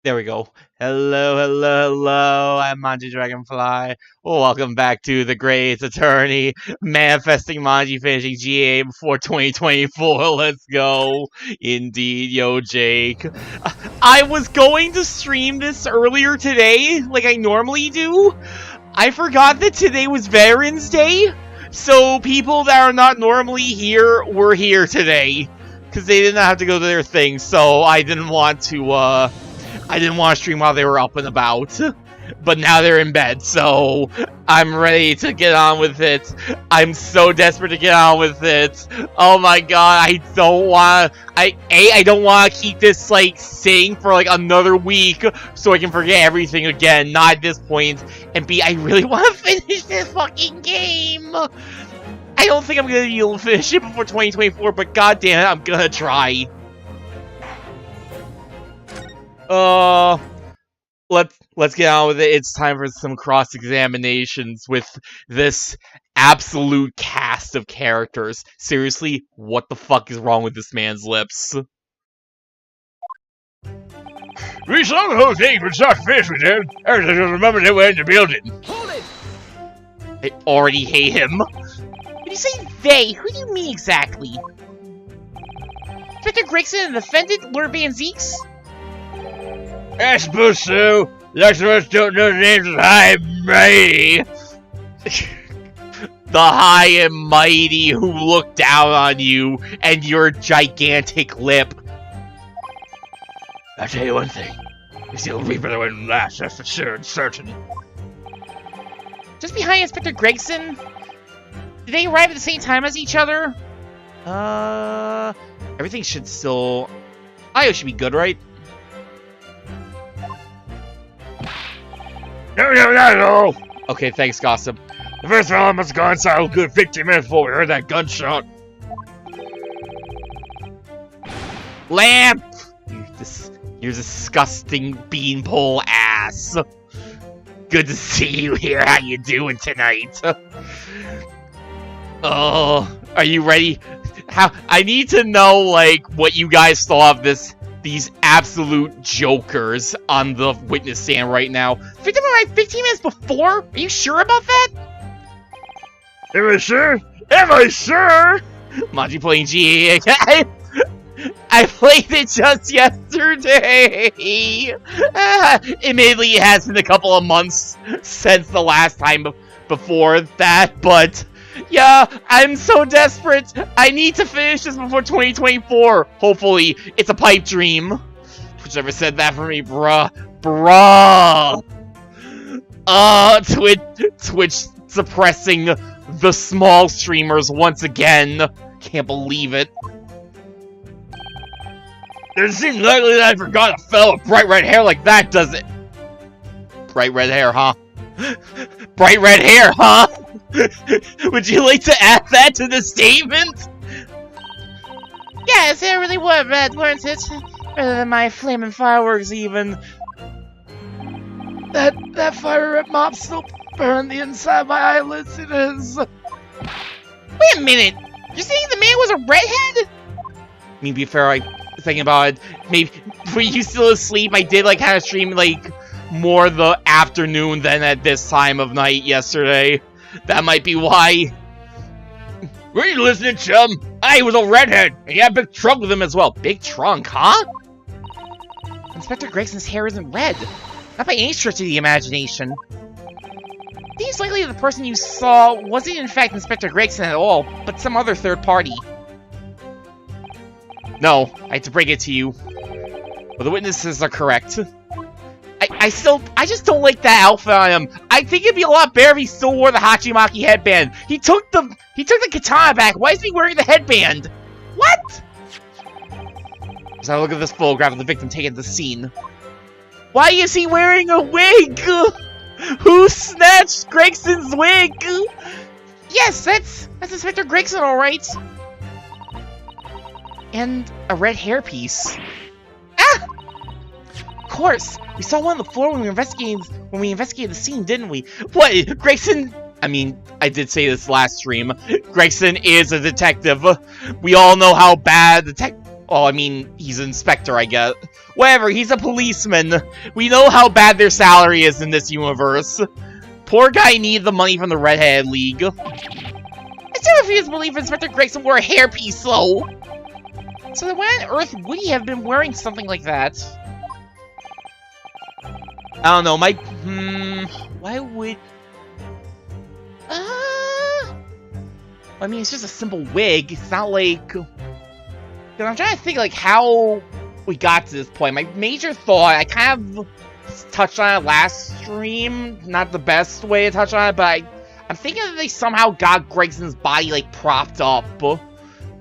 There we go. Hello, hello, hello. I'm Manji Dragonfly. Welcome back to the Great Attorney. Manifesting Manji finishing GA before 2024. Let's go. Indeed, yo, Jake. I was going to stream this earlier today, like I normally do. I forgot that today was Veterans Day, so people that are not normally here were here today, because they didn't have to go to their thing, so I didn't want to stream while they were up and about, but now they're in bed, so I'm ready to get on with it. I'm so desperate to get on with it. Oh my god, I don't want to keep this, like, sitting for, like, another week so I can forget everything again, not at this point, and B, I really want to finish this fucking game. I don't think I'm going to be able to finish it before 2024, but goddamn it, I'm gonna try. Let's get on with it. It's time for some cross-examinations with this absolute cast of characters. Seriously, what the fuck is wrong with this man's lips? We saw the whole thing, but it's not finished with him. I just remember that we're in the building. Hold it! I already hate him. When you say they, who do you mean exactly? Inspector Gregson and the defendant, Lord Van Zeeks? I suppose so. Lots of us don't know the names of high and mighty. The high and mighty who look down on you and your gigantic lip. I'll tell you one thing. It's the Reaper that went last, that's for sure and certain. Just behind Inspector Gregson? Did they arrive at the same time as each other? Everything should still... Io should be good, right? No, not at all. Okay, thanks, Gossip. The first fellow must have gone inside a good 15 minutes before we heard that gunshot. Lamp! You're disgusting beanpole ass. Good to see you here. How you doing tonight? Oh, are you ready? I need to know, like, what you guys thought of these absolute jokers on the witness stand right now. Victim arrived 15 minutes before? Are you sure about that? Am I sure? Am I sure? Manji playing GA again. I played it just yesterday. Admittedly, it has been a couple of months since the last time before that, but yeah, I'm so desperate. I need to finish this before 2024. Hopefully, it's a pipe dream. Whichever said that for me, bruh. Twitch suppressing the small streamers once again. Can't believe it. Doesn't seem likely that I forgot a fellow with bright red hair like that, does it? Bright red hair, huh? Bright red hair, huh? Would you like to add that to the statement? Yes, it really would, Red, weren't it? Better than my flaming fireworks, even. That fire red mop still burned the inside of my eyelids, it is. Wait a minute! You're saying the man was a redhead? I mean, be fair, thinking about it, maybe, were you still asleep? I did, like, kind of stream, like, more the afternoon than at this time of night yesterday. That might be why. Were you listening, chum? I was a redhead, and he had a big trunk with him as well. Big trunk, huh? Inspector Gregson's hair isn't red. Not by any stretch of the imagination. Seems likely the person you saw wasn't in fact Inspector Gregson at all, but some other third party. No, I hate to break it to you, but the witnesses are correct. I just don't like that outfit on him. I think it'd be a lot better if he still wore the Hachimaki headband. He took the katana back. Why is he wearing the headband? What? Let's have a look at this photograph of the victim taken at the scene. Why is he wearing a wig? Who snatched Gregson's wig? Yes, that's Inspector Gregson, all right. And a red hairpiece. Ah! Of course, we saw one on the floor when we investigated the scene, didn't we? What? Gregson? I mean, I did say this last stream. Gregson is a detective. We all know how bad well, I mean, he's an inspector, I guess. Whatever, he's a policeman. We know how bad their salary is in this universe. Poor guy needed the money from the Redhead League. I still refuse to believe Inspector Gregson wore a hairpiece, though. So then why on earth would he have been wearing something like that? I don't know, why would... I mean, it's just a simple wig. It's not like... I'm trying to think, like, how we got to this point. My major thought, I kind of touched on it last stream. Not the best way to touch on it, but I'm thinking that they somehow got Gregson's body, like, propped up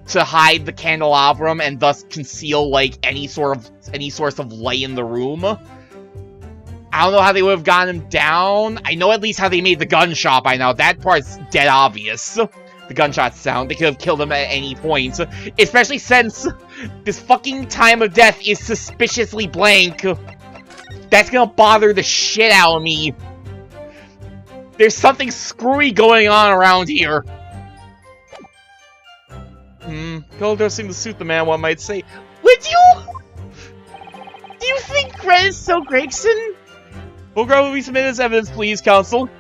to hide the candelabrum and thus conceal, like, any source of light in the room. I don't know how they would have gotten him down. I know at least how they made the gunshot by now. That part's dead obvious. The gunshot sound. They could have killed him at any point. Especially since this fucking time of death is suspiciously blank. That's gonna bother the shit out of me. There's something screwy going on around here. Color does seem to suit the man, one might say. Would you? Do you think Gren is so Gregson? Photograph will be submitted as evidence, please, counsel.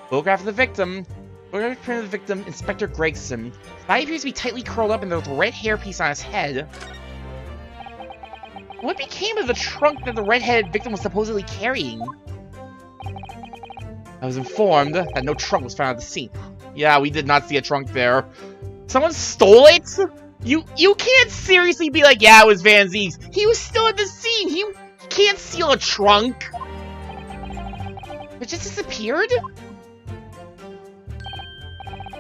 Photograph of the victim. Photograph print of the victim, Inspector Gregson. His body appears to be tightly curled up and there's a red hairpiece on his head. What became of the trunk that the red-headed victim was supposedly carrying? I was informed that no trunk was found at the scene. Yeah, we did not see a trunk there. Someone stole it? You can't seriously be like, yeah, it was Van Zeke's. He was still at the scene. He can't steal a trunk. It just disappeared?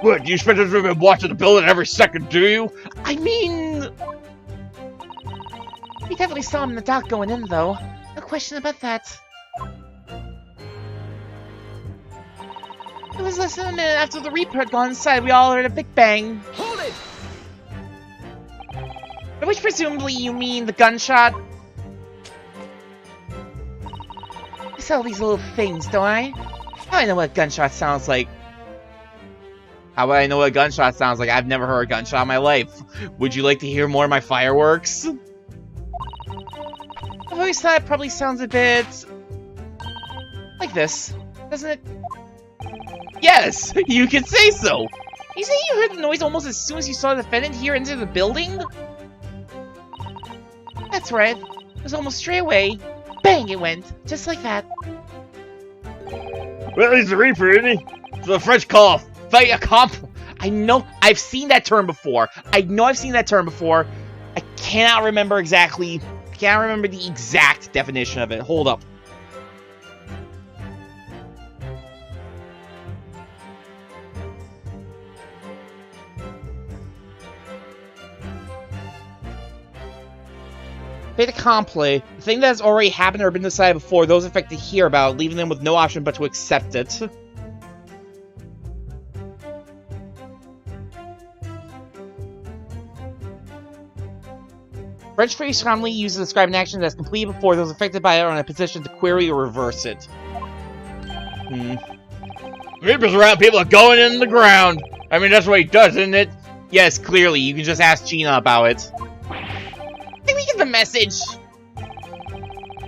What, you expect us to be watching the building every second, do you? I mean... We definitely saw him in the dock going in, though. No question about that. It was less than a minute after the Reaper had gone inside, we all heard a big bang. Hold it! By which presumably you mean the gunshot? I sell these little things, don't I? I know what a gunshot sounds like. How would I know what a gunshot sounds like? I've never heard a gunshot in my life. Would you like to hear more of my fireworks? I've always thought it probably sounds a bit... like this, doesn't it? Yes, you can say so. You say you heard the noise almost as soon as you saw the defendant here enter the building? That's right. It was almost straight away. Bang it went, just like that. Well, he's the Reaper, isn't he? It's a French call. Fait accompli. I know. I've seen that term before. I cannot remember exactly. I can't remember the exact definition of it. Hold up. Fait accompli. The thing that has already happened or been decided before, those affected hear about, leaving them with no option but to accept it. French phrase commonly used to describe an action that's completed before those affected by it are in a position to query or reverse it. Reaper's around, people are going in the ground. I mean, that's what he does, isn't it? Yes, clearly. You can just ask Gina about it. I think we get the message.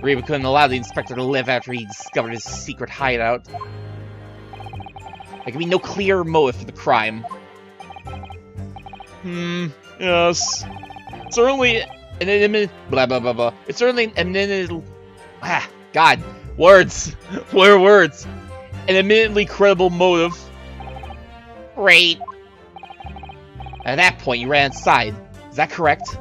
Reaper couldn't allow the inspector to live after he discovered his secret hideout. There can be no clear motive for the crime. Yes. Certainly an imminent... blah, blah, blah, blah. It's certainly an imminent... God. Words. Where are words? An eminently credible motive. Great. At that point, you ran inside. Is that correct?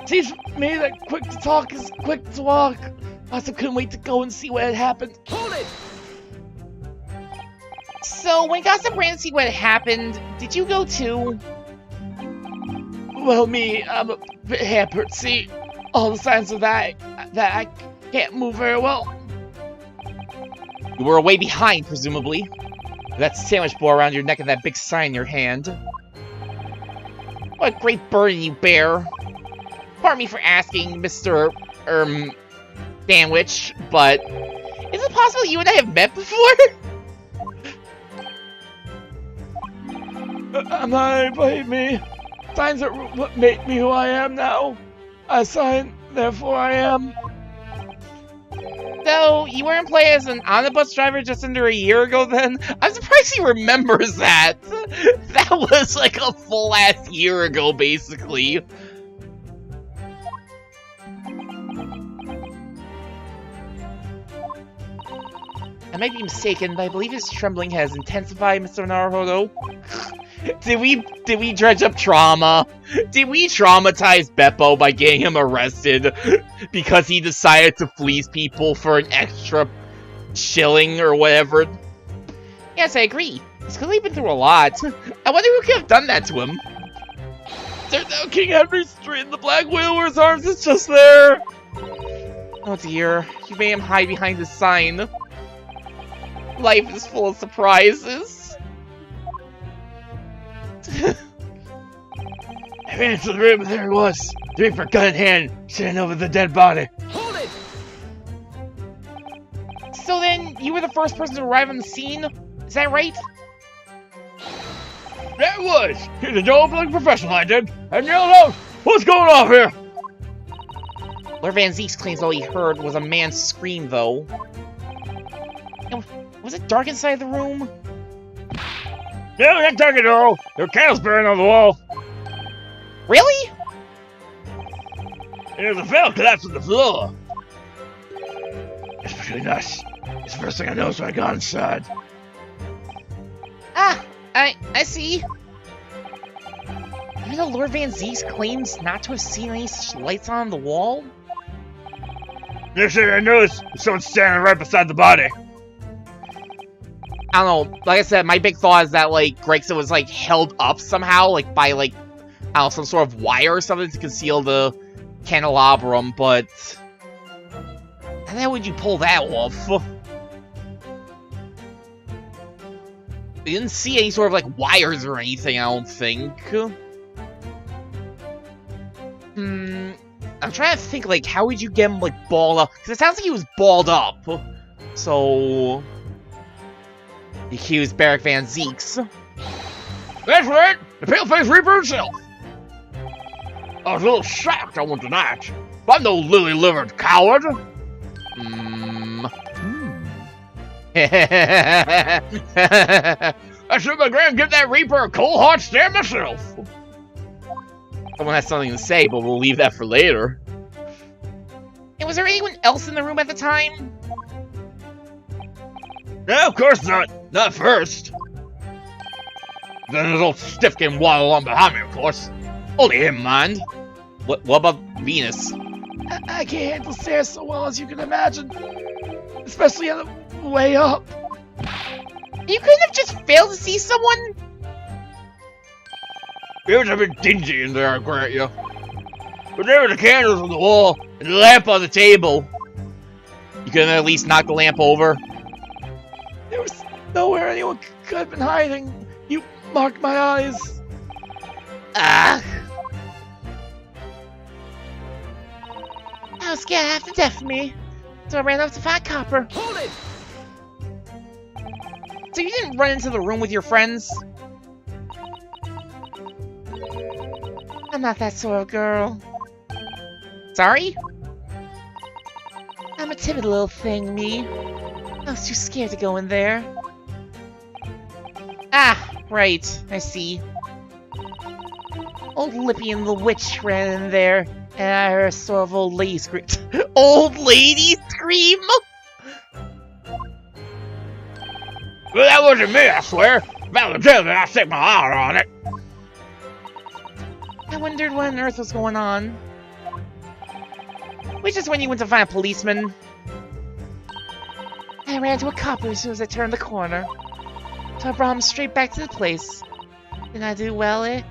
Seems to me that quick to talk is quick to walk. I also couldn't wait to go and see what had happened. Hold it! So, when Gossip ran to see what had happened, did you go too? Well, I'm a bit hampered. See, all the signs of that I can't move very well. You were way behind, presumably. That sandwich board around your neck and that big sign in your hand. What a great burden you bear. Pardon me for asking, Mr. Sandwich, but is it possible you and I have met before? I'm not anybody, me. Signs are what make me who I am now. I sign, therefore I am. So, you weren't playing as an omnibus driver just under a year ago then? I'm surprised he remembers that. That was like a full-ass year ago, basically. I might be mistaken, but I believe his trembling has intensified, Mr. Naruhodo. Did we dredge up trauma? Did we traumatize Beppo by getting him arrested because he decided to fleece people for an extra shilling or whatever? Yes, I agree. He's clearly been through a lot. I wonder who could have done that to him. There's now King Henry Street and the Black Widower's arms is just there. Oh dear, you made him hide behind the sign. Life is full of surprises. I ran into the room and there he was. The Reaper gun in hand, sitting over the dead body. Hold it! So then, you were the first person to arrive on the scene? Is that right? That was! Hit the door like a professional, I did. And yelled out, what's going on here? Lord Van Zeeks claims all he heard was a man's scream, though. And was it dark inside the room? No, that dark at all. There were candles burning on the wall. Really? And there's a veil collapsed on the floor. It's between us. It's the first thing I noticed when I got inside. Ah, I see. Even though Lord Van Zeeks claims not to have seen any such lights on the wall? Next thing I noticed, someone standing right beside the body. I don't know, like I said, my big thought is that, like, Gregson was, like, held up somehow, like, by, like, I don't know, some sort of wire or something to conceal the candelabrum, but how the hell would you pull that off? We didn't see any sort of, like, wires or anything, I don't think. I'm trying to think, like, how would you get him, like, balled up? Because it sounds like he was balled up. So he accused Barrack Van Zeeks. That's right, the Pale-Faced Reaper himself. I was a little shocked, I won't deny it. But I'm no lily-livered coward. I should my grand give that Reaper a cold hard stare myself. Someone has something to say, but we'll leave that for later. And was there anyone else in the room at the time? No, of course not. Not first. Then there's old Stiffkin waddle along behind me, of course. Only him, mind. What about Venus? I can't handle stairs so well as you can imagine. Especially on the way up. You couldn't have just failed to see someone? It was a bit dingy in there, I grant you. But there were the candles on the wall and the lamp on the table. You couldn't at least knock the lamp over? There was nowhere anyone could have been hiding. You marked my eyes. Ah! I was scared half to death of me, so I ran up to find Copper. Hold it! So you didn't run into the room with your friends? I'm not that sort of girl. Sorry? I'm a timid little thing, me. I was too scared to go in there. Ah, right, I see. Old Lippy and the witch ran in there, and I heard a sort of old lady scream. Old lady scream? Well, that wasn't me, I swear. Valentine, I set my eye on it. I wondered what on earth was going on. Which is when you went to find a policeman. I ran to a copper as soon as I turned the corner. So I brought him straight back to the place. Did I do well, eh?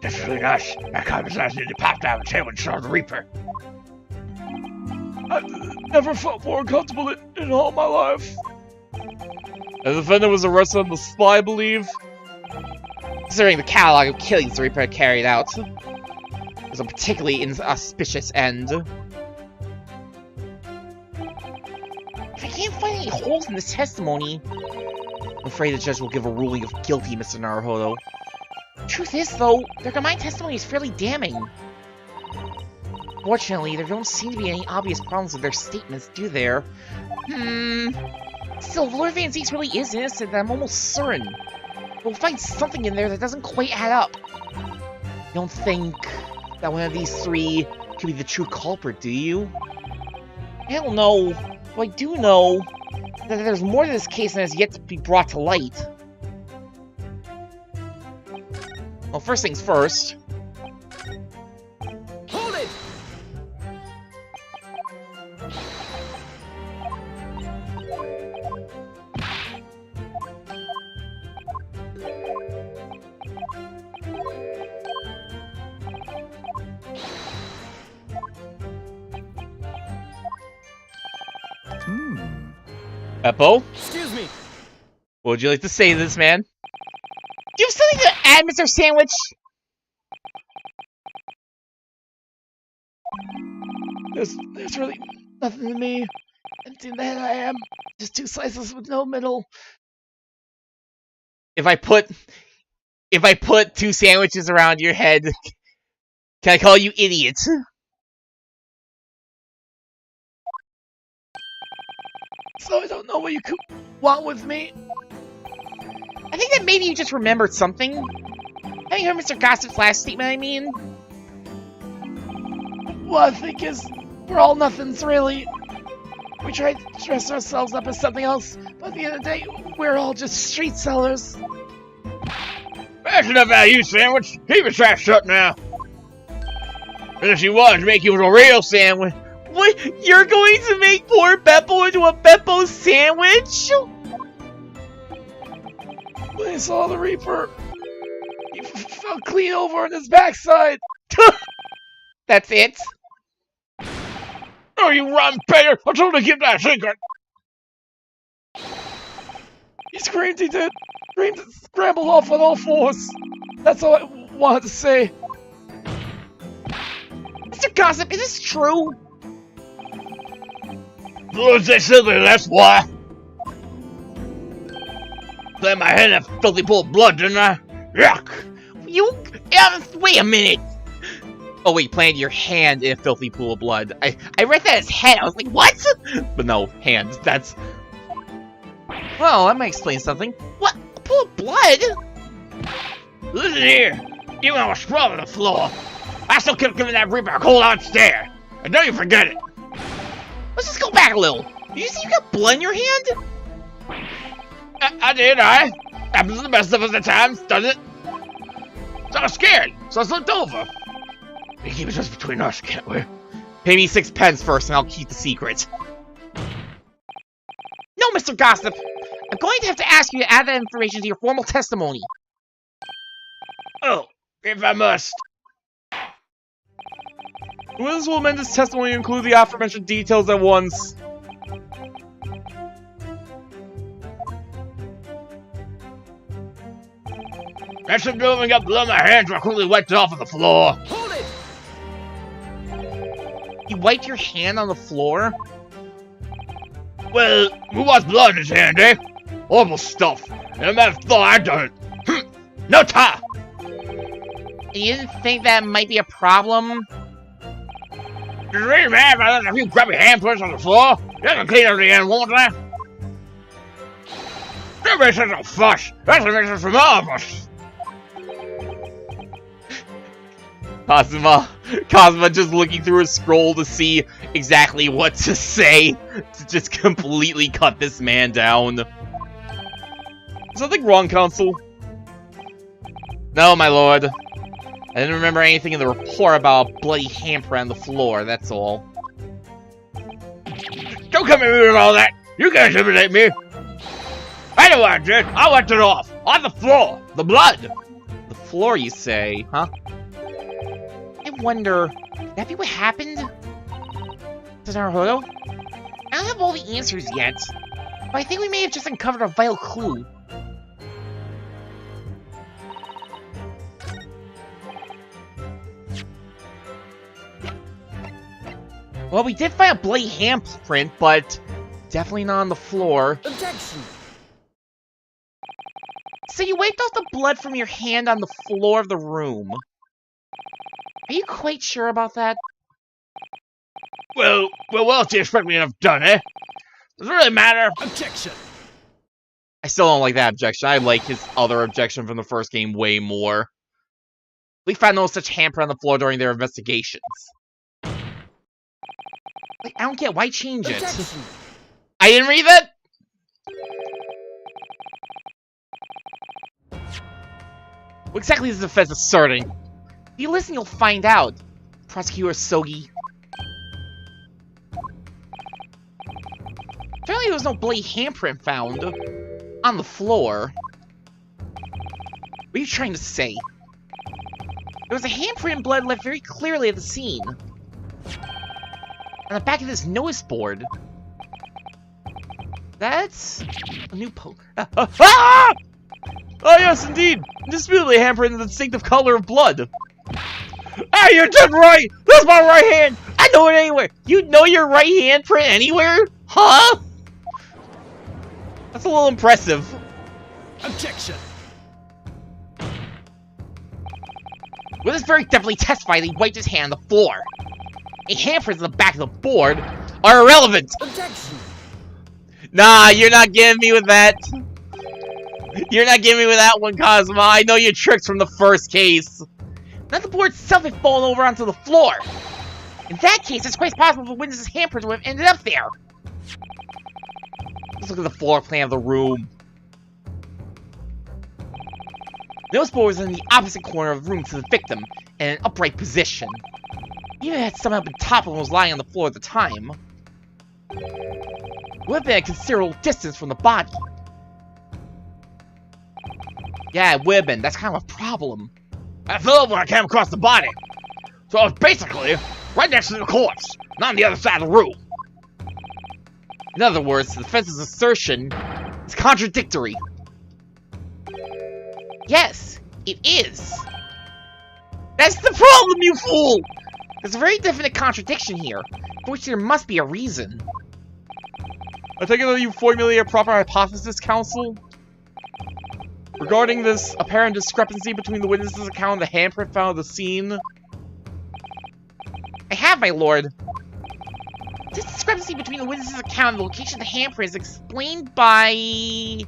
That's really nice. That copper's eyes nearly popped out of his head when he saw the Reaper. I've never felt more uncomfortable in all my life. The defendant was arrested on the spot, I believe. Considering the catalog of killings the Reaper had carried out, it was a particularly inauspicious end. If I can't find any holes in this testimony, I'm afraid the judge will give a ruling of guilty, Mr. Naruhodo. Truth is, though, their combined testimony is fairly damning. Fortunately, there don't seem to be any obvious problems with their statements, do there? Still, if Lord Van Zeeks really is innocent, then I'm almost certain we'll find something in there that doesn't quite add up. You don't think that one of these three could be the true culprit, do you? I don't know. But I do know that there's more to this case than has yet to be brought to light. Well, first things first. Hold it! Beppo, Excuse me. what would you like to say to this man? Do you have something to add, Mr. Sandwich? There's really nothing to me. Empty in the head I am. Just two slices with no middle. If I put two sandwiches around your head, can I call you idiot? So I don't know what you could want with me. I think that maybe you just remembered something. Having heard Mr. Gossip's last statement, I mean. What I think is, we're all nothings really. We try to dress ourselves up as something else, but at the end of the day, we're all just street sellers. That's enough out of you, Sandwich. Keep your trap shut now. And if she was, make you a real sandwich. What? You're going to make poor Beppo into a Beppo sandwich? When I saw the Reaper, he fell clean over on his backside. That's it? Oh, you rotten beggar! I told her to keep that secret. He screamed, he did. Screamed and scrambled off on all fours. That's all I wanted to say. Mr. Gossip, is this true? Blood that silver, that's why. Slammed my head in that filthy pool of blood, didn't I? Yuck! Wait a minute! Oh wait, planted your hand in a filthy pool of blood. I read that as head, I was like, what? But no, hand, that's... Well, that might explain something. What? A pool of blood? Listen here. Even when I was sprawling on the floor, I still kept giving that Reaper a cold hard stare. And don't you forget it. Let's just go back a little. Did you see you got blood in your hand? I did, happens to the best of us at times, doesn't it? So I was scared, so I slipped over. We keep it just between us, can't we? Pay me 6 pence first and I'll keep the secret. No, Mr. Gossip. I'm going to have to ask you to add that information to your formal testimony. Oh, if I must. Witness will amend his testimony to include the aforementioned details at once. That's some moving up below my hands were quickly wiped off on the floor. Hold it! You wiped your hand on the floor? Well, who wants blood in his hand, eh? Horrible stuff. And a matter of thought, I done it. No tie! You didn't think that might be a problem? Does it really matter if I left a few crappy handprints on the floor? You can clean up the end, won't I? Don't make such a fuss. That's a message from all of us. Cosma just looking through a scroll to see exactly what to say to just completely cut this man down. Is something wrong, Counsel? No, my lord. I didn't remember anything in the report about a bloody handprint on the floor, that's all. Don't come at me with all that. You can't intimidate me. I know what I did. I wiped it off. On the floor. The blood. The floor, you say, huh? I wonder, could that be what happened to Naruto? I don't have all the answers yet, but I think we may have just uncovered a vital clue. Well, we did find a bloody handprint, but definitely not on the floor. Objection. So you wiped off the blood from your hand on the floor of the room. Are you quite sure about that? Well, what else do you expect me to have done, eh? Does it really matter? Objection! I still don't like that objection. I like his other objection from the first game way more. We found no such handprint on the floor during their investigations. Wait, I don't get why change it. Objection! I didn't read that? What exactly is the defense asserting? If you listen, you'll find out. Prosecutor Sogi. Apparently there was no bloody handprint found on the floor. What are you trying to say? There was a handprint and blood left very clearly at the scene. On the back of this notice board. That's a new Ah! Oh yes, indeed. Indisputably a handprint in the distinctive color of blood. Hey, you're dead right! That's my right hand! I know it anywhere. You know your right handprint anywhere? Huh? That's a little impressive. Objection! Well, this very definitely testifies that he wiped his hand on the floor. A handprint on the back of the board Are irrelevant. Objection! Nah, you're not getting me with that. You're not getting me with that one, Cosmo. I know your tricks from the first case. Not the board itself had fallen over onto the floor. In that case, it's quite possible the witness's handprint would have ended up there. Let's look at the floor plan of the room. The notice board was in the opposite corner of the room to the victim, in an upright position. Even if it had somehow been toppled and was lying on the floor at the time, it would have been a considerable distance from the body. Yeah, it would have been. That's kind of a problem. I fell over when I came across the body. So I was basically right next to the corpse, not on the other side of the room. In other words, the defense's assertion is contradictory. Yes, it is. That's the problem, you fool! There's a very definite contradiction here, for which there must be a reason. I take it that you formulated a proper hypothesis, counsel? Regarding this apparent discrepancy between the witness's account and the handprint found at the scene? I have, my lord. This discrepancy between the witness's account and the location of the handprint is explained by...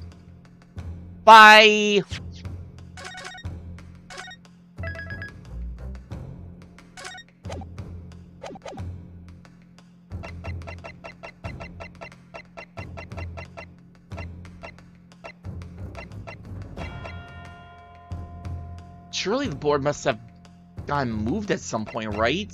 Surely the board must have gotten moved at some point, right?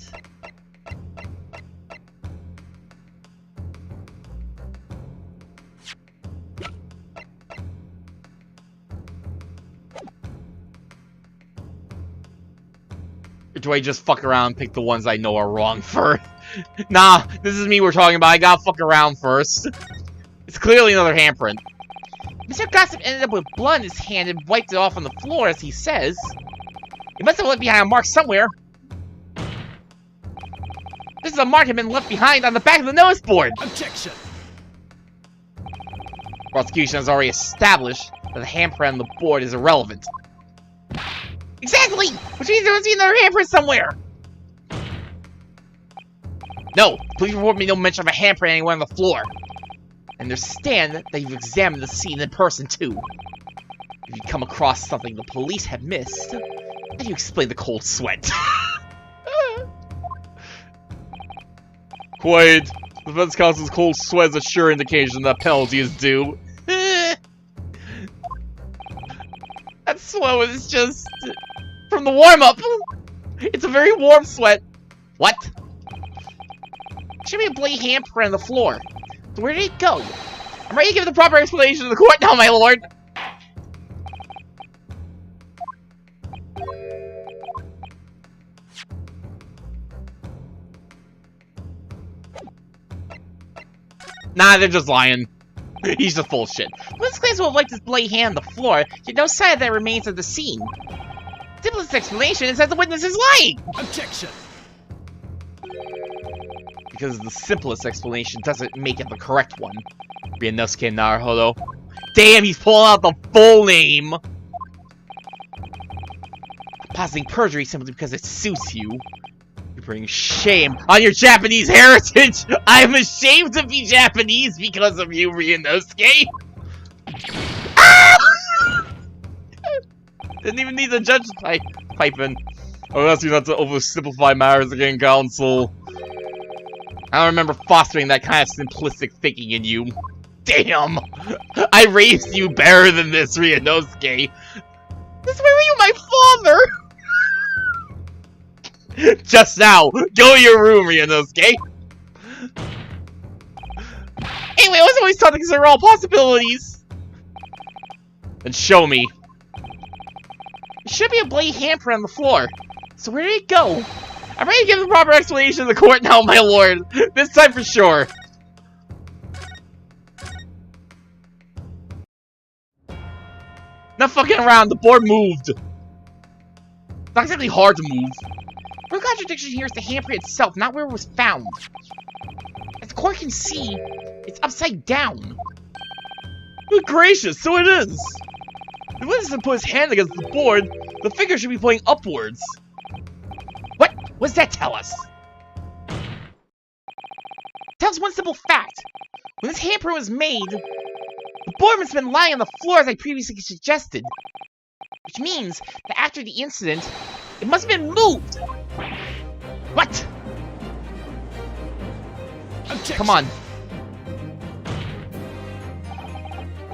Or do I just fuck around and pick the ones I know are wrong first? Nah, this is me we're talking about. I gotta fuck around first. It's clearly another handprint. Mr. Gossip ended up with blood in his hand and wiped it off on the floor, as he says. He must have left behind a mark somewhere. This is a mark that had been left behind on the back of the notice board. Objection! Prosecution has already established that the handprint on the board is irrelevant. Exactly! Which means there must be another handprint somewhere! No, police report made no mention of a handprint anywhere on the floor. I understand that you've examined the scene in person, too. If you come across something the police have missed, how do you explain the cold sweat? Quite. The defense counsel's cold sweat is a sure indication that penalty is due. That sweat was just... from the warm-up! It's a very warm sweat. What? Should be a bloody handprint on the floor. So where did it go? I'm ready to give the proper explanation to the court now, my lord! Nah, they're just lying. He's just full of shit. Witness claims to have wiped his bloody hand on the floor, yet no sign of that remains at the scene. Simplest explanation is that the witness is lying! Objection! Because the simplest explanation doesn't make it the correct one. Ryunosuke Naruhodo. Damn, he's pulling out the full name! positing perjury simply because it suits you. You bring shame on your Japanese heritage! I am ashamed to be Japanese because of you, Ryunosuke! Ah! Didn't even need the judge to pipe in. I'll ask you not to oversimplify matters again, Counsel. I don't remember fostering that kind of simplistic thinking in you. Damn! I raised you better than this, Ryunosuke! This way were you my father! Just now! Go to your room, Ryunosuke! Anyway, I was always taught to consider all possibilities! Then show me. There should be a bloody handprint on the floor. So where did it go? I'm ready to give the proper explanation to the court now, my lord! This time for sure! Not fucking around, the board moved! It's not exactly hard to move. The contradiction here is the handprint itself, not where it was found. As the court can see, it's upside down. Good gracious, so it is! The witness put his hand against the board, the finger should be pointing upwards. What does that tell us? It tells one simple fact. When this handprint was made, the board must have been lying on the floor as I previously suggested. Which means that after the incident, it must have been moved! What? Come on.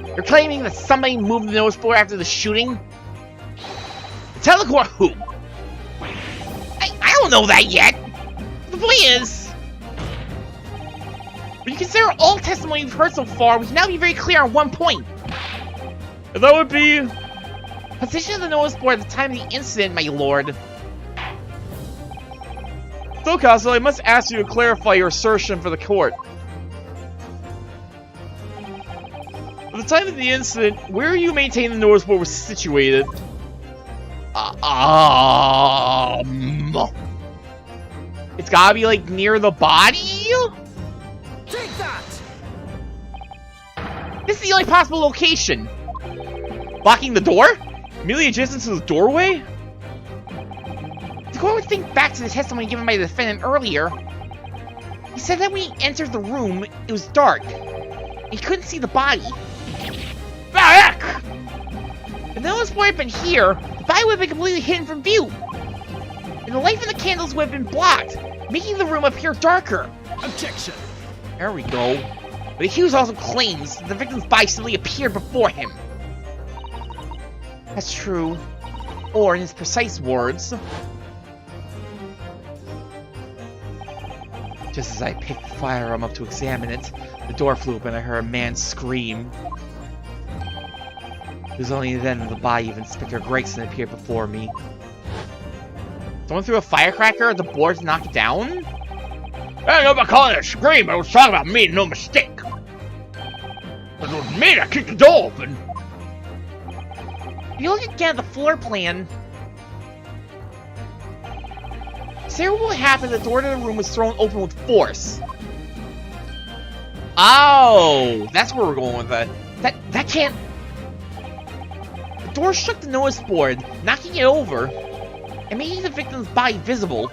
You're claiming that somebody moved the notice board after the shooting? Tell the court who. I don't know that yet. The point is, when you consider all testimony we've heard so far, we can now be very clear on one point. And that would be... Position of the notice board at the time of the incident, my lord. So, Counsel, I must ask you to clarify your assertion for the court. At the time of the incident, where you maintain the notice board was situated? It's gotta be, like, near the body? Take that! This is the only possible location. Blocking the door? Immediately adjacent to the doorway? The court would think back to the testimony given by the defendant earlier. He said that when he entered the room, it was dark. He couldn't see the body. Back! If the notice board had been here, the body would have been completely hidden from view. And the light from the candles would have been blocked, making the room appear darker. Objection! There we go. But the accused also claims that the victim's body simply appeared before him. That's true. Or, in his precise words, just as I picked the firearm up to examine it, the door flew open and I heard a man scream. It was only then that the body of Inspector Gregson appeared before me. Someone threw a firecracker at the board's knocked down? I don't know about calling it a scream, but I was talking about me, no mistake. It was me that kicked the door open. If you look again at the floor plan, say what would happen if the door to the room was thrown open with force. Oh, that's where we're going with that. That can't... The door shook the notice board, knocking it over, and making the victim's body visible.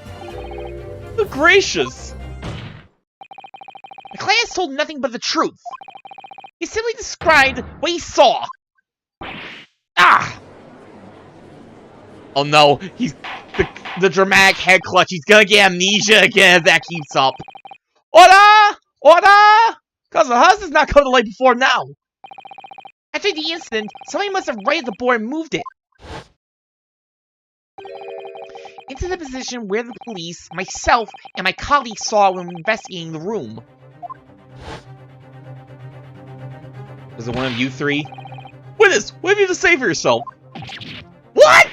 Good gracious! The client has told nothing but the truth. He simply described what he saw. Ah! Oh no, he's... The dramatic head clutch, he's gonna get amnesia again if that keeps up. Order! Order! Cousin, how does this not come to light before now? After the incident, somebody must have raided the board and moved it into the position where the police, myself, and my colleagues saw it when investigating the room. Was it one of you three? Witness, what have you to say for yourself? What?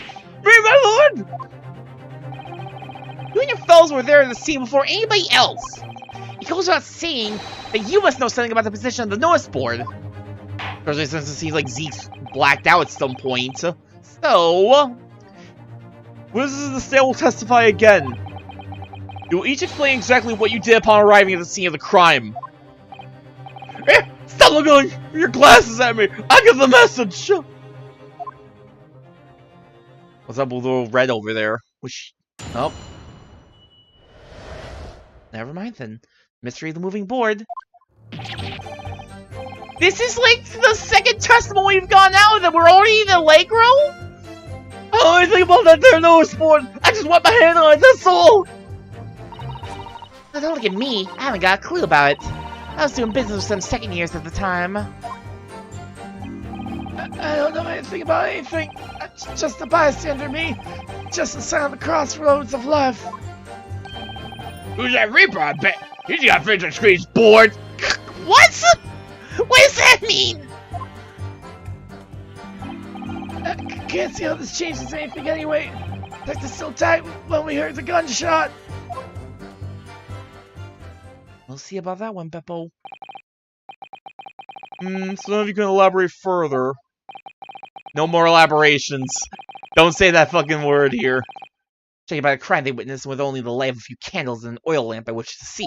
Me, my lord! You and your fellows were there at the scene before anybody else. It goes without saying that you must know something about the position of the notice board. Especially since it seems like Zeke's blacked out at some point. So... Witnesses in the stand will testify again. You will each explain exactly what you did upon arriving at the scene of the crime. Stop looking your glasses at me! I get the message! What's up with little red over there? Which, oh, never mind then. Mystery of the moving board. This is like the second testimony we've gone out that we're already in Allegro? Oh, I think about that there no sport. I just want my hand on it, that's all. Now, don't look at me. I haven't got a clue about it. I was doing business with some second years at the time. I don't know anything about anything. Just a bystander, me. Just a sign of the crossroads of life. Who's that Reaper, I bet? He's got fidget screens bored. What? What does that mean? I can't see how this changes anything anyway. Like it's so tight when we heard the gunshot. We'll see about that one, Beppo. So none of you can elaborate further. No more elaborations. Don't say that fucking word here. Judging by the crime they witnessed with only the light of a few candles and an oil lamp by which to see.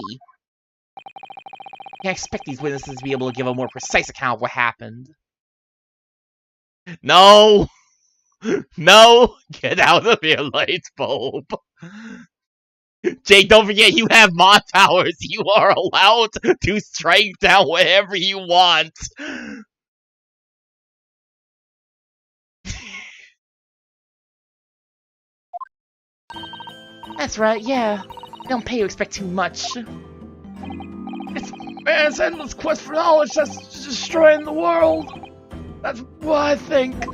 Can't expect these witnesses to be able to give a more precise account of what happened. No! No! Get out of here, light bulb! Jake, don't forget you have mod powers. You are allowed to strike down whatever you want. That's right, yeah. They don't pay you expect too much. It's man's endless quest for knowledge that's destroying the world. That's what I think.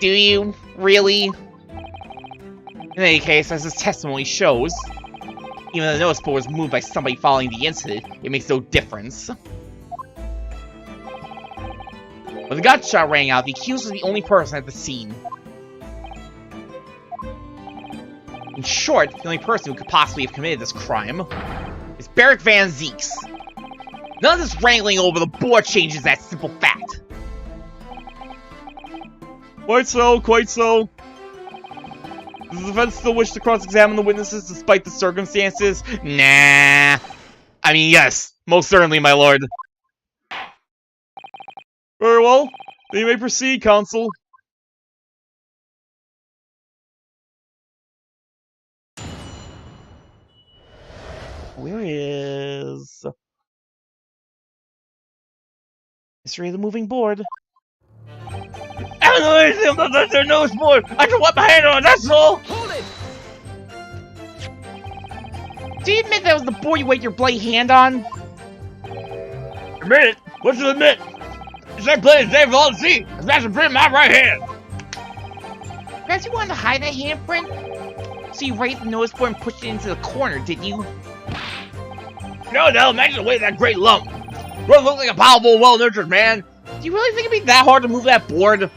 Do you? Really? In any case, as this testimony shows, even though the notice board was moved by somebody following the incident, it makes no difference. When the gunshot rang out, the accused was the only person at the scene. In short, the only person who could possibly have committed this crime is Barrick Van Zeeks. None of this wrangling over the board changes that simple fact. Quite so, quite so. Does the defense still wish to cross-examine the witnesses despite the circumstances? Nah. I mean, yes, most certainly, my lord. Very well. Then you may proceed, counsel. Where is... Mystery of the moving board. I don't know anything about that there no sport. I just want my hand on it, that's all. Hold it! Do you admit that was the board you waved your bloody hand on? Admit it? What's to admit? It's that play today for all to see. It's that's a print in my right hand. Perhaps you wanted to hide that handprint? So you raised the notice board and pushed it into the corner, did you? No, imagine the weight of that great lump. You look like a powerful, well-nurtured man. Do you really think it'd be that hard to move that board?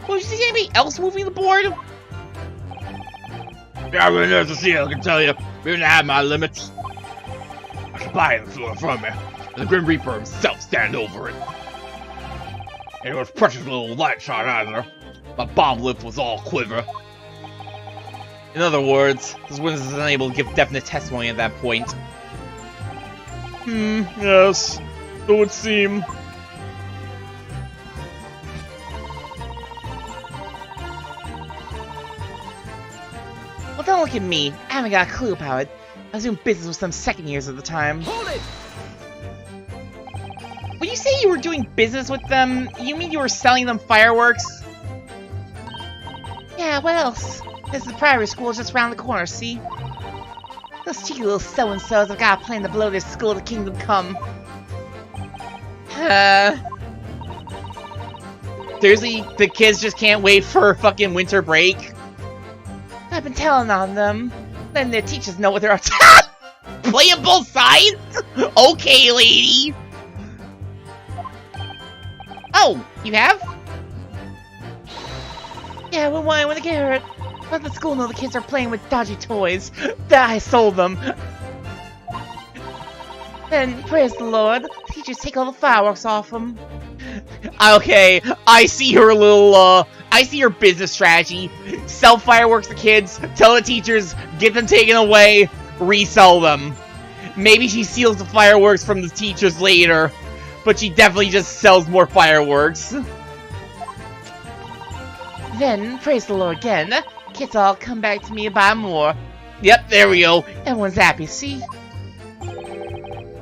Well, you see anybody else moving the board? Yeah, I really nervous to see it, I can tell you. Even I have my limits. I should buy it from me. And the Grim Reaper himself stand over it. And it was precious little light shot either. My bomb lip was all quiver. In other words, this witness is unable to give definite testimony at that point. Yes. So it would seem. Well, don't look at me. I haven't got a clue about it. I was doing business with some second years at the time. Hold it! When you say you were doing business with them, you mean you were selling them fireworks? Yeah, what else? This is the private school just around the corner, see? Those cheeky little so-and-sos have got a plan to blow their school to kingdom come. Seriously, the kids just can't wait for fucking winter break? I've been telling on them. Letting their teachers know what they're up to. Playing both sides? Okay, lady. Oh, you have? Yeah, well, why when I get hurt? Let the school know the kids are playing with dodgy toys. That I sold them. Then, praise the Lord, the teachers take all the fireworks off them. Okay, I see her little, I see her business strategy. Sell fireworks to kids, tell the teachers, get them taken away, resell them. Maybe she steals the fireworks from the teachers later, but she definitely just sells more fireworks. Then, praise the Lord again, kids all come back to me about more. Yep, there we go. Everyone's happy, see?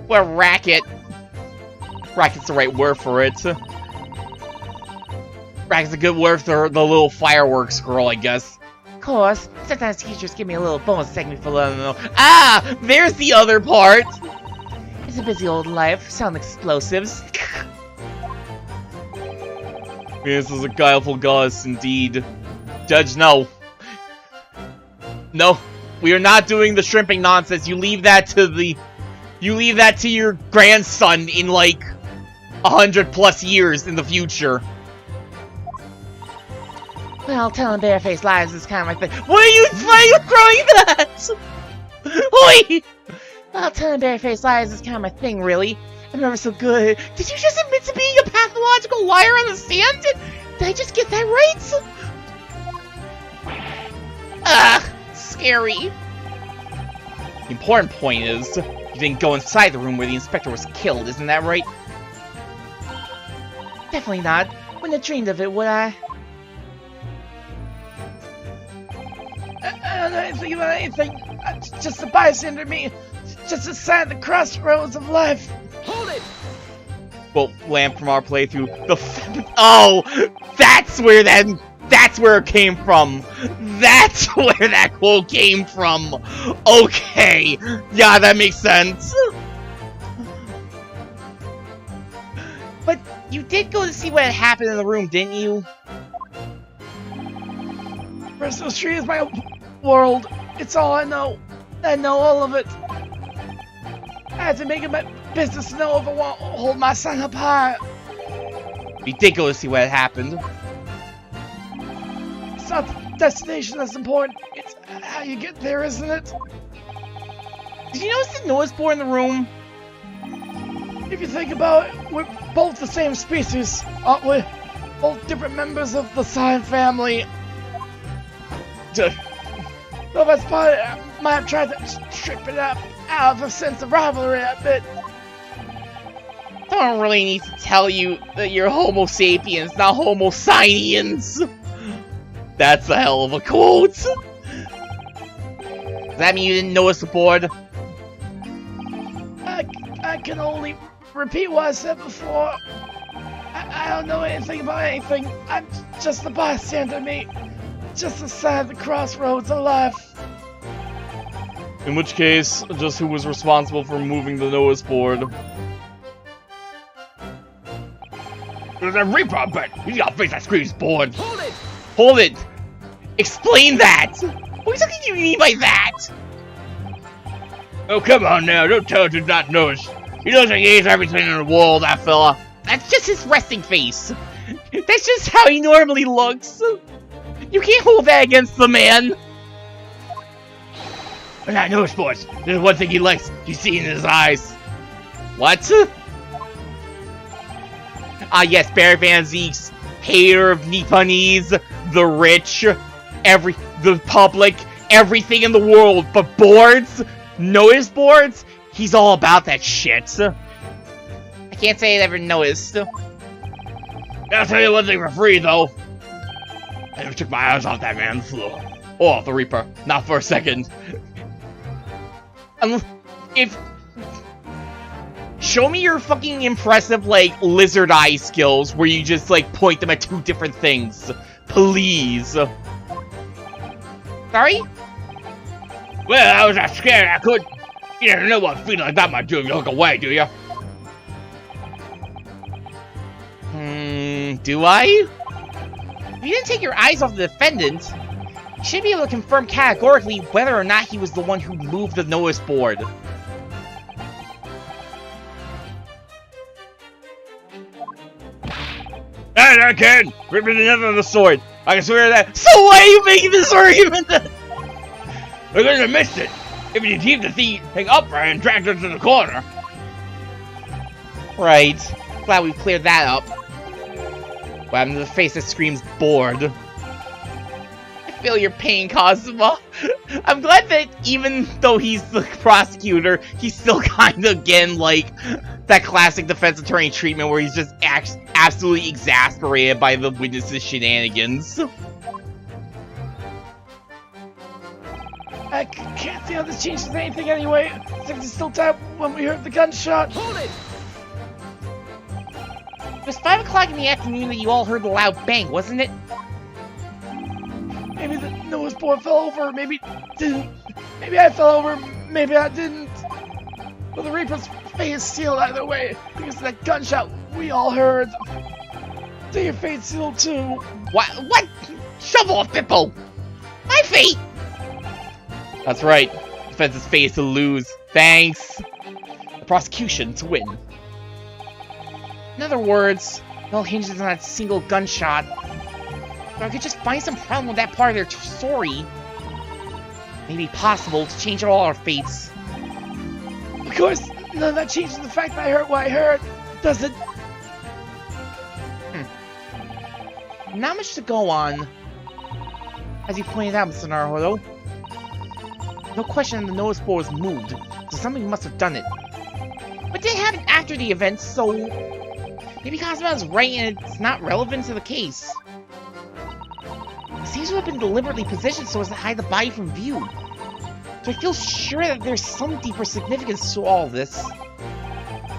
What a racket. Racket's the right word for it. Racket's a good word for the little fireworks girl, I guess. Of course, sometimes teachers give me a little bonus segment for letting them know. Ah! There's the other part! It's a busy old life, sound explosives. This is a guileful goddess indeed. Judge, no. No. We are not doing the shrimping nonsense. You leave that to your grandson in like 100+ years in the future. Well, telling barefaced lies is kind of my thing. Why are you throwing that? Oi! Well, telling barefaced lies is kind of my thing, really. I'm never so good. Did you just admit to being a pathological liar on the stand? Did I just get that right? Scary. The important point is, you didn't go inside the room where the inspector was killed, isn't that right? Definitely not. Wouldn't have dreamed of it, would I? I don't know anything about anything. I'm just a bystander to me. Just a sign at the crossroads of life. Hold it! Well, Lamp from our playthrough, oh! That's where it came from! That's where that quote came from! Okay! Yeah, that makes sense! But you did go to see what had happened in the room, didn't you? Bristol Street is my world. It's all I know. I know all of it. I had to make it my business to know if I want to hold my son up high. You did go to see what had happened. It's not the destination that's important. It's how you get there, isn't it? Did you notice the noise board in the room? If you think about it, we're both the same species, aren't we? Both different members of the sign family. So that's part I might have tried to strip it up out of a sense of rivalry a bit. I don't really need to tell you that you're Homo sapiens, not Homo science. That's a hell of a quote. Does that mean you didn't notice the board? I can only repeat what I said before. I don't know anything about anything. I'm just a bystander, me. Just a sign at the crossroads of life. In which case, just who was responsible for moving the notice board? There's a Reaper, I bet. He's got a face that screams board. Hold it! Hold it! Explain that! What exactly do you mean by that? Oh, come on now. Don't tell him to not notice. He knows he hates everything in the world, that fella. That's just his resting face. That's just how he normally looks. You can't hold that against the man. And I know, sports. There's one thing he likes. You see in his eyes. What? Ah, yes, Barry Van Zeke's hater of Nipponese, the rich, the public, everything in the world, but boards, notice boards, he's all about that shit. I can't say I ever noticed. I'll tell you one thing for free, though. I never took my eyes off that man's floor. Or off the Reaper. Not for a second. Show me your fucking impressive, like, lizard eye skills where you just, like, point them at two different things. Please. Sorry? Well, I was that scared I could. You never know what a feeling like that might do if you look away, do you? Do I? If you didn't take your eyes off the defendant, you should be able to confirm categorically whether or not he was the one who moved the notice board. And I can! Rip me the end of the sword! I can swear that. So why are you making this argument then? I couldn't have missed it! If you keep the thing upright and dragged her to the corner! Right. Glad we cleared that up. What happened to the face that screams bored? I feel your pain, Cosmo. I'm glad that even though he's the prosecutor, he's still kind of, again, like, that classic defense attorney treatment where he's just absolutely exasperated by the witnesses' shenanigans. I can't see how this changes anything anyway. It's like there's still time when we heard the gunshot. Hold it! It was 5 o'clock in the afternoon that you all heard the loud bang, wasn't it? Maybe the newest boy fell over, maybe didn't. Maybe I fell over, maybe I didn't. But the Reaper's fate is sealed either way, because of that gunshot we all heard. So your fate's sealed too. What? Shove off, Bippo! My fate! That's right. Defense's fate is to lose. Thanks. The prosecution to win. In other words, it all hinges on that single gunshot. If I could just find some problem with that part of their story, maybe possible to change all our fates. Of course, none of that changes the fact that I heard what I heard, does it? Not much to go on. As you pointed out, Mr. Naruhodo. No question the notice board was moved, so somebody must have done it. But it didn't happen after the event, so maybe Cosmo's right and it's not relevant to the case. It seems to have been deliberately positioned so as to hide the body from view. So I feel sure that there's some deeper significance to all of this.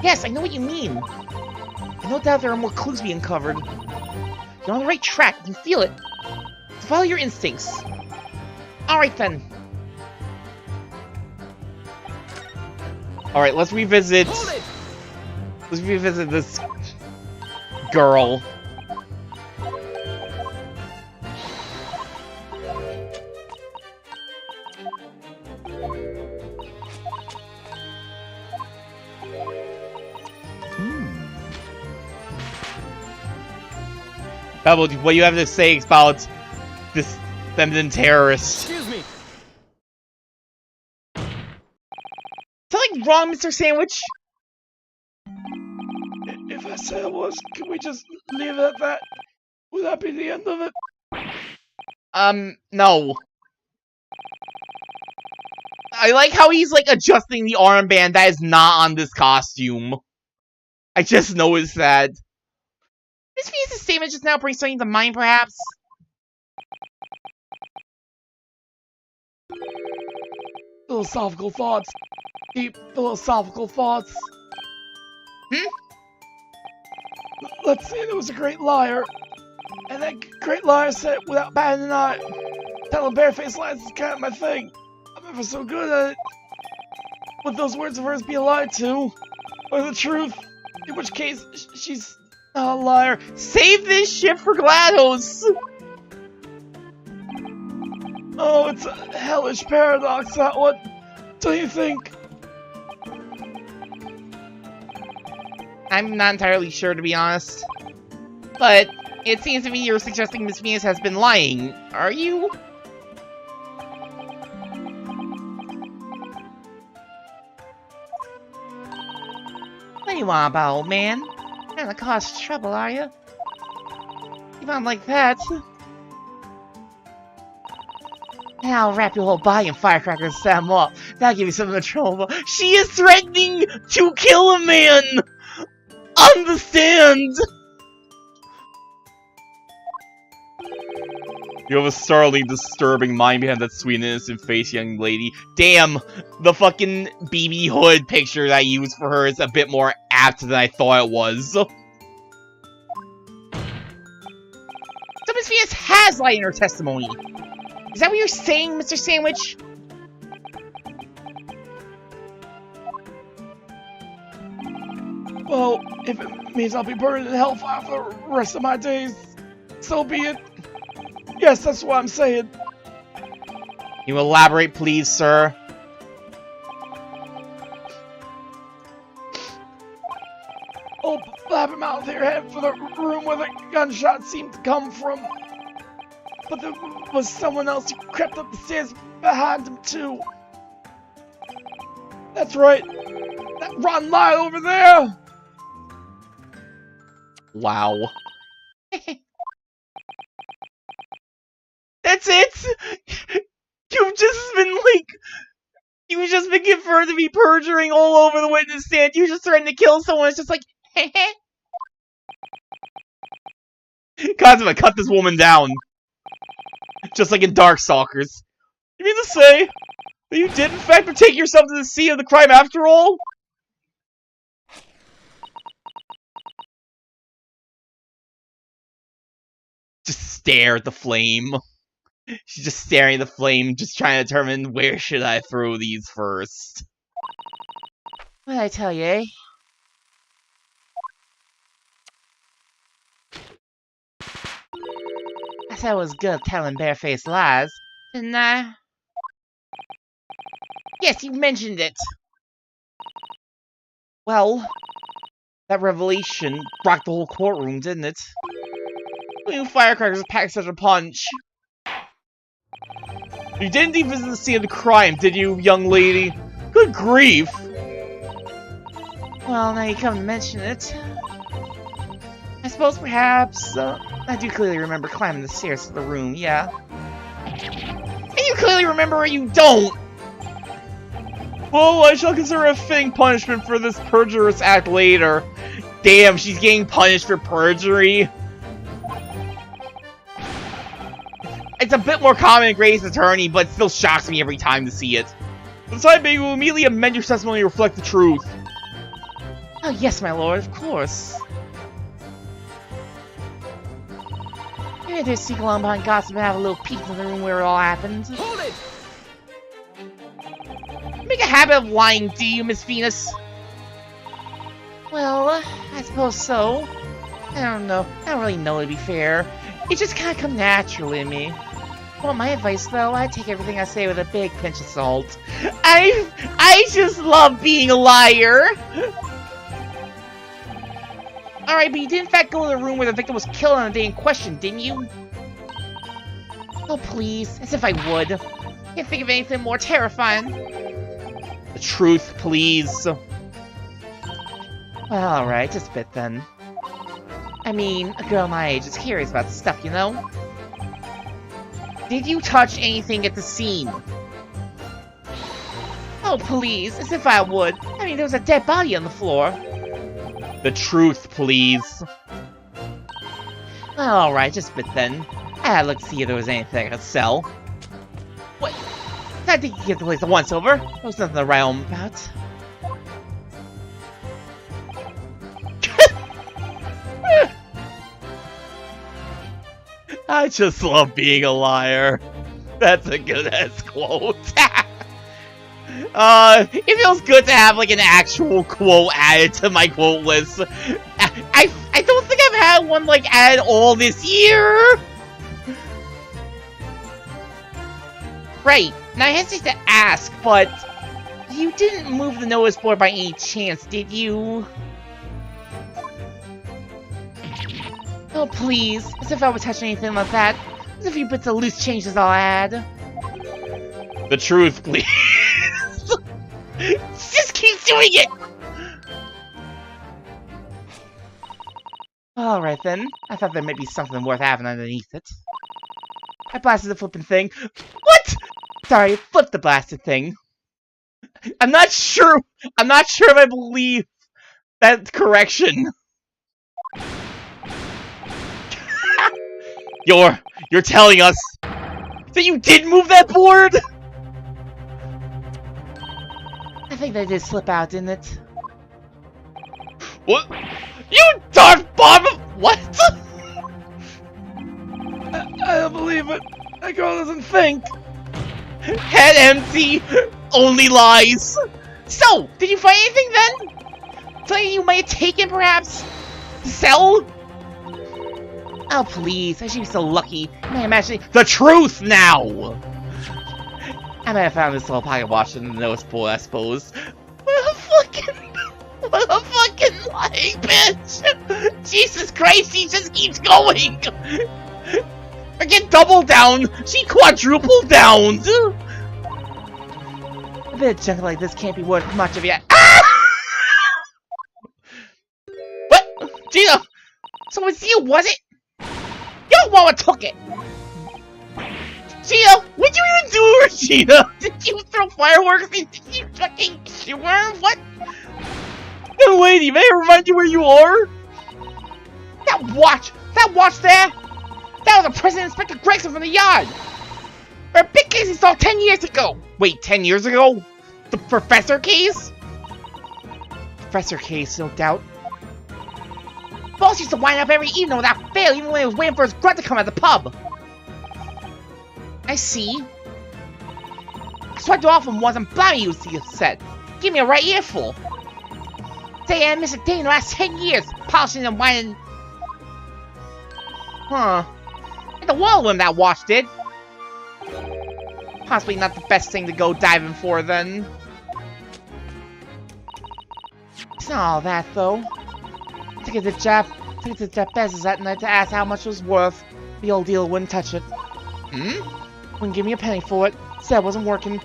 Yes, I know what you mean. I no doubt there are more clues being uncovered. You're on the right track, you can feel it. So follow your instincts. Alright then. Alright, let's revisit... Let's revisit this... girl. Pebble, what do you have to say about this feminine terrorist? Excuse me. Something wrong, Mr. Sandwich? If I say it was, can we just leave it at that? Would that be the end of it? No. I like how he's, like, adjusting the armband that is not on this costume. I just noticed that. Miss Venus' statement just now brings something to mind, perhaps? Philosophical thoughts. Deep philosophical thoughts. Let's say there was a great liar. And that great liar said without batting an eye. Telling barefaced lies is kind of my thing. I'm ever so good at it. Would those words of hers be a lie too? Or the truth? In which case, she's not a liar. Save this shit for GLaDOS! Oh, it's a hellish paradox, that one. Don't you think? I'm not entirely sure, to be honest. But it seems to me you're suggesting Miss Venus has been lying. Are you? What do you want about, old man? You're gonna cause trouble, are you? You want like that? Now I'll wrap your whole body in firecrackers and set him up. That'll give you some of the trouble. She is threatening to kill a man! Understand! You have a startlingly disturbing mind behind that sweet innocent face, young lady. Damn, the fucking BB Hood picture that I used for her is a bit more apt than I thought it was. So Miss Venus has lied in her testimony. Is that what you're saying, Mr. Sandwich? Well, if it means I'll be burned in hellfire for the rest of my days, so be it. Yes, that's what I'm saying. Can you elaborate, please, sir? Oh, blabbermouth here head for the room where the gunshot seemed to come from. But there was someone else who crept up the stairs behind him, too. That's right. That rotten liar over there! Wow. That's it! You've just been confirmed to be perjuring all over the witness stand. You just threatened to kill someone. It's just like, heh. Kazuma, cut this woman down. Just like in Darkstalkers. You mean to say You did, in fact, take yourself to the scene of the crime after all? Just stare at the flame. She's just staring at the flame, just trying to determine where should I throw these first. What'd I tell you, eh? I said I was good at telling barefaced lies, didn't I? Yes, you mentioned it! Well, that revelation rocked the whole courtroom, didn't it? New firecrackers packed such a punch. You didn't even visit the scene of the crime, did you, young lady? Good grief! Well, now you come to mention it. I suppose perhaps, I do clearly remember climbing the stairs to the room, yeah. And you clearly remember or you don't! Well, I shall consider a fitting punishment for this perjurous act later. Damn, she's getting punished for perjury. It's a bit more common in Great Ace Attorney, but it still shocks me every time to see it. Besides, you will immediately amend your testimony to reflect the truth. Oh, yes, my lord, of course. Maybe there's sneak along behind gossip and have a little peek in the room where it all happened. Hold it! Make a habit of lying, do you, Miss Venus? Well, I suppose so. I don't know. I don't really know, to be fair. It just kind of come naturally to me. Well, my advice, though, I take everything I say with a big pinch of salt. I just love being a liar! Alright, but you did in fact go to the room where the victim was killed on the day in question, didn't you? Oh, please. As if I would. Can't think of anything more terrifying. The truth, please. Well, alright, just a bit then. I mean, a girl my age is curious about stuff, you know? Did you touch anything at the scene? Oh, please, as if I would. I mean, there was a dead body on the floor. The truth, please. Alright, just a bit then. I had to look to see if there was anything I could sell. What? I think you can get the place a once over. There was nothing to write home about. I just love being a liar. That's a good-ass quote. It feels good to have, like, an actual quote added to my quote list. I don't think I've had one, like, added all this year. Right. Now, I hesitate to ask, but you didn't move the notice board by any chance, did you? Oh, please. As if I would touch anything like that. As if a few bits of loose change is all I had. The truth, please. Just keep doing it! Alright then. I thought there might be something worth having underneath it. I blasted the flippin' thing. What?! Sorry, flip the blasted thing. I'm not sure if I believe that correction. You're telling us that you did move that board? I think that did slip out, didn't it? What? You darn bomb! What? I don't believe it. That girl doesn't think. Head empty, only lies. So, did you find anything then? Something you might have taken, perhaps? To sell? Oh, please. I should be so lucky. Am I imagining the truth now? I might have found this little pocket watch in the notice board, I suppose. What a fucking lying bitch! Jesus Christ, she just keeps going! Forget double down, she quadrupled down! A bit of junk like this can't be worth much of it. Ah! What? Gina! So it's you, was it? Your mama took it! Gina, what'd you even do to her, Gina? Did you throw fireworks? Did you fucking shoot her? What? Young lady, may I remind you where you are? That watch there? That was a President Inspector Gregson from the yard! For a big case he saw 10 years ago! Wait, 10 years ago? The professor case? Professor case, no doubt. Boss used to wind up every evening without fail, even when he was waiting for his grunt to come at the pub. I see. I swiped it off him once and blimey, he was upset. Give me a right earful. Say I missed a day in the last 10 years, polishing and winding. Huh. And the wall when that watch did. Possibly not the best thing to go diving for then. It's not all that though. Took it to Jeff Bezos that night to ask how much it was worth. The old dealer wouldn't touch it. Wouldn't give me a penny for it. Said it wasn't working.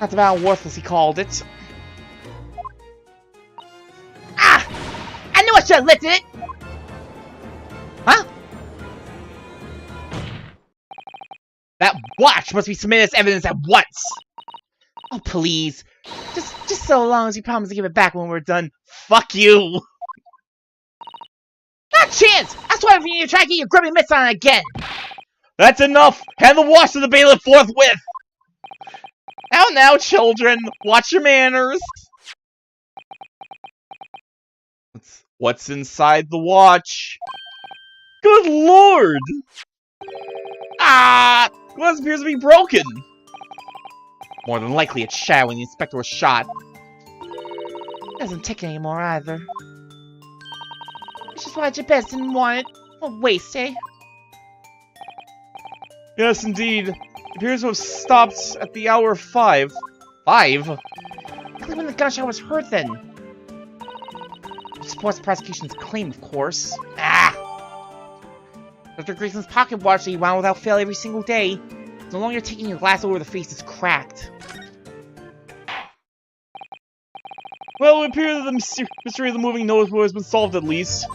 Not about worthless, he called it. Ah! I knew I should have lifted it! Huh? That watch must be submitted as evidence at once! Oh, please. Just so long as you promise to give it back when we're done. Fuck you! Not a chance! That's why if you need to try to get your grubby mitts on again! That's enough! Hand the watch to the bailiff forthwith! Now, children! Watch your manners! What's inside the watch? Good lord! Ah! Glass appears to be broken! More than likely it's shattered when the inspector was shot. It doesn't tick anymore either. It's just why Jabez didn't want it. What waste, eh? Yes, indeed. It appears to have stopped at the hour 5. 5? Exactly when the gunshot was heard then. Supports the prosecution's claim, of course. Ah! Dr. Grayson's pocket watch that he wound without fail every single day. It's no longer taking your glass over the face is cracked. Well, it appears that the mystery of the moving nose has been solved at least.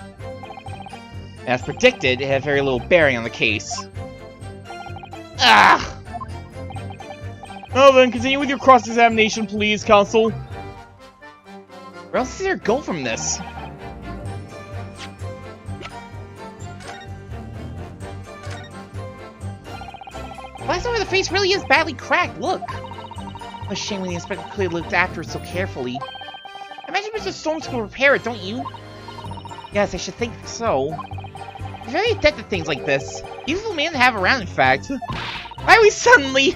As predicted, it had very little bearing on the case. Ah! Now then, continue with your cross-examination, please, counsel. Where else is there to go from this? Glass over the face really is badly cracked, look! What a shame when the inspector clearly looked after it so carefully. Imagine Mr. Storms could repair it, don't you? Yes, I should think so. He's very adept at things like this. Useful man to have around, in fact. Why are we suddenly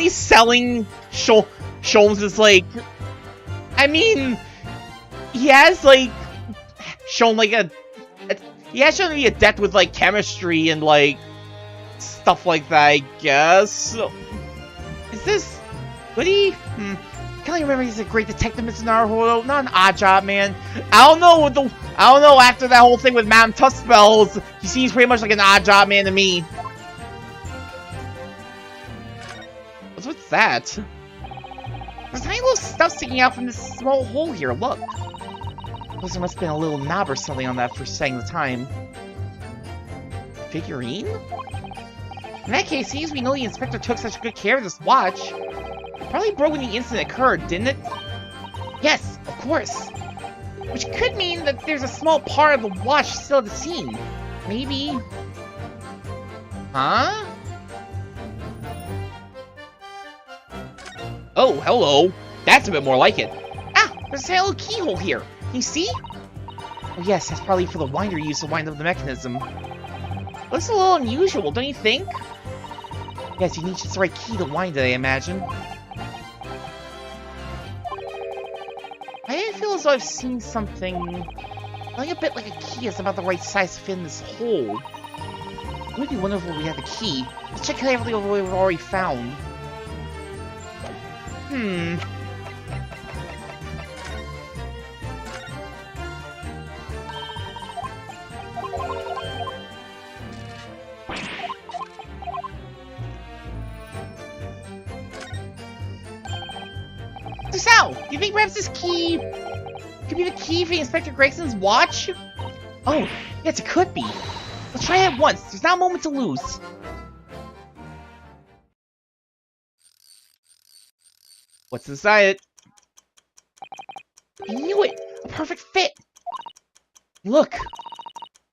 selling Sholmes as, like... I mean... He has, like... shown, like, he has shown to be adept with, like, chemistry and, like... stuff like that, I guess. Is this... Would he... Can I remember he's a great detective, Mr. Naruhodo? Not an odd job, man. I don't know, after that whole thing with Madame Tuskspells, he seems pretty much like an odd job man to me. What's that? There's tiny little stuff sticking out from this small hole here, look. Looks there must have been a little knob or something on that for setting the time. Figurine? In that case, seems we know the inspector took such good care of this watch. Probably broke when the incident occurred, didn't it? Yes, of course. Which could mean that there's a small part of the watch still at the scene. Maybe... Huh? Oh, hello. That's a bit more like it. Ah, there's a little keyhole here. Can you see? Oh yes, that's probably for the winder use to wind up the mechanism. Looks a little unusual, don't you think? Yes, you need just the right key to wind it, I imagine. I feel as though I've seen something... like a bit like a key is about the right size to fit in this hole. It would be wonderful if we had the key. Let's check carefully over what we've already found. So, do you think perhaps this key could be the key for Inspector Gregson's watch? Oh, yes, it could be. Let's try it at once. There's not a moment to lose. What's inside it? I knew it! A perfect fit! Look!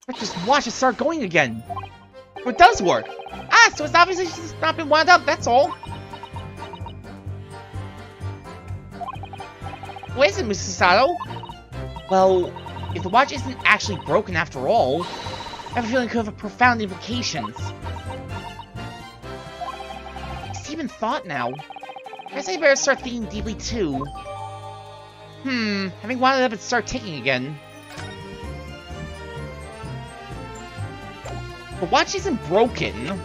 Let's just watch it start going again. It does work! Ah, so it's obviously just not been wound up, that's all. What is it, Mr. Sato? Well, if the watch isn't actually broken after all, I have a feeling it could have profound implications. It's even thought now. I guess I better start thinking deeply too. Having wound it up and start ticking again. The watch isn't broken,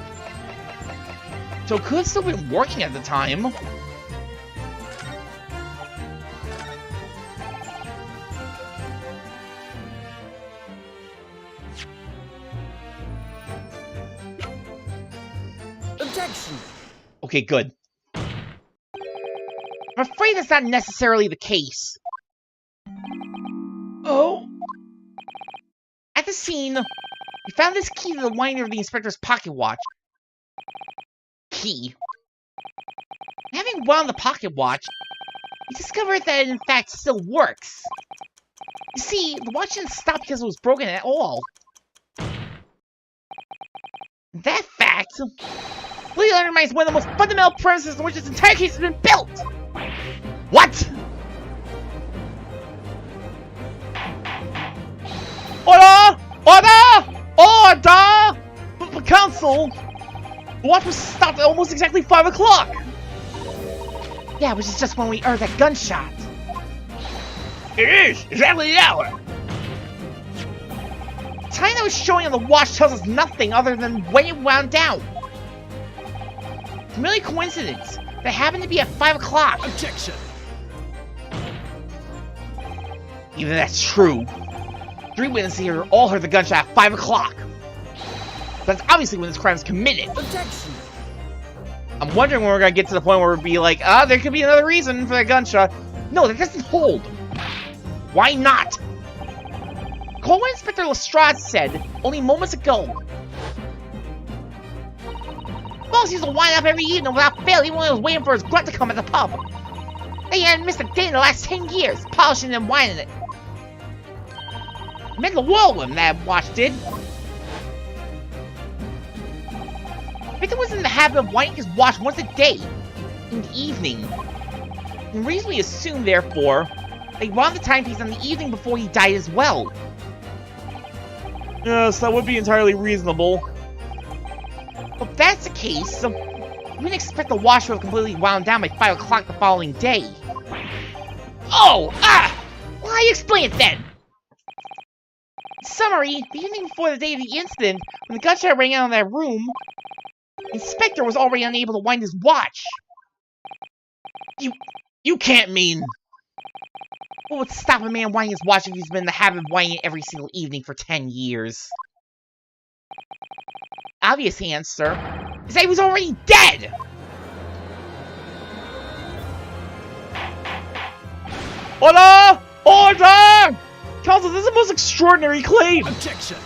so it could have still been working at the time. Objection! Okay, good. I'm afraid that's not necessarily the case. Oh? At the scene, we found this key to the winder of the inspector's pocket watch. Key. Having wound the pocket watch, we discovered that it in fact still works. You see, the watch didn't stop because it was broken at all. That fact really undermines one of the most fundamental premises on which this entire case has been built! What?! Order! Order! Order! But Council! The watch was stopped at almost exactly 5 o'clock! Yeah, which is just when we heard that gunshot. It is exactly the hour. The time that was showing on the watch tells us nothing other than when it wound down. It's merely coincidence that happened to be at 5 o'clock. Objection! Even if that's true, 3 witnesses here all heard the gunshot at 5 o'clock. That's obviously when this crime was committed. Objection! I'm wondering when we're gonna get to the point where we'll be like, there could be another reason for that gunshot. No, that doesn't hold. Why not? Co-Inspector Inspector Lestrade said only moments ago. Boss used to wind up every evening without fail, even when he was waiting for his grunt to come at the pub. They hadn't missed a day in the last 10 years, polishing and winding it. It meant the world when that watch did. Victor was in the habit of winding his watch once a day, in the evening. And reasonably assumed, therefore, they wound the timepiece on the evening before he died as well. Yes, that would be entirely reasonable. But if that's the case, you wouldn't expect the watch to have completely wound down by 5 o'clock the following day. Oh! Ah! Why explain it then? In summary, the evening before the day of the incident, when the gunshot rang out in that room, the inspector was already unable to wind his watch. You can't mean... What would stop a man winding his watch if he's been in the habit of winding it every single evening for 10 years? Obvious answer is that he was already dead! Order! Order! Counsel, this is the most extraordinary claim! Objection!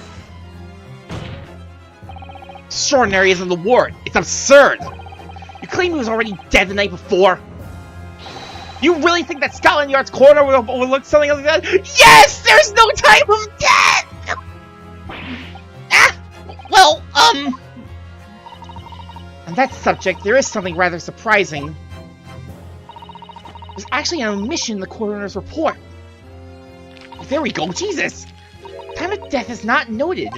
Extraordinary isn't the word. It's absurd! You claim he was already dead the night before? You really think that Scotland Yard's coroner would overlook something like that? Yes! There's no type of death! Well, on that subject, there is something rather surprising. There's actually an omission in the coroner's report. There we go, Jesus! Time of death is not noted.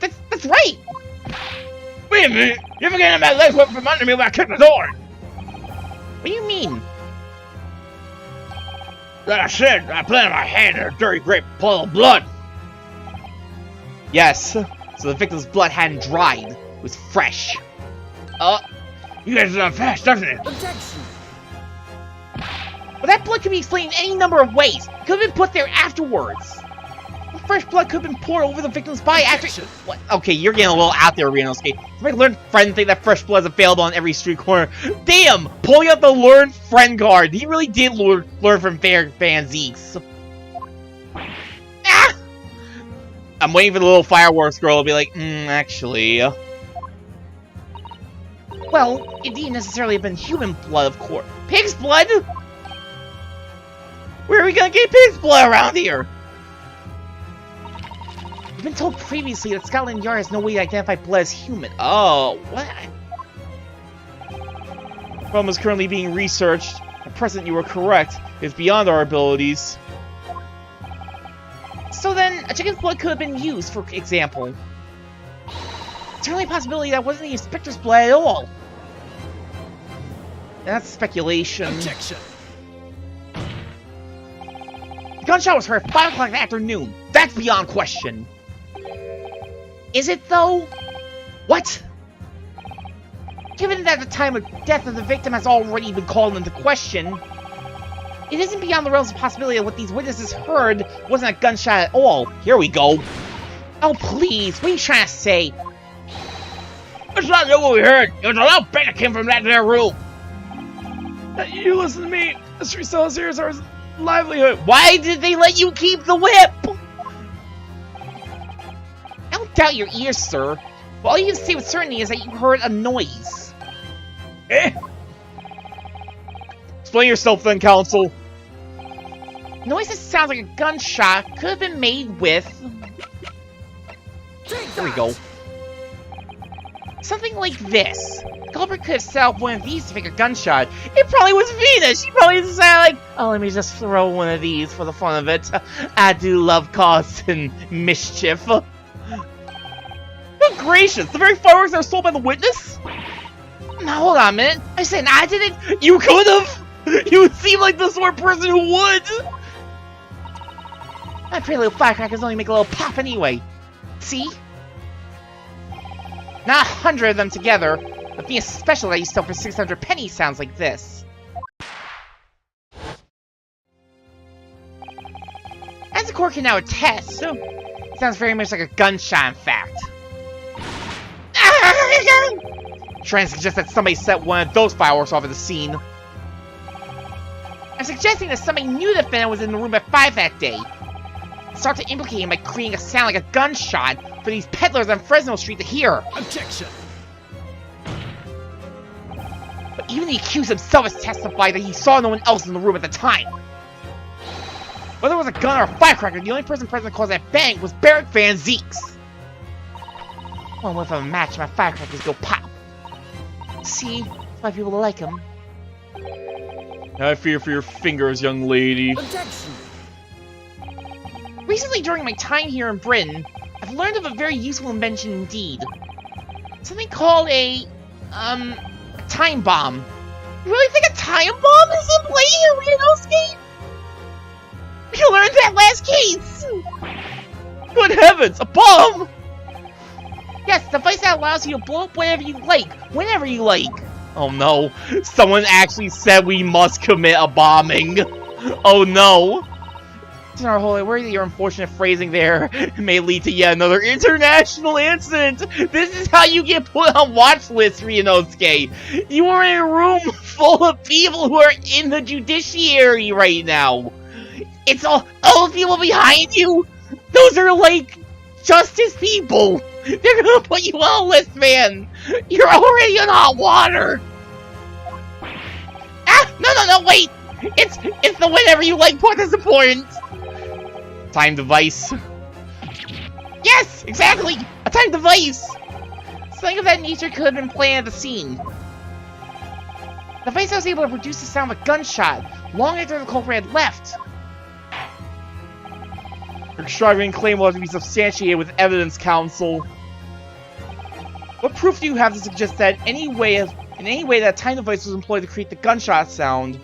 That's right! Wait a minute! You're forgetting my legs went from under me when I kicked the door! What do you mean? Like I said, I planted my hand in a dirty great puddle of blood! Yes, so the victim's blood hadn't dried. It was fresh. You guys are done fast, doesn't it? Objection! But that blood could be explained in any number of ways. It could have been put there afterwards. Fresh blood could have been poured over the victim's body after... What? Okay, you're getting a little out there, Renosuke. My learned friend think that fresh blood is available on every street corner. Damn! Pulling out the learned friend card. He really did learn from Van Zeeks. Ah! I'm waiting for the little fireworks girl to be like, actually... Well, it didn't necessarily have been human blood, of course. Pig's blood? Where are we gonna get pig's blood around here? You've been told previously that Scotland Yard has no way to identify blood as human. Oh, what? The problem is currently being researched. At present, you were correct. It's beyond our abilities. So then, a chicken's blood could have been used, for example. It's certainly a possibility that wasn't the inspector's blood at all. That's speculation. Objection. The gunshot was heard at 5 o'clock in the afternoon. That's beyond question. Is it, though? What? Given that the time of death of the victim has already been called into question, it isn't beyond the realms of possibility that what these witnesses heard wasn't a gunshot at all. Here we go. Oh, please, what are you trying to say? It's not what we heard. It was a loud bang that came from that there room. You listen to me. The street sellers here is our livelihood. Why did they let you keep the whip? I don't doubt your ears, sir. But all you can say with certainty is that you heard a noise. Eh? Explain yourself then, counsel. Noise that sounds like a gunshot could have been made with... There we go. Something like this. The culprit could have set up one of these to make a gunshot. It probably was Venus. She probably decided like, oh, let me just throw one of these for the fun of it. I do love causing mischief. Good gracious, the very fireworks that were sold by the witness? Now, hold on a minute. I said I didn't. You could have! You seem like the sort of person who would! My pretty little firecrackers only make a little pop anyway. See? Not 100 of them together, but being a special that you sell for 600 pennies sounds like this. As the court can now attest, it sounds very much like a gunshot, in fact. Trying to suggest that somebody set one of those fireworks off at the scene. I'm suggesting that somebody knew the defendant was in the room at 5 that day. Start to implicate him by creating a sound like a gunshot for these peddlers on Fresno Street to hear. Objection. But even the accused himself has testified that he saw no one else in the room at the time. Whether it was a gun or a firecracker, the only person present to cause that bang was Barrack Van Zeeks. Well, if I'm a match, my firecrackers go pop. See? That's why people like him. I fear for your fingers, young lady. Objection. Recently, during my time here in Britain, I've learned of a very useful invention indeed. Something called a time bomb. You really think a time bomb is in play here, Renosuke? You learned that last case! Good heavens, a bomb! Yes, the device that allows you to blow up whenever you like, whenever you like. Oh no, someone actually said we must commit a bombing. Oh no. Our holy, worry that your unfortunate phrasing there may lead to yet another international incident. This is how you get put on watch lists, Ryunosuke. You are in a room full of people who are in the judiciary right now. It's all the people behind you. Those are like justice people. They're gonna put you on a list, man. You're already in hot water. Ah, no, wait. It's the whenever you like part that's important. Time device. Yes, exactly! A time device! Something of that nature could have been planned at the scene. The device was able to produce the sound of a gunshot long after the culprit had left. Your extravagant claim will have to be substantiated with evidence, counsel. What proof do you have to suggest that in any way that a time device was employed to create the gunshot sound?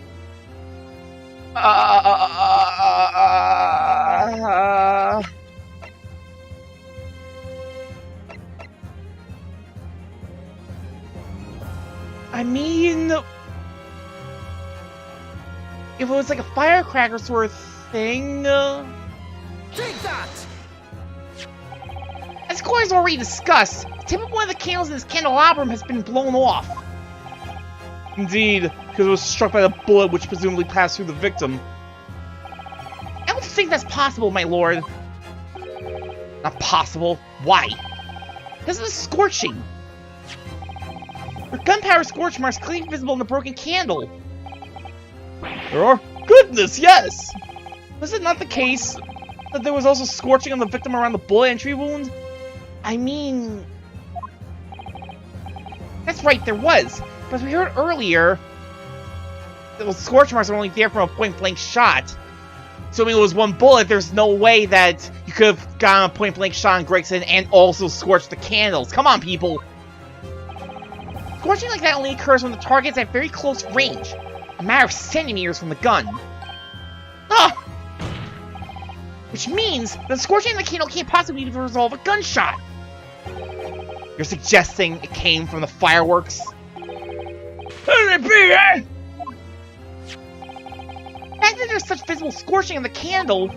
I mean, if it was like a firecracker sort of thing. Take that! As Corey has already discussed, the tip of one of the candles in this candelabrum has been blown off. Indeed, because it was struck by the bullet which presumably passed through the victim. I don't think that's possible, my lord. Not possible. Why? Because of the scorching. The gunpowder scorch marks clearly visible in the broken candle. There are? Goodness, yes! Was it not the case that there was also scorching on the victim around the bullet entry wound? I mean... That's right, there was. But as we heard earlier, those scorch marks are only there from a point-blank shot. So I mean, it was one bullet, there's no way that you could have gotten a point-blank shot on Gregson and also scorched the candles. Come on, people! Scorching like that only occurs when the target's at very close range, a matter of centimeters from the gun. Ah! Which means that scorching the candle can't possibly resolve a gunshot. You're suggesting it came from the fireworks? Who did it be, eh? The fact that there's such visible scorching on the candle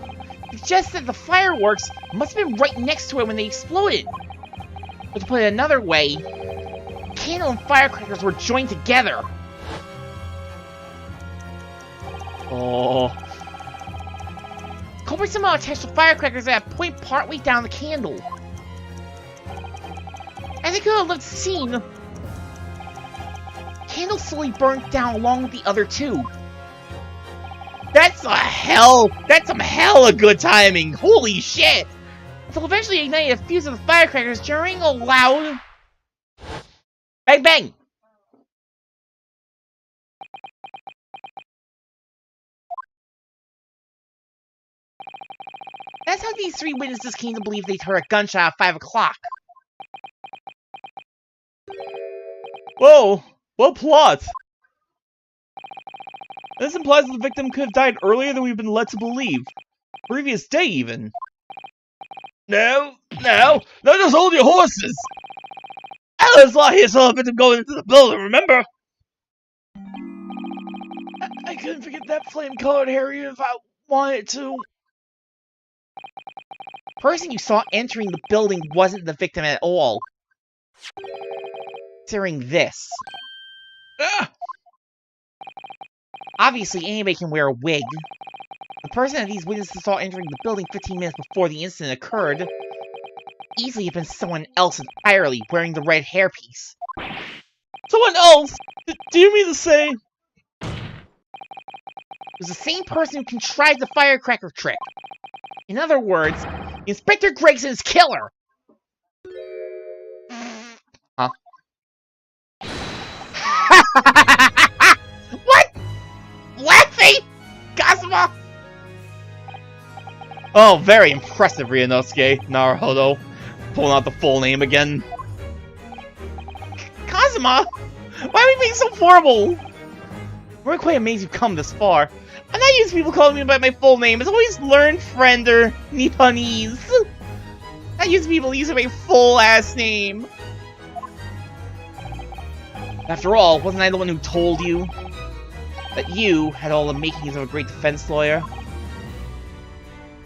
suggests that the fireworks must have been right next to it when they exploded. But to put it another way, candle and firecrackers were joined together. Oh. Culprit somehow attached the firecrackers at a point partway down the candle. As I could have lived to see, the candle slowly burnt down along with the other two. That's some hella good timing. Holy shit! Until eventually ignited a fuse of the firecrackers during a loud bang bang. That's how these three witnesses came to believe they'd heard a gunshot at 5 o'clock. Whoa! Well plot! This implies that the victim could have died earlier than we've been led to believe. Previous day, even. No, just hold your horses! Alice Law here saw the victim going into the building, remember? I couldn't forget that flame-colored hair even if I wanted to. The person you saw entering the building wasn't the victim at all. Considering this. Ah! Obviously, anybody can wear a wig. The person that these witnesses saw entering the building 15 minutes before the incident occurred easily have been someone else entirely, wearing the red hairpiece. Someone else? Do you mean to say? It was the same person who contrived the firecracker trick. In other words, Inspector Gregson's killer! Huh? What? Laughing? Kazuma? Oh, very impressive, Ryunosuke. Naruhodo. Pulling out the full name again. Kazuma? Why are we being so horrible? We're quite amazed you've come this far. I'm not used to people calling me by my full name. It's always learned friend or Nipponese. I'm not used to people using my full ass name. After all, wasn't I the one who told you that you had all the makings of a great defense lawyer?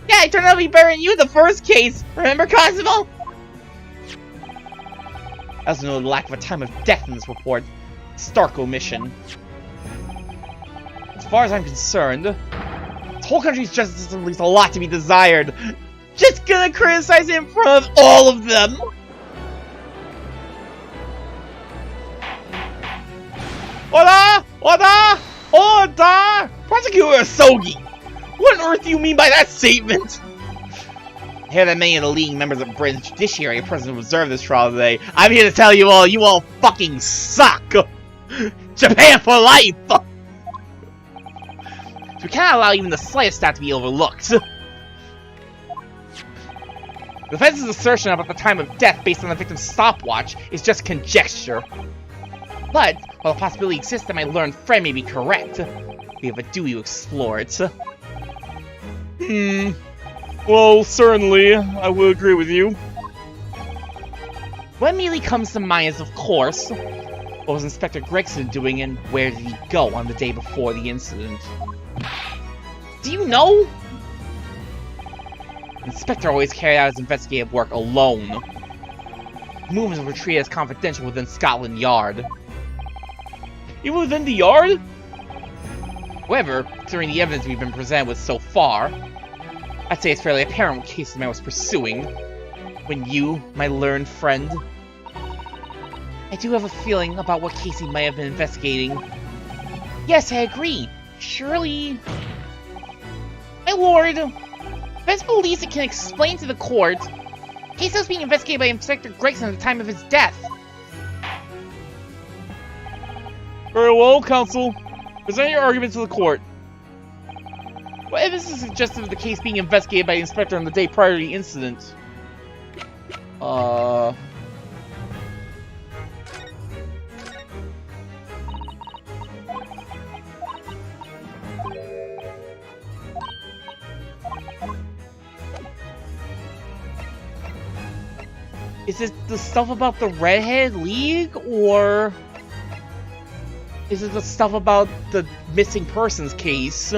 Yeah, I turned out to be better than you in the first case. Remember, Cosmo? I also know the lack of a time of death in this report. Stark omission. As far as I'm concerned, this whole country's justice system leaves a lot to be desired. Just gonna criticize it in front of all of them. Order! Order! Order! Prosecutor Sogi! What on earth do you mean by that statement? I hear that many of the leading members of Britain's judiciary are present to observe this trial today. I'm here to tell you all fucking suck! Japan for life! So we cannot allow even the slightest stat to be overlooked. The defense's assertion about the time of death based on the victim's stopwatch is just conjecture. But, while the possibility exists that my learned friend may be correct, we have a duty to explore it. Well, certainly, I will agree with you. What immediately comes to mind is, of course, what was Inspector Gregson doing and where did he go on the day before the incident? Do you know? Inspector always carried out his investigative work alone. Movements were treated as confidential within Scotland Yard. Even within the yard? However, considering the evidence we've been presented with so far, I'd say it's fairly apparent what case the man was pursuing. When you, my learned friend... I do have a feeling about what case he might have been investigating. Yes, I agree. Surely... My lord... Defense believes it can explain to the court the case that was being investigated by Inspector Gregson at the time of his death. Very well, counsel. Present your argument to the court. What evidence is suggestive of the case being investigated by the inspector on the day prior to the incident? Is it the stuff about the Redhead League, or is it the stuff about the missing persons case?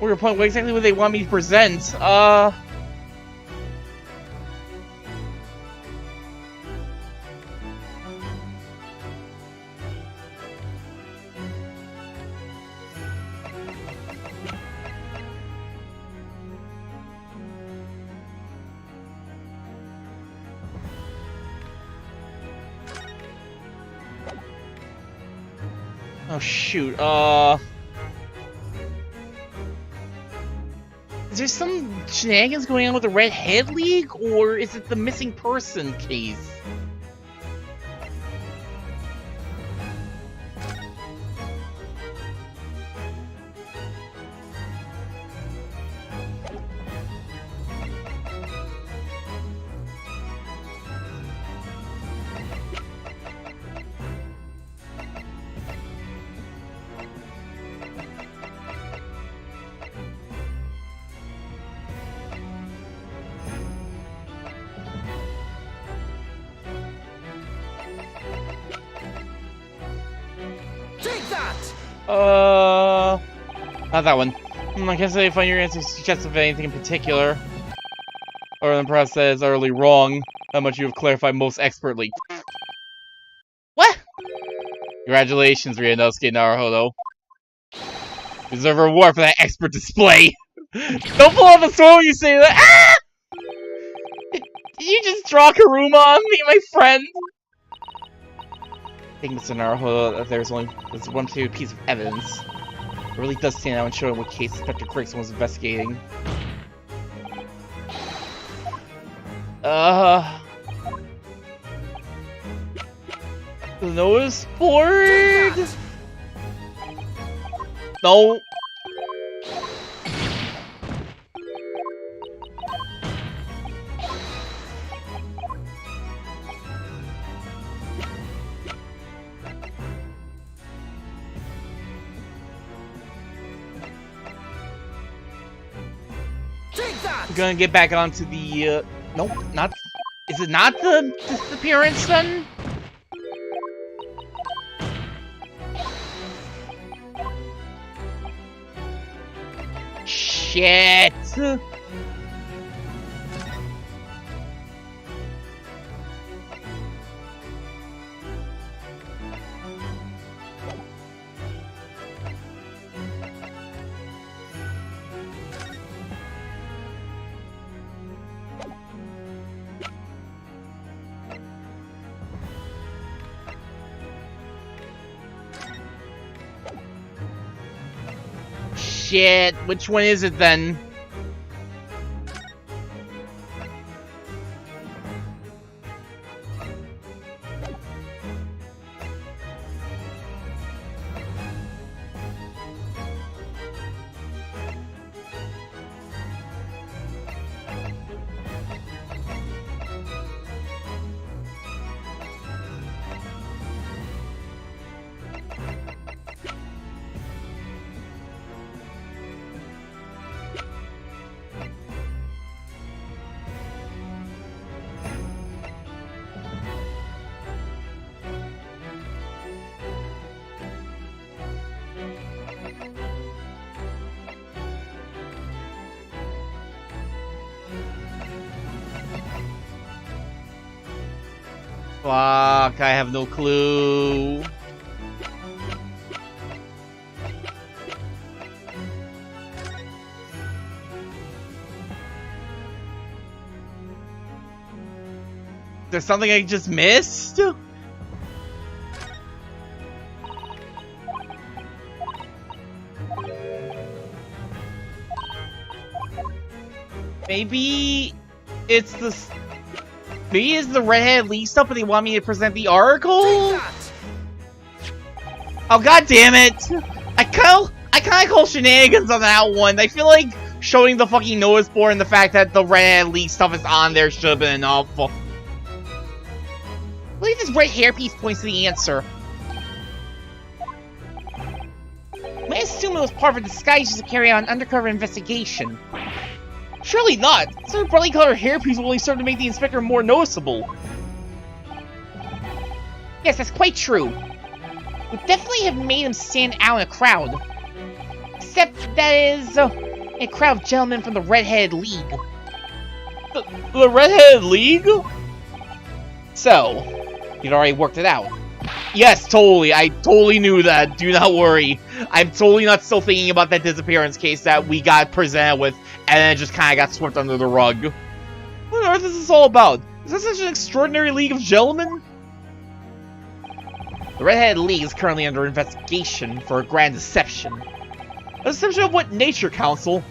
Or your point, what exactly would they want me to present? Oh shoot, Is there some shenanigans going on with the Red Head League, or is it the missing person case? Take that! not that one. I can't say if your answer suggests of anything in particular, or the process that is utterly wrong. How much you have clarified most expertly. What? Congratulations, Ryunosuke Naruhodo. You deserve a reward for that expert display. Don't pull out the sword when you say that. Ah! Did you just draw Karuma on me, my friend? I think, Mr. Naruhodo, that there's one particular piece of evidence. It really does stand out and show what case Inspector Gregson was investigating. The notice board? No. Take that! We're gonna get back onto the, nope, not, is it not the disappearance then? Shit! Shit, which one is it then? Fuck, I have no clue. There's something I just missed? Maybe it's the... Maybe it's the Redhead League stuff, but they want me to present the article? Oh, god damn it! I kinda call shenanigans on that one. I feel like showing the fucking notice board and the fact that the Redhead League stuff is on there should have been enough. I believe this red hairpiece points to the answer. I assume it was part of a disguise used to carry out an undercover investigation. Surely not! Such a brightly colored hairpiece will only serve to make the inspector more noticeable. Yes, that's quite true. Would definitely have made him stand out in a crowd. Except that is a crowd of gentlemen from the Redhead League. The Redhead League? So, you'd already worked it out. Yes, totally. I totally knew that. Do not worry. I'm totally not still thinking about that disappearance case that we got presented with, and then it just kind of got swept under the rug. What on earth is this all about? Is this such an extraordinary league of gentlemen? The Redhead League is currently under investigation for a grand deception. A deception of what nature, Council?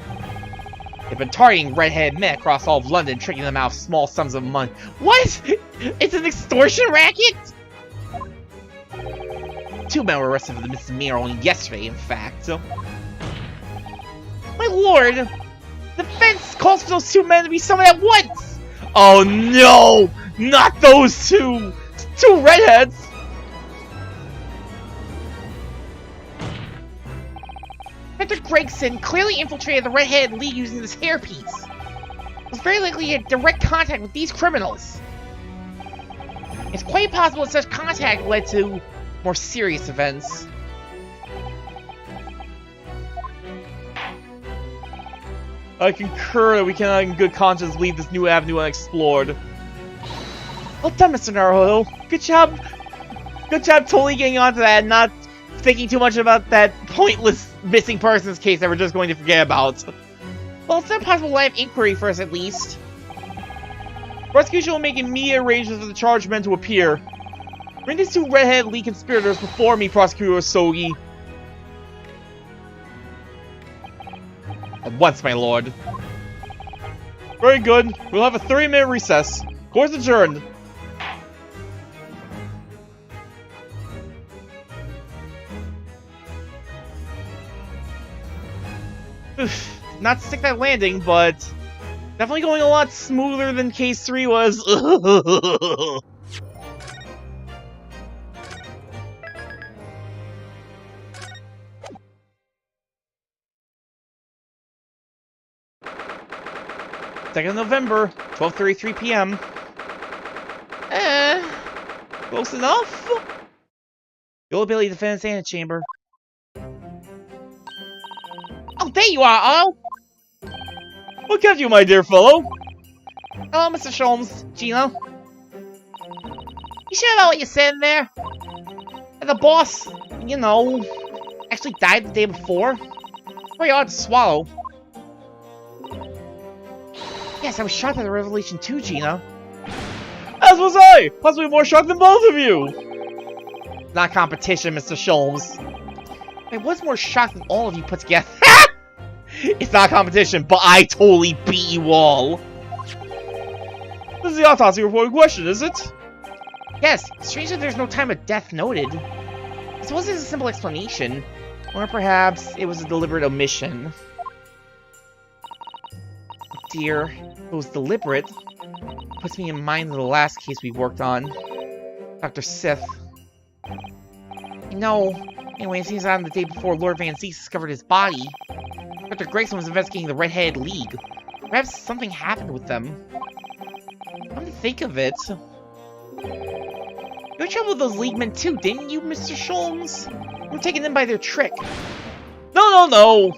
They've been targeting redhead men across all of London, tricking them out of small sums of money. What? It's an extortion racket? 2 men were arrested for the misdemeanor only yesterday, in fact. My lord! The fence calls for those 2 men to be summoned at once! Oh no! Not those two! 2 redheads! Inspector Gregson clearly infiltrated the Redhead League using this hairpiece. It was very likely he had direct contact with these criminals. It's quite possible that such contact led to more serious events. I concur that we cannot in good conscience leave this new avenue unexplored. Well done, Mr. Naruto. Good job. Good job totally getting onto that and not thinking too much about that pointless missing persons case that we're just going to forget about. Well, it's not possible line of inquiry for us, at least. Prosecution will make immediate arrangements for the charged men to appear. Bring these 2 Redhead League conspirators before me, Prosecutor Sogi. At once, my lord. Very good. We'll have a 30-minute recess. Court's adjourned. Not to stick that landing, but definitely going a lot smoother than case 3 was. Second of November, 12:33 p.m. Close enough. Your ability to defend the chamber. Oh, there you are, Otto! What kept you, my dear fellow? Hello, Mr. Sholmes, Gino. You sure about what you said in there? That the boss, you know, actually died the day before? Very odd to swallow. Yes, I was shocked at the revelation too, Gino. As was I! Possibly more shocked than both of you! Not competition, Mr. Sholmes. I was more shocked than all of you put together. It's not competition, but I totally beat you all. This is the autopsy report in question, is it? Yes, strange that there's no time of death noted. I suppose there's a simple explanation. Or perhaps it was a deliberate omission. Dear, it was deliberate. Puts me in mind of the last case we worked on. Dr. Sith. No. Anyway, it seems on the day before Lord Van Zees discovered his body. Dr. Gregson was investigating the Redhead League. Perhaps something happened with them. Come to think of it. You had trouble with those Leaguemen too, didn't you, Mr. Sholmes? You were taken in by their trick. No!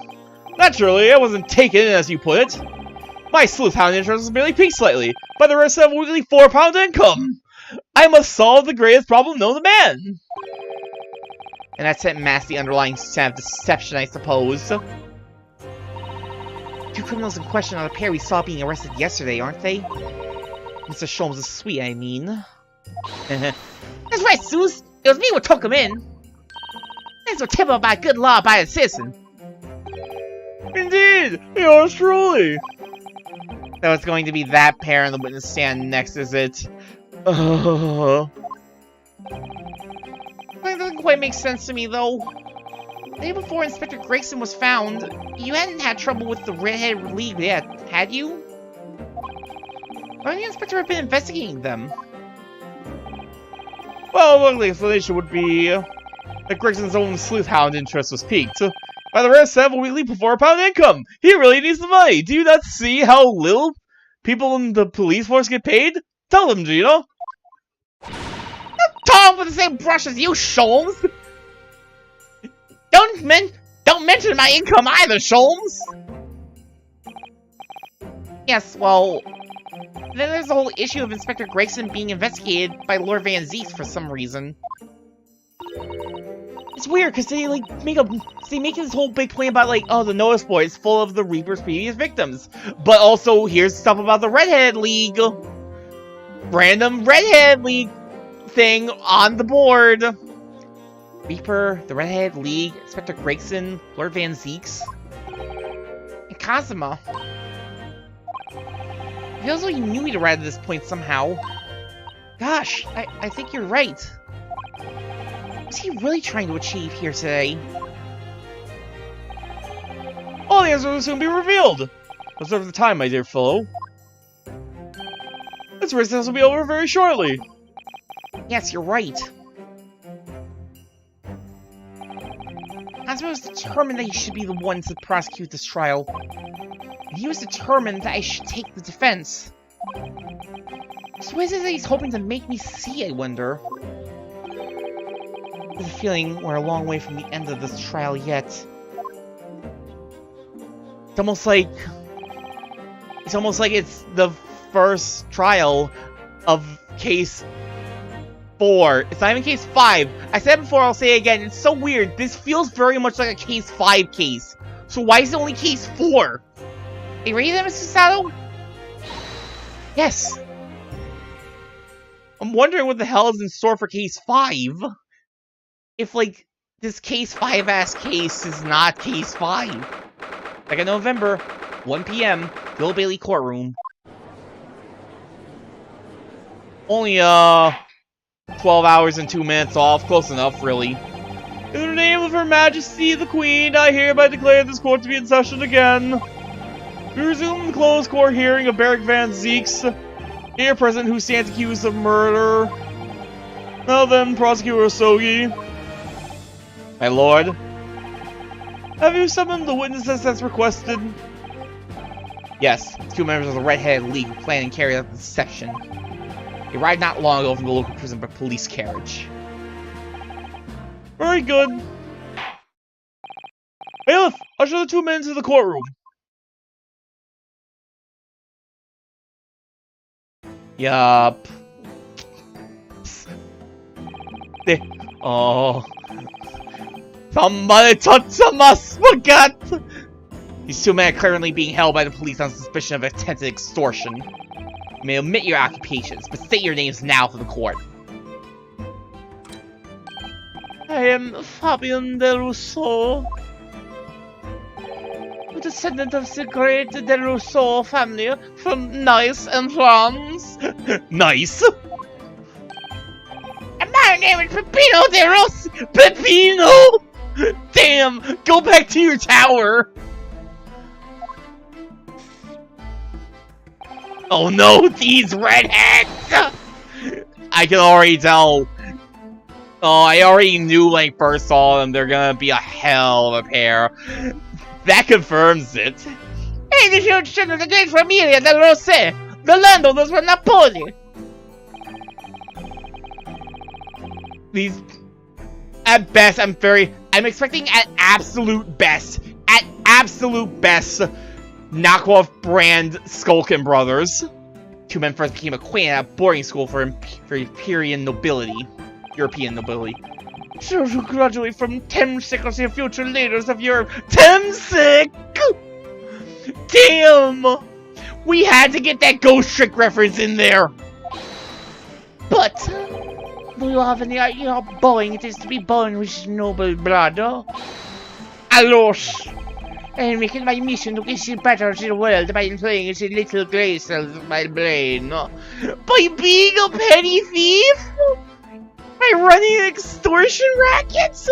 Naturally, I wasn't taken in, as you put it. My sleuth hound interest was merely piqued slightly by the rest of a weekly £4 income. I must solve the greatest problem known to man. And that's it, mask the underlying sin of deception, I suppose. Two criminals in question are the pair we saw being arrested yesterday, aren't they? Mr. Sholmes is sweet, I mean. That's right, Zeus! It was me who took him in! Thanks for tipping by good law by a citizen. Indeed, yours truly. So it's going to be that pair on the witness stand next, is it? That doesn't quite make sense to me, though. The day before Inspector Gregson was found, you hadn't had trouble with the Redhead League yet, had you? Why would the Inspector have been investigating them? Well, one explanation would be that Gregson's own sleuthhound interest was piqued by the rare set of a weekly before pound income. He really needs the money. Do you not see how little people in the police force get paid? Tell them, Gino. Tom with the same brush as you, Sholmes! Don't mention my income either, Sholmes! Yes, well, then there's the whole issue of Inspector Gregson being investigated by Lord Van Zeeks for some reason. It's weird, because they, make this whole big point about, oh, the Notice Board is full of the Reaper's previous victims. But also, here's stuff about the Redhead League. Random Redhead League thing on the board. Reaper, the Redhead League, Inspector Gregson, Lord Van Zeeks, and Kazuma. It feels like you knew me to write at this point somehow. Gosh, I think you're right. What's he really trying to achieve here today? All the answers will soon be revealed. Observe the time, my dear fellow. This recess will be over very shortly. Yes, you're right. Kazuma was determined that he should be the one to prosecute this trial. And he was determined that I should take the defense. So what is it that he's hoping to make me see, I wonder? I have a feeling we're a long way from the end of this trial yet. It's almost like it's the first trial of case 4. It's not even case 5. I said before, I'll say it again. It's so weird. This feels very much like a case 5 case. So why is it only case 4? Are you ready then, Mr. Sato? Yes. I'm wondering what the hell is in store for case 5. If, this case 5-ass case is not case 5. Like in November, 1 p.m., the Old Bailey courtroom. Only, 12 hours and 2 minutes off. Close enough, really. In the name of Her Majesty the Queen, I hereby declare this court to be in session again. We resume the closed court hearing of Barrick Van Zeeks, here present, who stands accused of murder. Now then, Prosecutor Osogi. My lord. Have you summoned the witnesses as requested? Yes, 2 members of the Redhead League who plan and carry out the deception. They arrived not long ago from the local prison by police carriage. Very good. Bailiff, usher the 2 men into the courtroom. Yup. Oh. Somebody touch my spaghetti! These 2 men are currently being held by the police on suspicion of attempted extortion. You may omit your occupations, but state your names now for the court. I am Fabian de Rousseau, A descendant of the Great de Rousseau family from Nice in France. Nice? And my name is Peppino de Rousseau. Peppino! Damn! Go back to your tower! Oh no, these redheads! I can already tell. Oh, I already knew when I first saw them, they're gonna be a hell of a pair. That confirms it. Hey, the huge son of the great Familia del Rosé, the landowners from Napoli. These, at best, I'm expecting at absolute best, knockoff brand Skulkin Brothers. Two men first became acquainted at a boarding school for European nobility. Shows who graduate from Temsik as the future leaders of Europe. Temsik! Damn! We had to get that Ghost Trick reference in there. But do you have any idea how boring it is to be born with noble blood? Alos! I'm making my mission to get you better to the world by playing as a little grey cells of my brain. By being a petty thief? By running extortion rackets?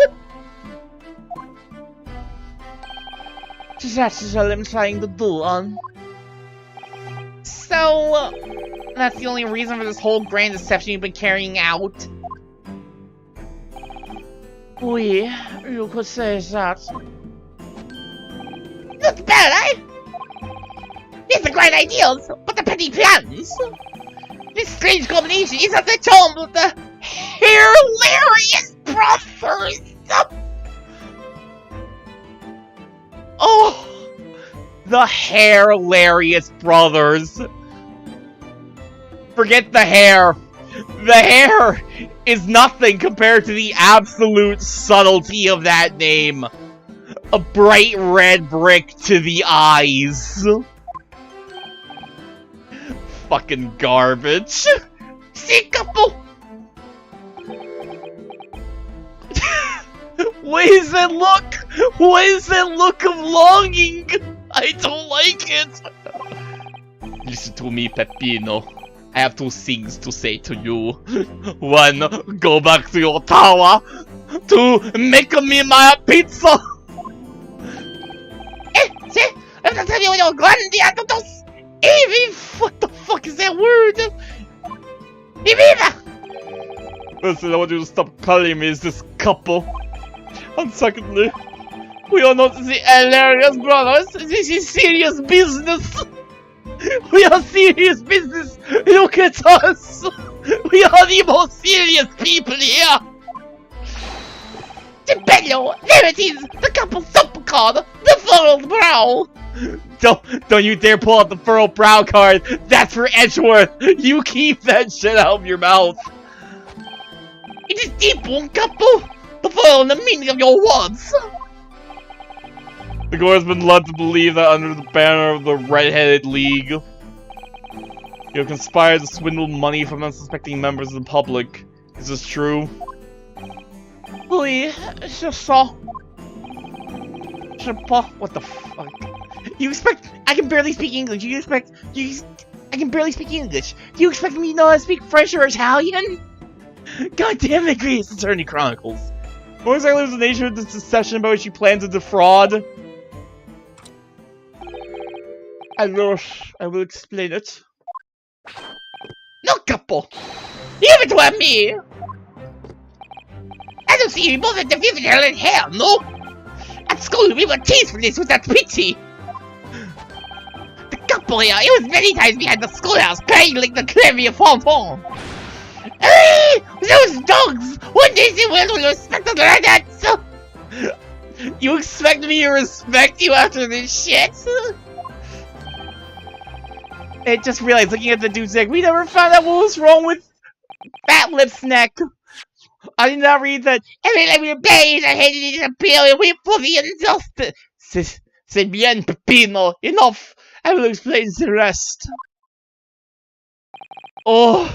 That's all I'm trying to do, So, that's the only reason for this whole grand deception you've been carrying out? Oui, you could say that. Not bad, eh? These are great ideas, but the petty plans. This strange combination is at the tomb of the hilarious brothers. Oh, the hilarious brothers. Forget the hair. The hair is nothing compared to the absolute subtlety of that name. A bright red brick to the eyes. Fucking garbage. See, couple. What is that look? What is that look of longing? I don't like it. Listen to me, Peppino. I have two things to say to you. One, go back to your tower. Two, make me my pizza. I'm not telling you your grandi atos. What the fuck is that word? Listen, I want you to stop calling me this couple. And secondly, we are not the hilarious brothers. This is serious business. We are serious business. Look at us. We are the most serious people here. The bello, there it is. The couple super card. The furrowed brow. Don't you dare pull out the furrowed brow card. That's for Edgeworth. You keep that shit out of your mouth. It is deep, one couple. The foil and the meaning of your words. The Gore has been led to believe that under the banner of the Red-Headed League, you have conspired to swindle money from unsuspecting members of the public. Is this true? Oui, je sais. Je pas. What the fuck? You expect? I can barely speak English. I can barely speak English. Do you expect me to know how to speak French or Italian? God damn it, Great Ace Attorney Chronicles. What exactly is the nature of this deception by which you plan to defraud? I will explain it. No, couple! Leave it to me! I don't see you both at the vivid hell in hell, no? At school we were teased for this without pity! The couple here, it was many times behind the schoolhouse crying like the clavier fonfon! Hey! Those dogs! One day they will respect us like that! You expect me to respect you after this shit? I just realized, looking at the dude's neck, we never found out what was wrong with Fat Lip's neck. I did not read that. Every time we bathe, I hated it appeal and wait for the injustice. C'est bien, Peppino. Enough. I will explain the rest. Oh.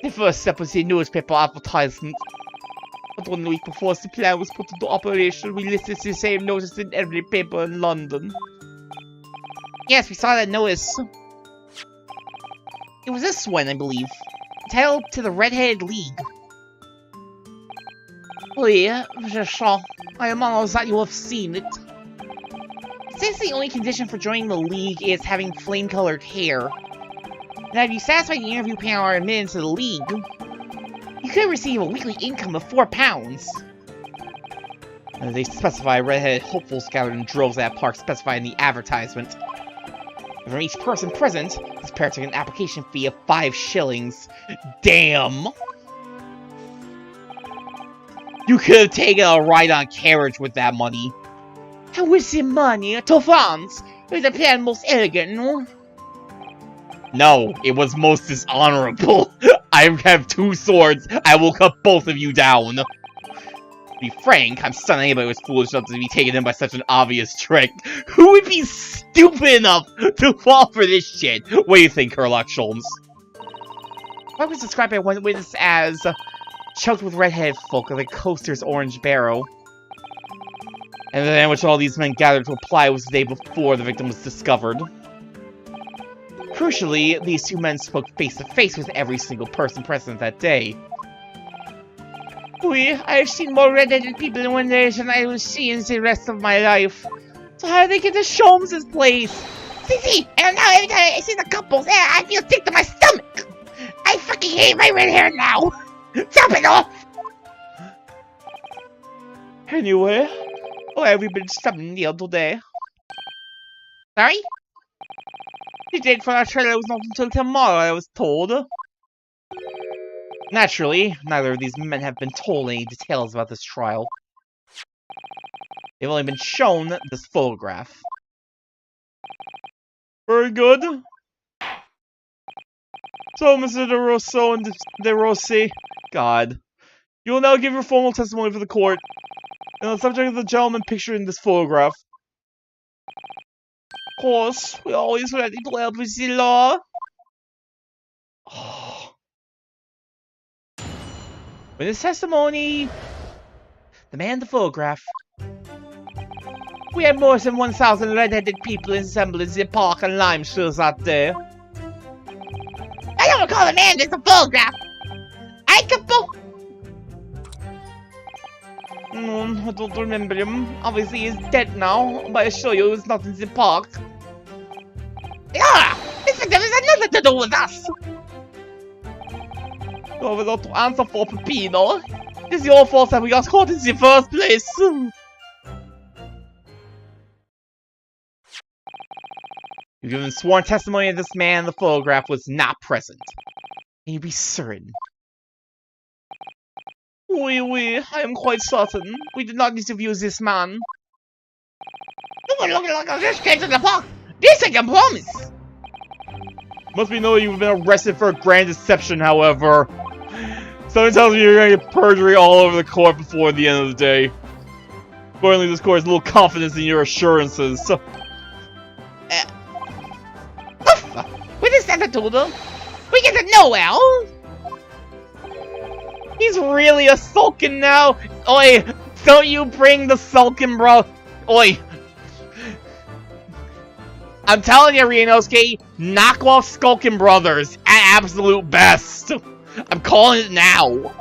The first step was the newspaper advertisement. But 1 week before the plan was put into operation, we listed the same notice in every paper in London. Yes, we saw that notice. It was this one, I believe. Titled To the Red-Headed League. Oui, je sais. I am almost that you have seen it. It says the only condition for joining the league is having flame-colored hair. Now, if you satisfy the interview panel or admit into the league, you could receive a weekly income of £4. They specify red-headed hopefuls gathered in droves at park specified in the advertisement. From each person present, this pair took an application fee of 5 shillings. Damn! You could have taken a ride on carriage with that money. How is the money to France? Is the plan most elegant, no? No, it was most dishonorable. I have 2 swords. I will cut both of you down. To be frank, I'm stunned anybody was foolish enough to be taken in by such an obvious trick. Who would be stupid enough to fall for this shit? What do you think, Sherlock Sholmes? I was described by one witness as choked with red-headed folk of the coaster's orange barrow. And the day in which all these men gathered to apply was the day before the victim was discovered. Crucially, these 2 men spoke face-to-face with every single person present that day. I have seen more red-headed people in one day than I will see in the rest of my life. So how did they get to Sholmes' place? See, and now every time I see the couples there, I feel sick to my stomach. I fucking hate my red hair now. Chop it off. Anyway, why have we been studying here today? Sorry? The date for our trailer was not until tomorrow, I was told. Naturally, neither of these men have been told any details about this trial. They've only been shown this photograph. Very good. So, Mr. De Rosso and De Rossi, God, you will now give your formal testimony for the court, and the subject of the gentleman pictured in this photograph. Of course, we're always ready to help with the law. With his testimony, the man in the photograph. We had more than 1,000 red-headed people assembled in the park and lime trees that day. I don't recall the man in the photograph. I couple. I don't remember him. Obviously, he's dead now, but I assure you, he was not in the park. Ah! This has nothing to do with us. Oh, we don't answer for Peppino. It's your fault that we got caught in the first place. You've given sworn testimony that this man in the photograph was not present. Can you be certain? Oui, I am quite certain. We did not interview this man. Look at this case in the park. This I can promise. Must be knowing you've been arrested for a grand deception, however. Something tells me you're gonna get perjury all over the court before the end of the day. Accordingly, this court has little confidence in your assurances. So With this attitude, we get to nowhere. He's really a sulkin now. Oi, don't you bring the sulkin, bro. Oi. I'm telling you, Ryunosuke, knock off Skulkin Brothers at absolute best. I'm calling it now.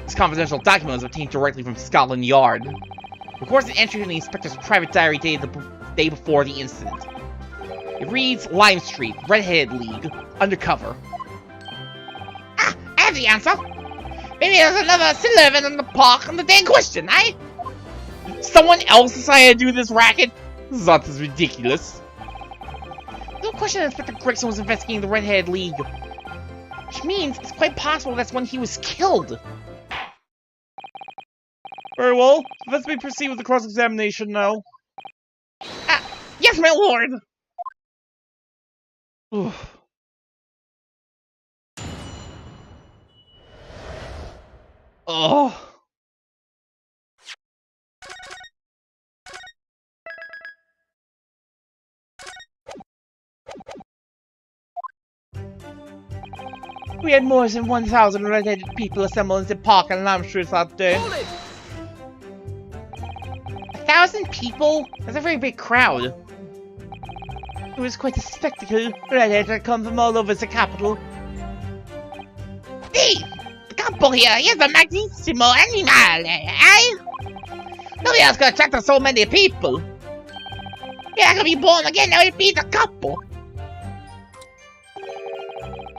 This confidential document was obtained directly from Scotland Yard. Records an entry in the inspector's private diary dated the day before the incident. It reads, Lime Street, Red-Headed League, undercover. Ah, I have the answer. Maybe there's another Sullivan in the park on the day in question, eh? Someone else decided to do this racket? This is not this ridiculous. No question that Inspector Gregson was investigating the Red-Headed League. Which means it's quite possible that's when he was killed. Very well, let me proceed with the cross-examination now. Yes, my lord. Oh. We had more than 1,000 red-headed people assembled in the park and lime trees that day. 1,000 people? That's a very big crowd. It was quite a spectacle. Redheads had come from all over the capital. See, the couple here is a magnissimo animal, eh? Nobody else could attract so many people. Yeah, I could be born again, I would be the couple.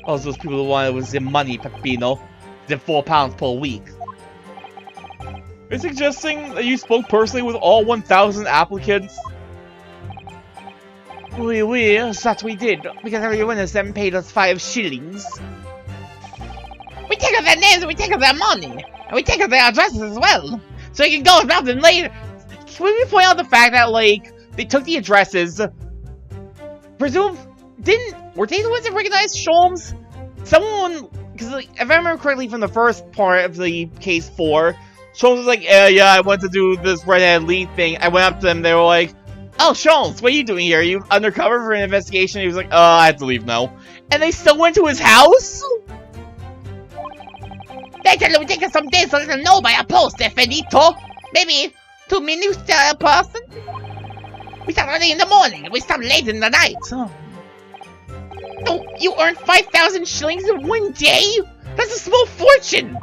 All those people who wanted was the money, Peppino. The £4 per week. Are you suggesting that you spoke personally with all 1,000 applicants? Oui, that we did, because every one of them paid us 5 shillings. We take out their names and we take out their money. And we take out their addresses as well. So we can go about them later. Can we point out the fact that, like, they took the addresses, were they the ones that recognized Sholmes? Someone, because like, if I remember correctly from the first part of the case 4, Sholmes was like, yeah, I went to do this red-headed lead thing. I went up to them, they were like, oh, Sholmes, what are you doing here? Are you undercover for an investigation? He was like, I have to leave now. And they still went to his house? They tell him take us some days to let them know by a post, Finito. Maybe 2 minutes a person. We start early in the morning and we stop late in the night. Oh. Oh, you earned 5,000 shillings in 1 day? That's a small fortune.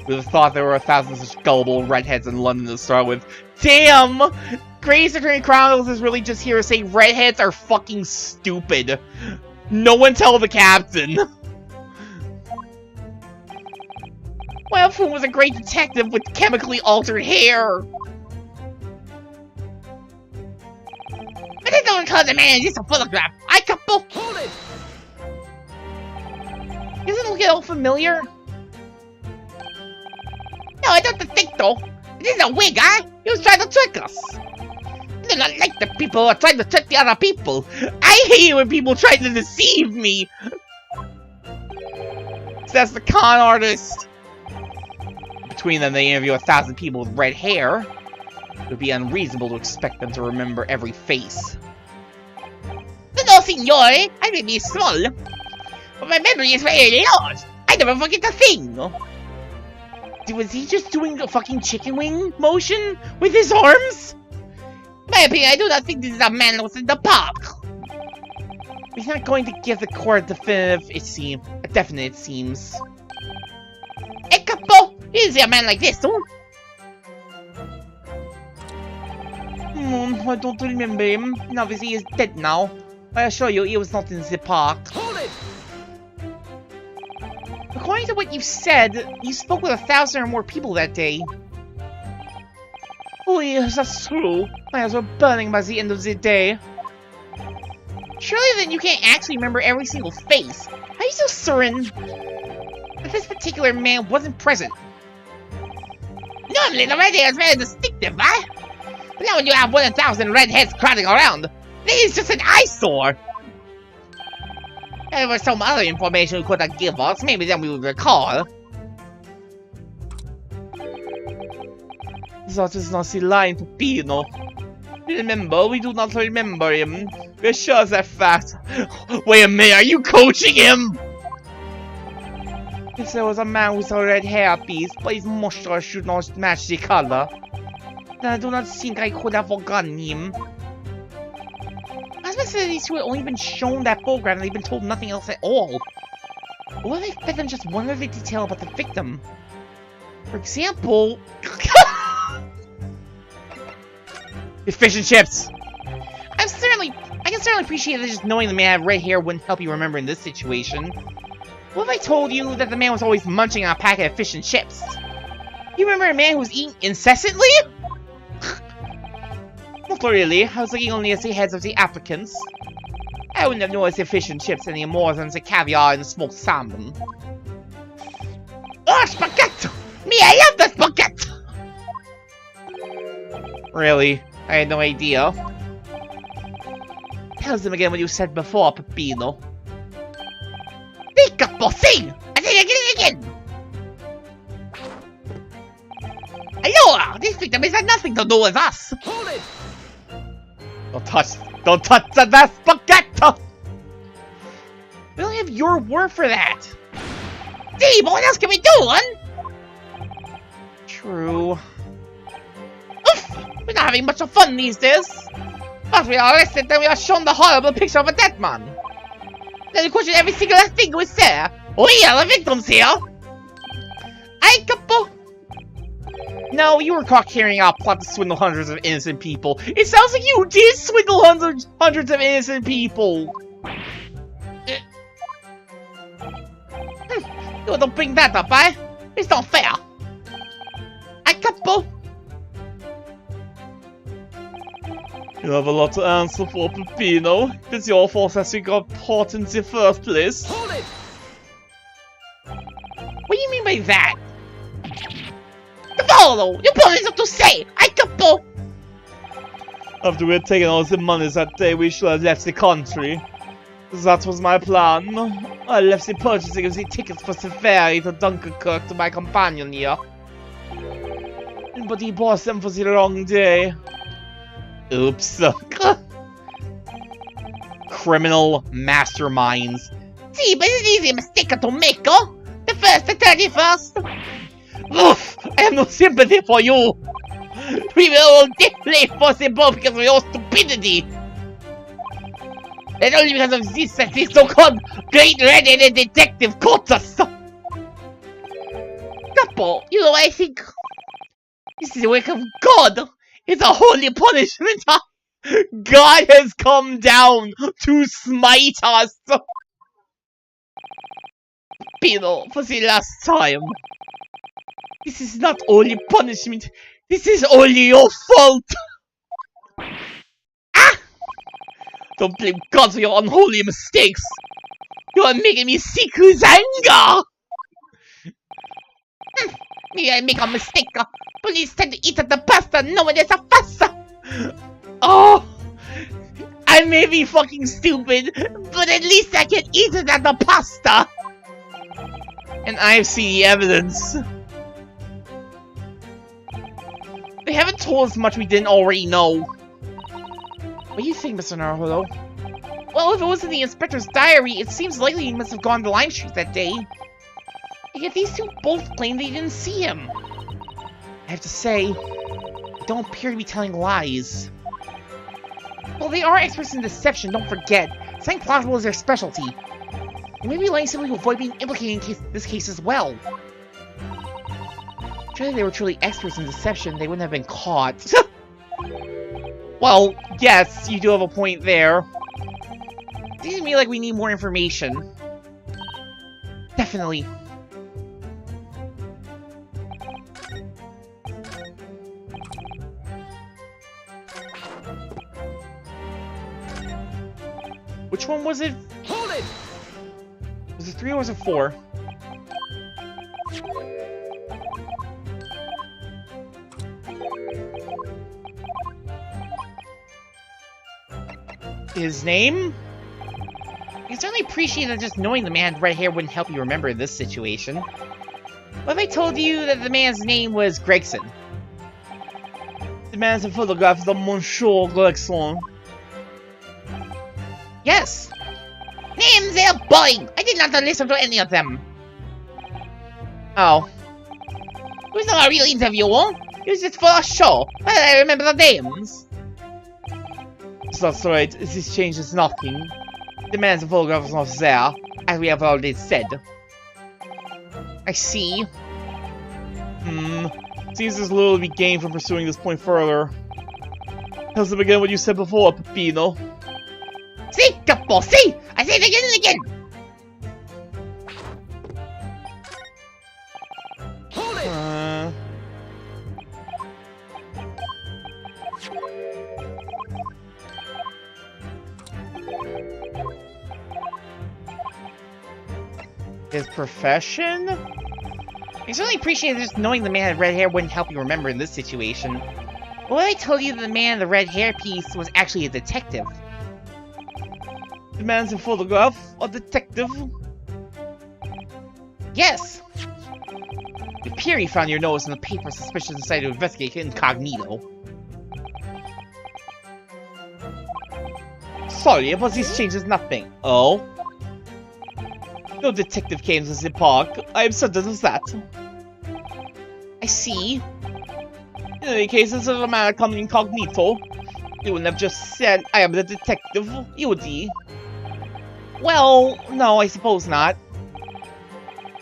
We would have thought there were 1,000 such gullible redheads in London to start with. Damn! Great Ace Attorney Chronicles is really just here to say redheads are fucking stupid. No one tell the captain. Well, Fu was a great detective with chemically altered hair. But they don't call the man just a photograph. I couple. Hold it! Doesn't it look at all familiar? No, I don't think so. This is a wig, huh? He was trying to trick us. I do not like the people who are trying to trick the other people. I hate it when people try to deceive me. So that's the con artist. Between them, they interview 1,000 people with red hair. It would be unreasonable to expect them to remember every face. No, signore. I may be small, but my memory is very large. I never forget a thing. Was he just doing a fucking chicken wing motion with his arms? In my opinion, I do not think this is a man that was in the park. He's not going to give the court a definite, it seems. Hey, capo. You didn't see a man like this, huh? I don't remember him. And obviously, he is dead now. I assure you, he was not in the park. Hold it! According to what you said, you spoke with 1,000 or more people that day. Oh yes, that's true. My eyes were burning by the end of the day. Surely then you can't actually remember every single face. How are you so certain that this particular man wasn't present? Normally, the red hair is very distinctive, huh? But now when you have 1,000 redheads crowding around, this is just an eyesore. If there was some other information you could have given us, maybe then we would recall. That is not the line, Peppino. Remember, we do not remember him. We're sure of that fact. Wait a minute, are you coaching him? If there was a man with a red hairpiece, but his mustache should not match the color, then I do not think I could have forgotten him. I was that these two had only been shown that photograph and they've been told nothing else at all. What if I fed them just one other detail about the victim? For example... Fish and chips! I can certainly appreciate that just knowing the man had red hair wouldn't help you remember in this situation. What if I told you that the man was always munching on a packet of fish and chips? You remember a man who was eating incessantly? Not really. I was looking only at the heads of the applicants. I wouldn't have noticed the fish and chips any more than the caviar and the smoked salmon. Oh, spaghetti! Me, I love the spaghetti! Really? I had no idea. Tell them again what you said before, Peppino. Think of bossing! I say it again! Allora, this victim has nothing to do with us! Hold it! Don't touch that spaghetti! We only have your word for that. See, but what else can we do, hun? True. Oof! We're not having much of fun these days. First we are arrested, then we are shown the horrible picture of a dead man. Then you question every single thing we say. We are the victims here. Ay, capo. No, you were caught carrying out a plot to swindle hundreds of innocent people. It sounds like you did swindle hundreds of innocent people. You don't bring that up, eh? It's not fair. Ay, capo. You have a lot to answer for, Peppino. It's your fault that we got caught in the first place. Hold it! What do you mean by that? Follow! You promised not to say! I capo! After we had taken all the monies that day, we should have left the country. That was my plan. I left the purchasing of the tickets for the ferry to Dunkirk to my companion here. But he bought them for the wrong day. Oops. Criminal masterminds. See, but it's easy mistake to make, oh? The first, the 31st. Oof! I have no sympathy for you! We were all deeply possible because of your stupidity. And only because of this that this so-called Great Red-Headed Detective caught us. Couple, you know what I think? This is the work of God. It's a holy punishment. God has come down to smite us! Pino, for the last time. This is not only punishment. This is only your fault. Ah! Don't blame God for your unholy mistakes! You are making me sick with anger! Maybe I make a mistake, but instead to eat the pasta, no one is a fuss! Oh! I may be fucking stupid, but at least I can eat it at the pasta! And I've seen the evidence. They haven't told us much we didn't already know. What do you think, Mr. Naruto? Well, if it was in the inspector's diary, it seems likely he must have gone to Lime Street that day. Yet these two both claim they didn't see him. I have to say, they don't appear to be telling lies. Well, they are experts in deception, don't forget. Saying plausible is their specialty. And maybe lying simply to avoid being implicated in this case as well. If they were truly experts in deception, they wouldn't have been caught. Well, yes, you do have a point there. It seems to me like we need more information. Definitely. Which one was it? Hold it! Was it 3 or was it 4? His name? You certainly appreciate that just knowing the man with red hair wouldn't help you remember this situation. What if I told you that the man's name was Gregson? The man's a photograph of Monsieur Gregson. Yes! Names are boring! I did not listen to any of them. Oh. It was not a real interview, it was just for a show. But I remember the names. That's right, this changes nothing. The man's photograph is not there, as we have already said. I see. Seems there's little to be gained from pursuing this point further. Tell us again what you said before, Peppino. See, Capo, see! I say it again and again! Hold it! His profession? I certainly appreciate that just knowing the man with red hair wouldn't help you remember in this situation. What if I told you that the man in the red hair piece was actually a detective? The man's a photograph, a detective. Yes! It appears he found your nose in the paper suspicious and decided to investigate incognito. Sorry, but this changes nothing. Oh? No detective came to the park. I am certain of that. I see. In any case, instead of a man coming incognito, you wouldn't have just said, I am the detective, you would he? Well, no, I suppose not.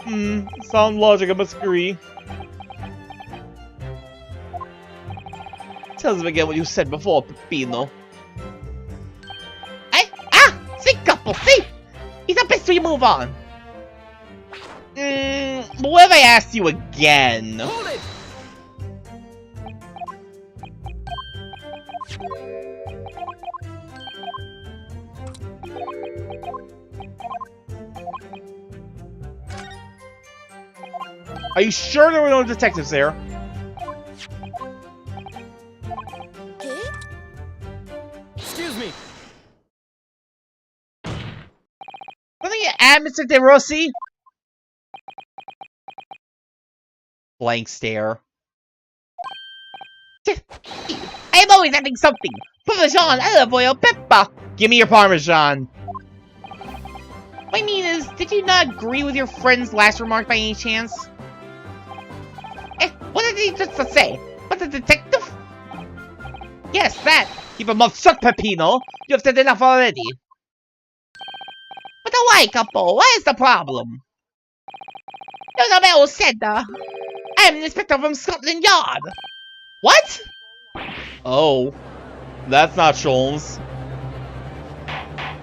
Sound logic, I must agree. Tell us again what you said before, Peppino. See, Capo, see! It's the best we move on. But what if I asked you again? Hold it! Are you sure there were no detectives there? that, Mr. De Rossi? Blank stare. I am always having something. Parmesan, olive oil, pepper. Give me your Parmesan. What I mean is, did you not agree with your friend's last remark by any chance? What did he just say? What, the detective? Yes, that. Keep your mouth shut, Peppino. You have said enough already. But why, couple? What is the problem? There's a man who said, I am an inspector from Scotland Yard. What? Oh. That's not Sholmes.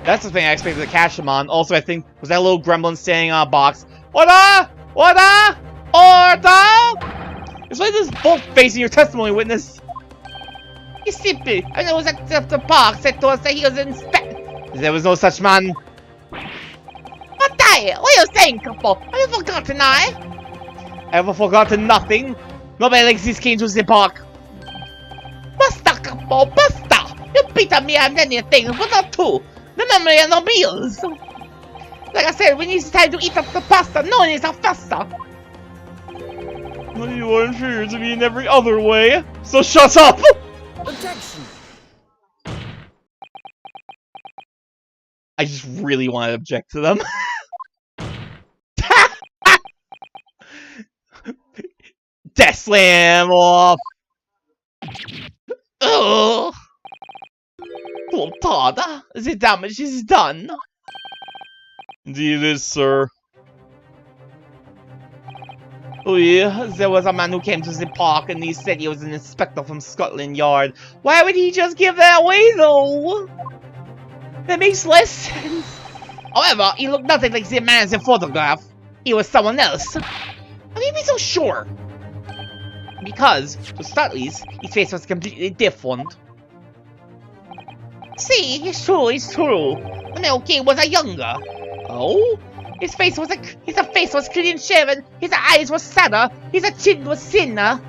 That's the thing I expected to catch him on. Also, I think, was that little gremlin standing on a box? Order! Order! It's like this both facing your testimony, witness. You simply, I was at the park, said to us that he was an inspector. There was no such man. What the? What are you saying, couple? Have you forgotten, I have forgotten nothing. Nobody likes these games with the park. Basta, couple, basta! You beat me on many things, but not two. The memory of no meals. Like I said, when it's time to eat up the pasta, no one is a faster. Well, you weren't sure to be in every other way, so shut up! Objection! I just really want to object to them. Death slam off! Oh! Voltada, the damage is done. Indeed it is, sir. Oh yeah, there was a man who came to the park and he said he was an inspector from Scotland Yard. Why would he just give that away though? That makes less sense. However, he looked nothing like the man in the photograph. He was someone else. How can you be so sure? Because, to start with, his face was completely different. See, it's true, it's true. The man who came was a younger. Oh? His face was clean shaven, his eyes were sadder, his chin was thinner.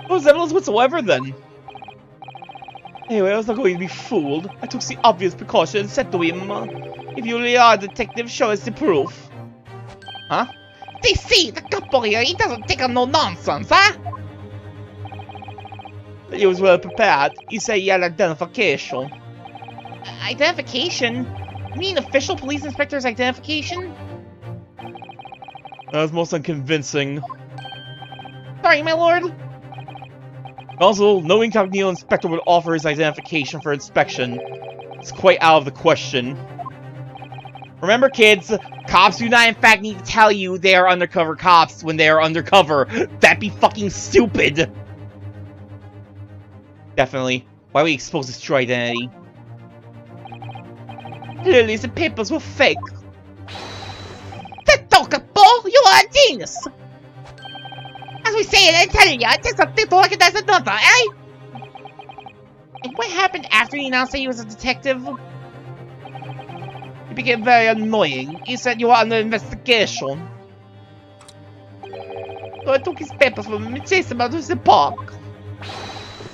No resemblance whatsoever then. Anyway, I was not going to be fooled. I took the obvious precaution and said to him, if you really are a detective, show us the proof. Huh? They see, the couple here, he doesn't take on no nonsense, huh? He was well prepared. He said he had identification. Identification? You mean official police inspector's identification? That was most unconvincing. Sorry, my lord. Also, no incognito inspector would offer his identification for inspection. It's quite out of the question. Remember, kids, cops do not in fact need to tell you they are undercover cops when they are undercover. That'd be fucking stupid. Definitely. Why would we expose his true identity? Clearly, the papers were fake. The Tokapo, you are a genius. As we say in Italia, it takes a thing to recognize another, eh? And what happened after he announced that he was a detective? He became very annoying. He said you were under investigation. So I took his papers from him and chased him out of the park.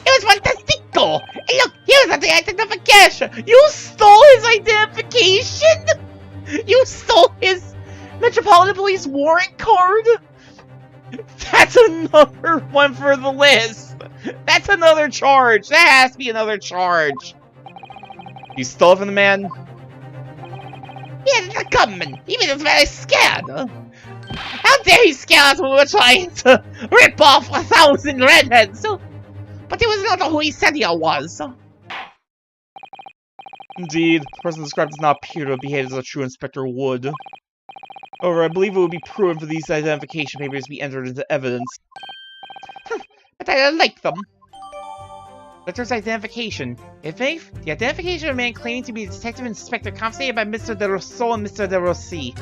It was fantastico! Hey look, here's the identification! You stole his identification? You stole his Metropolitan Police warrant card? That's another one for the list! That's another charge! That has to be another charge! You stole it from the man? Yeah, it's a gunman! He made us very scared! How dare he scare us when we were trying to rip off 1,000 redheads! But he was not who he said he was. Indeed, the person described does not appear to have behaved as a true inspector would. However, I believe it would be prudent for these identification papers to be entered into evidence. But I don't like them. Letter's identification. If the identification of a man claiming to be a detective inspector confiscated by Mr. De Rousseau and Mr. De Rossi.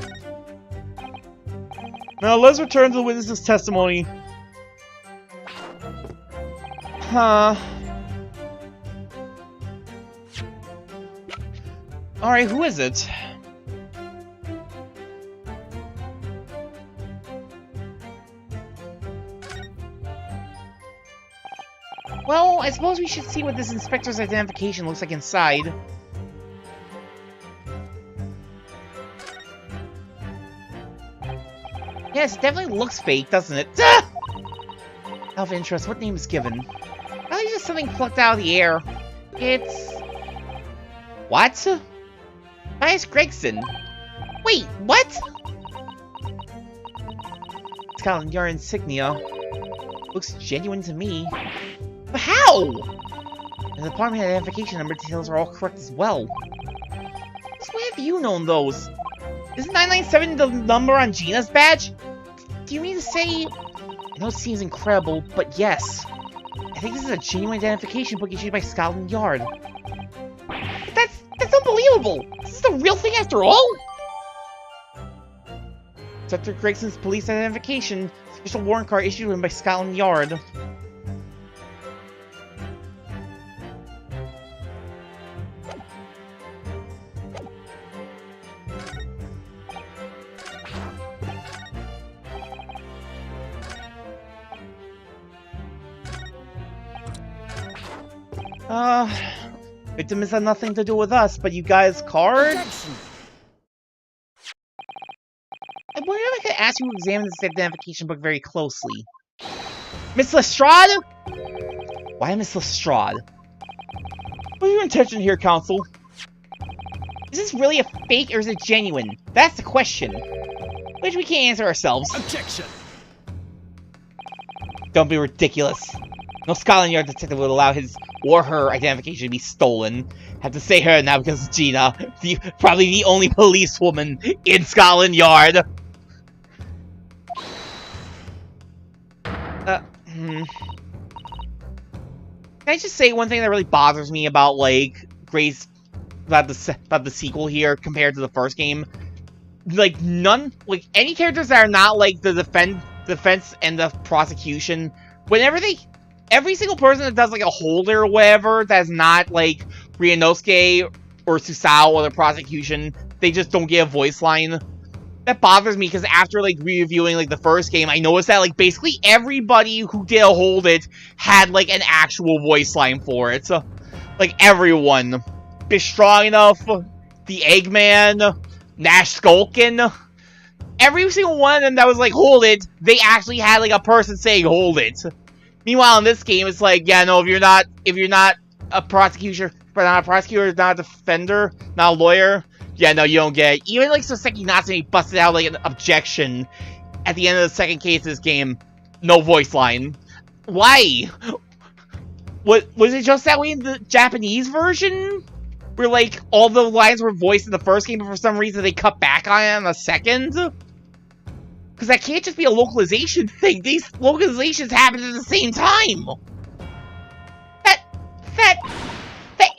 Now let's return to the witness's testimony. Huh. Alright, who is it? Well, I suppose we should see what this inspector's identification looks like inside. Yes, it definitely looks fake, doesn't it? Out of interest, what name is given? Probably just something plucked out of the air. It's... What? Bias Gregson. Wait, what? Scotland Yard insignia. Looks genuine to me. But how? And the department identification number details are all correct as well. So where have you known those? Isn't 997 the number on Gina's badge? Do you mean to say... I know it seems incredible, but yes. I think this is a genuine identification book issued by Scotland Yard. That's unbelievable! Is this the real thing after all? Dr. Gregson's police identification, special warrant card issued to him by Scotland Yard. Victim has had nothing to do with us, but you guys' card? Objection. I wonder if I could ask you to examine this identification book very closely. Miss Lestrade? Why Miss Lestrade? What are your intentions here, Counsel? Is this really a fake or is it genuine? That's the question. Which we can't answer ourselves. Objection. Don't be ridiculous. No Scotland Yard detective would allow his or her identification to be stolen. Have to say her now because Gina, probably the only policewoman in Scotland Yard. Can I just say one thing that really bothers me about like Grace, about the sequel here compared to the first game? Like any characters that are not like the defense and the prosecution, whenever every single person that does like a holder or whatever that's not like Ryunosuke or Susao or the prosecution, they just don't get a voice line. That bothers me because after like reviewing like the first game, I noticed that like basically everybody who did a hold it had like an actual voice line for it. So, like everyone. Bish Strong Enough, the Eggman, Nash Skulkin. Every single one of them that was like hold it, they actually had like a person saying hold it. Meanwhile, in this game, it's like, yeah, no, if you're not a prosecutor, not a defender, not a lawyer, yeah, no, you don't get it. Even like Soseki Natsume busted out like an objection at the end of the second case of this game. No voice line. Why? What was it just that way in the Japanese version? Where like all the lines were voiced in the first game, but for some reason they cut back on it in the second? Because that can't just be a localization thing. These localizations happen at the same time. That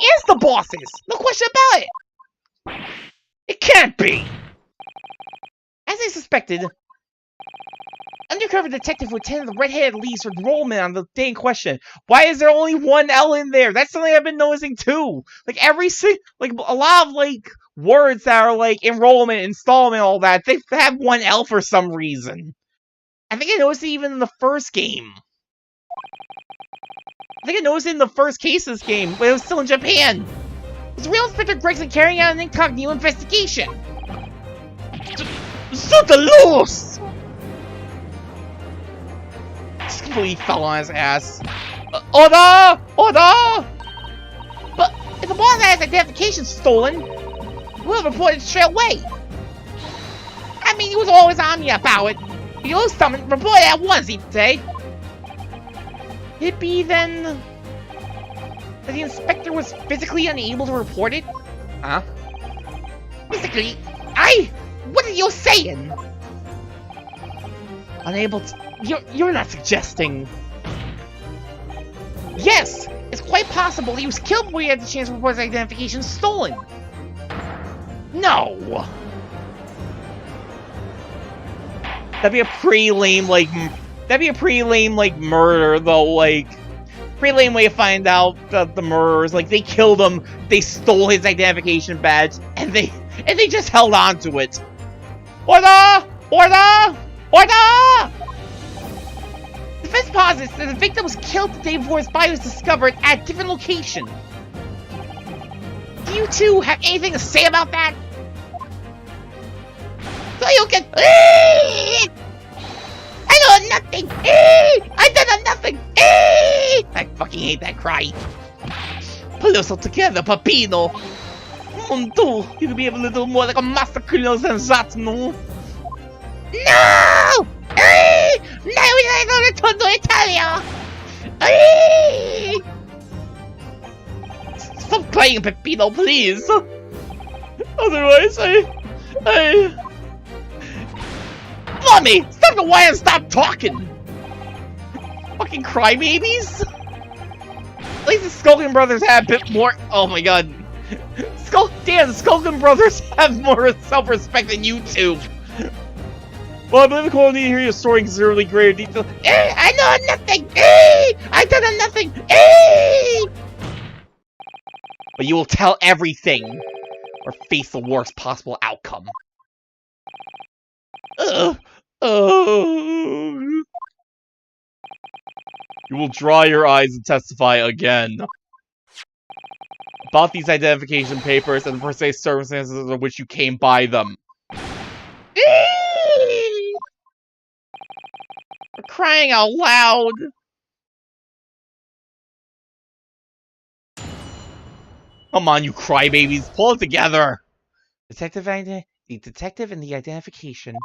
is the bosses! No question about it! It can't be! As I suspected, undercover detective would attend the red-headed leads for enrollment on the day in question. Why is there only one L in there? That's something I've been noticing too. Like a lot of like words that are like enrollment, installment, all that, they have one L for some reason. I think I noticed it even in the first game. I think I noticed it in the first case of this game, when it was still in Japan. Was real Inspector Gregson carrying out an incognito investigation? Sutalus! Just completely fell on his ass. Order! Order! But if the boss has identification stolen, we'll report it straight away. I mean, he was always on me about it. If you lose something, report it at once, he'd say. It be then that the inspector was physically unable to report it? Huh? Physically, what are you saying? Unable to... You're not suggesting... Yes! It's quite possible he was killed before he had the chance to report his identification stolen. No! That'd be a pretty lame, like... murder, though, like... Pretty lame way to find out the murderers. Like, they killed him, they stole his identification badge, and they just held on to it. Order! Order! Order! Defense posits that the victim was killed the day before his body was discovered at a different location. Do you two have anything to say about that? So you can... I know nothing! I done nothing! I fucking hate that cry. Pull yourself together, Papino. Mondo, you could be a little more like a master criminal than that, no? No! Now we don't return to Italia! Stop crying, Peppino, please! Otherwise, Mommy! Stop the wire and stop talking! Fucking crybabies! At least the Skulkin brothers have a bit more. Oh my god. The Skulkin brothers have more self-respect than you two. Well, I believe the colony here is storing considerably greater detail. I know nothing! I done nothing! But you will tell everything, or face the worst possible outcome. You will dry your eyes and testify again. About these identification papers and the precise circumstances under which you came by them. For crying out loud! Come on, you crybabies, pull it together! The detective and the identification.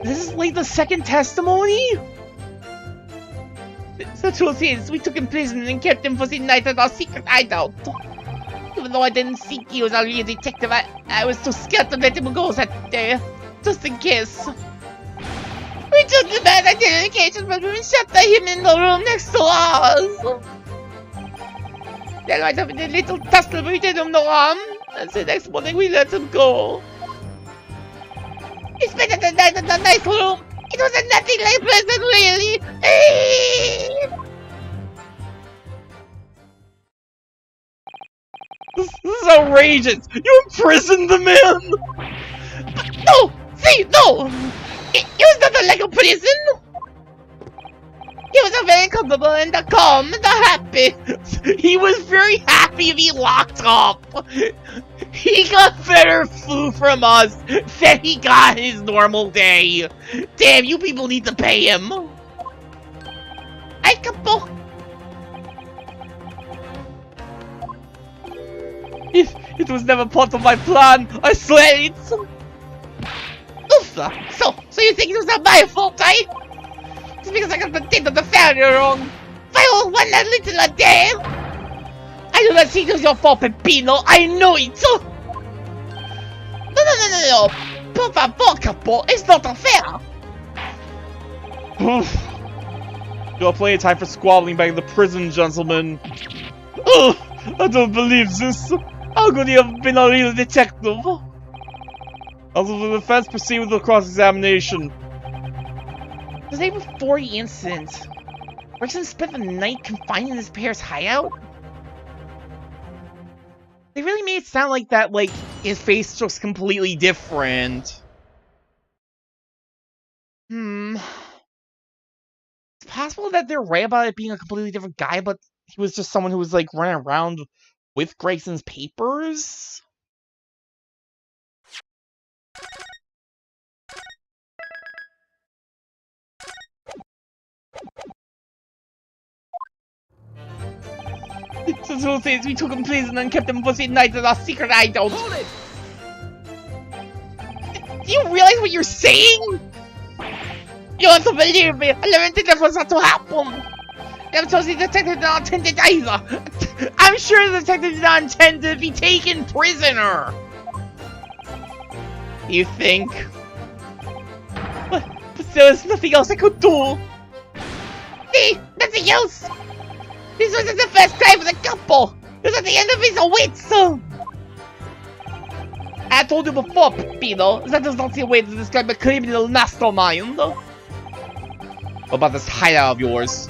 This is like the second testimony? The truth is, we took him prisoner and kept him for the night at our secret hideout. Even though I didn't think he was a real detective, I was too scared to let him go that day. Just in case. We took the bad identification, but we shut him in the room next to ours. That might have been a little tussle, but we did him no harm. And the next morning we let him go. He spent the night in the nice room. It was a nothing like pleasant, really. This is outrageous! You imprisoned the man! But no! See, no! It was not like a prison! He was a very comfortable and calm and happy. He was very happy to be locked up! He got better food from us than he got his normal day. Damn, you people need to pay him. I couple. It was never part of my plan, I swear it! Oof, so you think it was not my fault, eh? Just because I got the date of the failure wrong. I owe one little a day. I do not think it was your fault, Peppino. I know it. No. Por favor, capo. It's not unfair. You have plenty of time for squabbling back in the prison, gentlemen. Oh, I don't believe this. How could he have been a real detective? Also, the defense proceed with the cross-examination. The day before the incident, Gregson spent the night confined in his pair's hideout? They really made it sound like that, like, his face looks completely different. It's possible that they're right about it being a completely different guy, but he was just someone who was, like, running around with Gregson's papers? The truth is, we took him prisoner and kept him for the night at our secret hideout. Hold it! Do you realize what you're saying? You have to believe me. I never intended for that to happen. Never told the detective did not intend it either. I'm sure the detective did not intend to be taken prisoner. You think? But there was nothing else I could do. See? Nothing else. This wasn't the first crime for the couple. It was at the end of his wits. I told you before, Peppino, that is not the way to describe a criminal mastermind. What about this hideout of yours?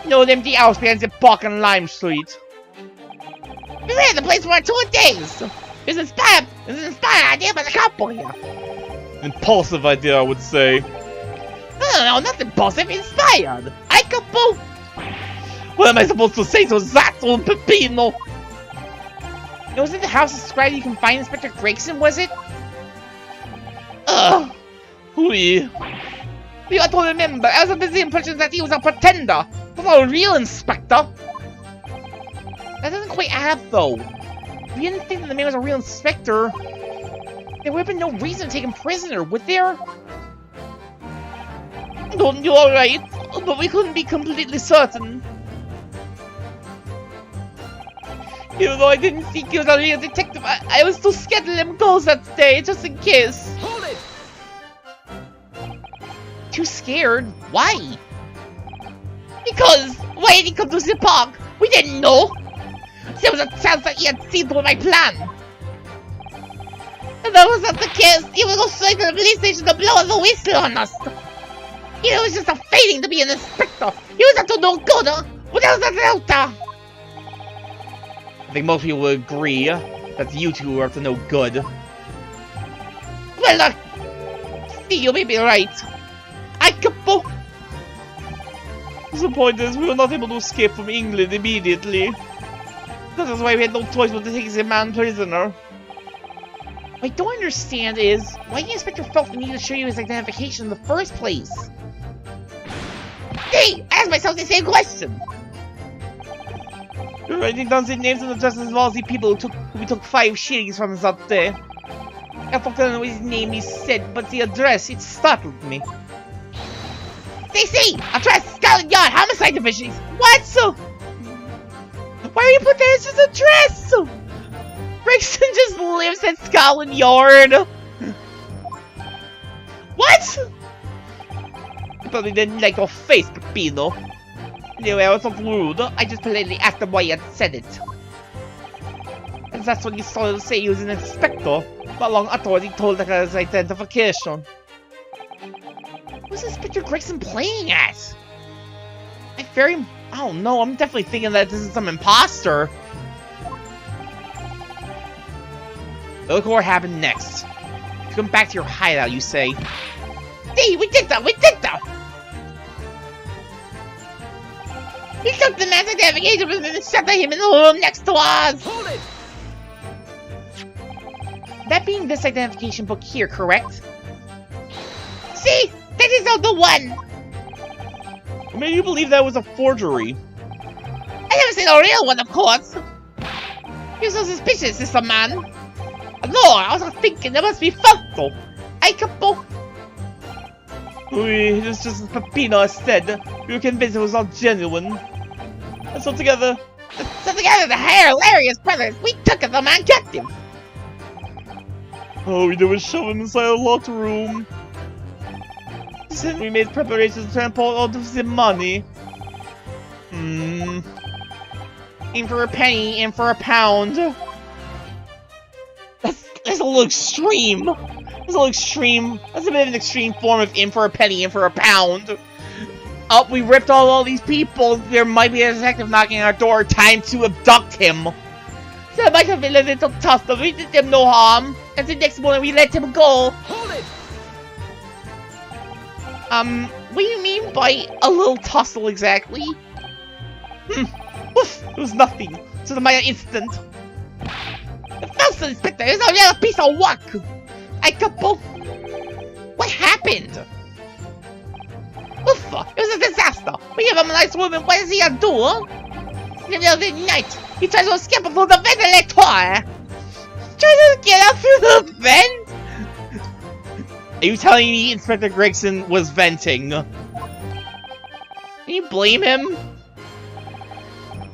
No empty house behind the park on Lime Street. We ran the place for 2 days. It's an inspired idea by the couple here. Impulsive idea, I would say. No, not impulsive, inspired. I couple. What am I supposed to say to that old Peppino? It wasn't the house described you can find Inspector Gregson, was it? We got to remember, I was under the impression that he was a pretender, not a real inspector. That doesn't quite add up, though. If you didn't think that the man was a real inspector, there would have been no reason to take him prisoner, would there? Don't you alright? But we couldn't be completely certain. Even though I didn't think he was a real detective, I was too scared to let him go that day, just in case. Hold it! Too scared? Why? Because, why did he come to the park? We didn't know. There was a chance that he had seen through my plan. If that was not the case, he would go straight to the police station to blow the whistle on us. He was just a failing to be an inspector. He was up to no good, without the delta. I think most people would agree that you two are up to no good. Well, see, you may be right. I capo. The point is, we were not able to escape from England immediately. That is why we had no choice but to take the man prisoner. What I don't understand is why the inspector felt the need to show you his identification in the first place. Hey, I asked myself the same question. You're writing down the names and addresses of all the people who we took 5 shillings from that day. I don't know his name he said, but the address, it startled me. DC! Address Scotland Yard Homicide Division! What? Why are you put that as his address? Gregson just lives at Scotland Yard. What? I probably didn't like your face, Peppino. Anyway, I was not rude. I just politely asked him why he had said it. And that's when he started to say he was an inspector. Not long afterwards, he told us his identification. What's Inspector Gregson playing at? I don't know, I'm definitely thinking that this is some imposter. Look what happened next. You come back to your hideout, you say. See, we did that! He took the man's identification and then shut him in the room next to us! Hold it! That being this identification book here, correct? See? That is not the one! What made you believe that was a forgery? I never seen a real one, of course! You're so suspicious, this man! No, I was thinking there must be photo! I capo! Oui, it's just as Peppino said. We were convinced it was not genuine. And so together, the hilarious brothers, we took the man captive! All we did was shove him inside a locked room. Then we made preparations to transport all of the money. In for a penny, in for a pound. That's a little extreme. That's a bit of an extreme form of in for a penny, in for a pound. Oh, we ripped all these people. There might be a detective knocking on our door. Time to abduct him. So it might have been a little tough, but we did him no harm. And the next morning we let him go. Hold it! What do you mean by a little tussle exactly? Oof, it was nothing. Just a minor incident. The first inspector is a real piece of work. I couple. What happened? Oof, it was a disaster. We gave him a nice room, and what does he do? In the middle of the night, he tries to escape through the ventilator. Tries to get out through the vent? Are you telling me Inspector Gregson was venting? Can you blame him?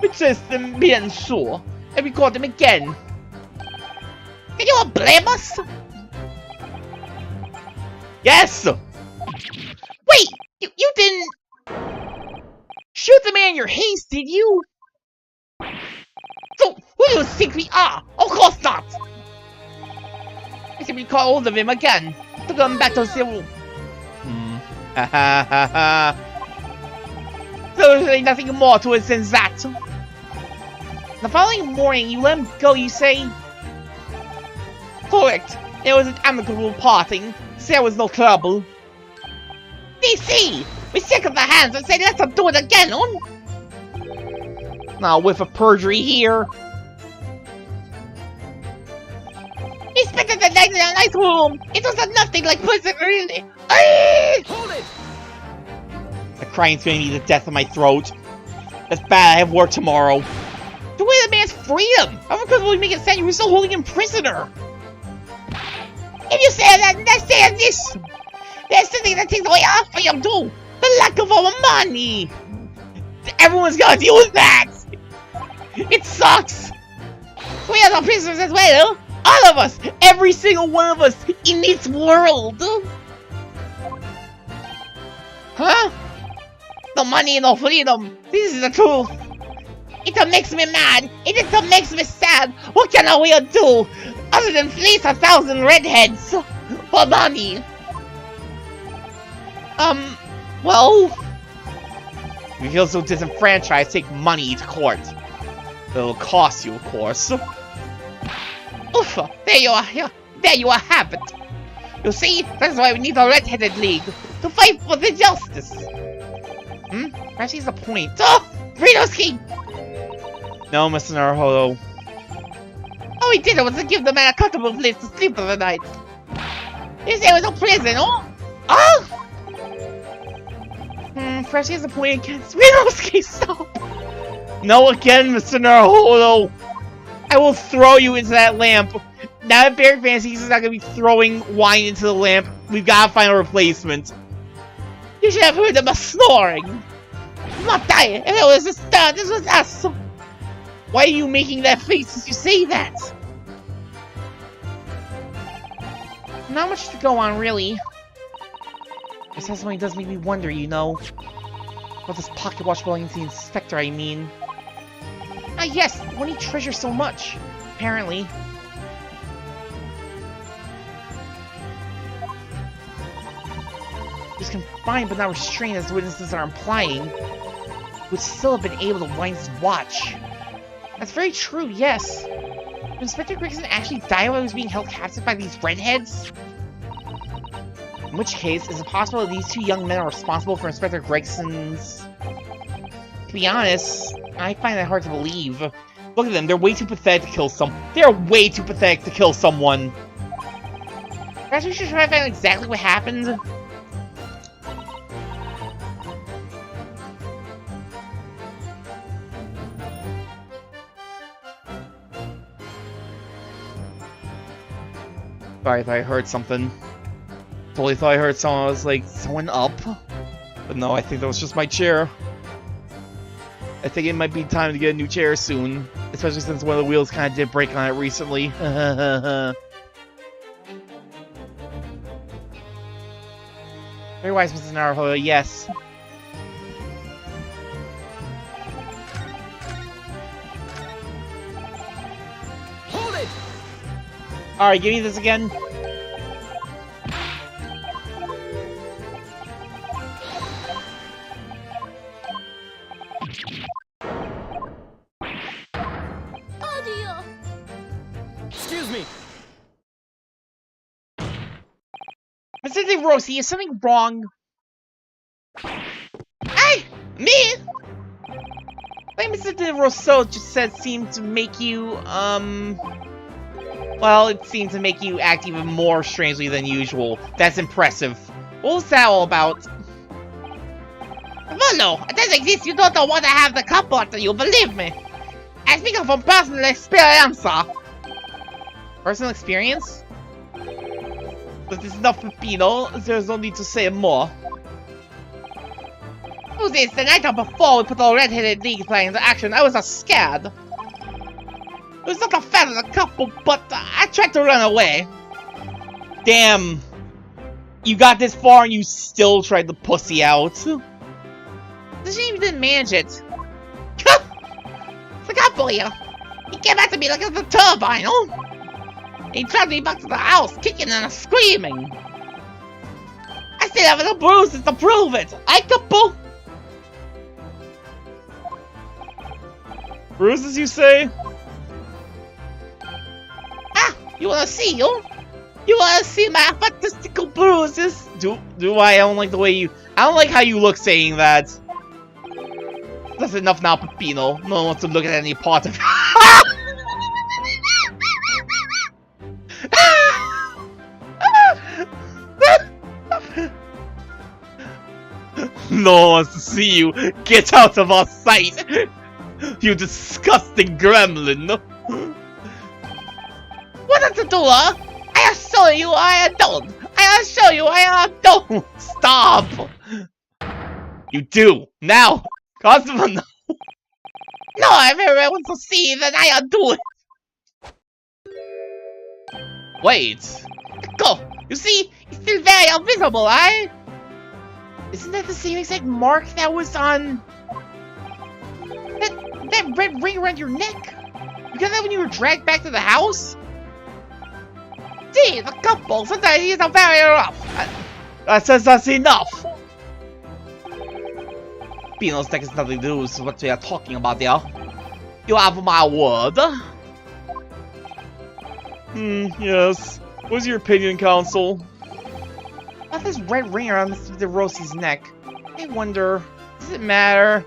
It's just bien sure. And we caught him again. Can you blame us? Yes! Wait! You didn't shoot the man in your haste, did you? So, who do you think we are? Of course not! I think we caught hold of him again. Took him back to zero. Ha ha ha ha. There's really nothing more to it than that. The following morning, you let him go, you say? Correct. It was an amicable parting. There was no trouble. DC! We shook the hands and said let's do it again, huh? Now with a perjury here. He spent the night in a nice room. It was nothing like prison, really. Hold it! The crying's gonna be the death of my throat. That's bad, I have work tomorrow. The way the man's freedom! How could we make it sound you were still holding him prisoner? If you say that, let's say this! There's something that takes away off of you, too! The lack of our money! Everyone's gotta deal with that! It sucks! We are the prisoners as well! All of us! Every single one of us in this world! Huh? The money and the freedom! This is the truth! It makes me mad! It makes me sad! What can we do other than fleece 1,000 redheads for money? Well... If you feel so disenfranchised, take money to court. It'll cost you, of course. Oof! There you are! There you have it! You see, that's why we need a red-headed league to fight for the justice! Perhaps he's the point. So, Renoski! No, Mr. Naruhodo. All we did was to give the man a comfortable place to sleep for the night. You say it was a prison, oh? Oh! Perhaps he has a point against Renoski, stop! No again, Mr. Naruhodo! I will throw you into that lamp! Now that Barrack Fantasy is not gonna be throwing wine into the lamp, we've gotta find a replacement. You should have heard them snoring! I'm not dying! If it was a star, this was us! Why are you making that face as you say that? Not much to go on, really. This testimony does make me wonder, you know. About this pocket watch belonging to the inspector, I mean. Ah, yes, when he treasures so much. Apparently. He was confined but not restrained, as the witnesses are implying. Would still have been able to wind his watch. That's very true, yes. Did Inspector Gregson actually die while he was being held captive by these redheads? In which case, is it possible that these two young men are responsible for Inspector Gregson's... To be honest, I find that hard to believe. Look at them, they're way too pathetic to kill They're way too pathetic to kill someone! Perhaps we should try to find out exactly what happened? Sorry, I thought I heard something. Totally thought I heard someone. I was like, someone up? But no, I think that was just my chair. I think it might be time to get a new chair soon. Especially since one of the wheels kind of did break on it recently. Very wise, Mrs. Naruhodo, yes. Hold it! Alright, give me this again. Excuse me. Mr. De Rossi, is something wrong? Hey! Me? Like Mr. De Rosso just said seemed to make you, well, it seemed to make you act even more strangely than usual. That's impressive. What was that all about? Well, no, it doesn't exist. You don't want to have the cup to you, believe me. I speak from personal experience. Personal experience? But it's not Pepino. There's no need to say more. Who this? The night before we put the red-headed league plan into action, I was scared. It was not a fan of the couple, but I tried to run away. Damn. You got this far and you still tried to pussy out. The shame you didn't manage it. The couple here. He came after me like it was a turbine, oh? He dragged me back to the house, kicking and screaming. I still have the bruises to prove it. I couple. Bruises, you say? Ah, you wanna see, you? You wanna see my fantastical bruises? Do I? I don't like the way you... I don't like how you look saying that. That's enough now, Pepino. No one wants to look at any part of it. No one wants to see you. Get out of our sight. You disgusting gremlin. What to do, huh? I assure you I don't. I assure you I don't. Stop. You do. Now. Constable, no. No, I very well want to see that I do it. Wait. Go. You see, it's still very invisible, eh? Isn't that the same exact mark that was on that red ring around your neck? You got that when you were dragged back to the house? See, the couple, sometimes he's very rough. That says that's enough. Pino's neck has nothing to do with what we are talking about there. You have my word. Yes. What's your opinion, Counsel? About this red ring around Mr. DeRossi's neck. I wonder, does it matter?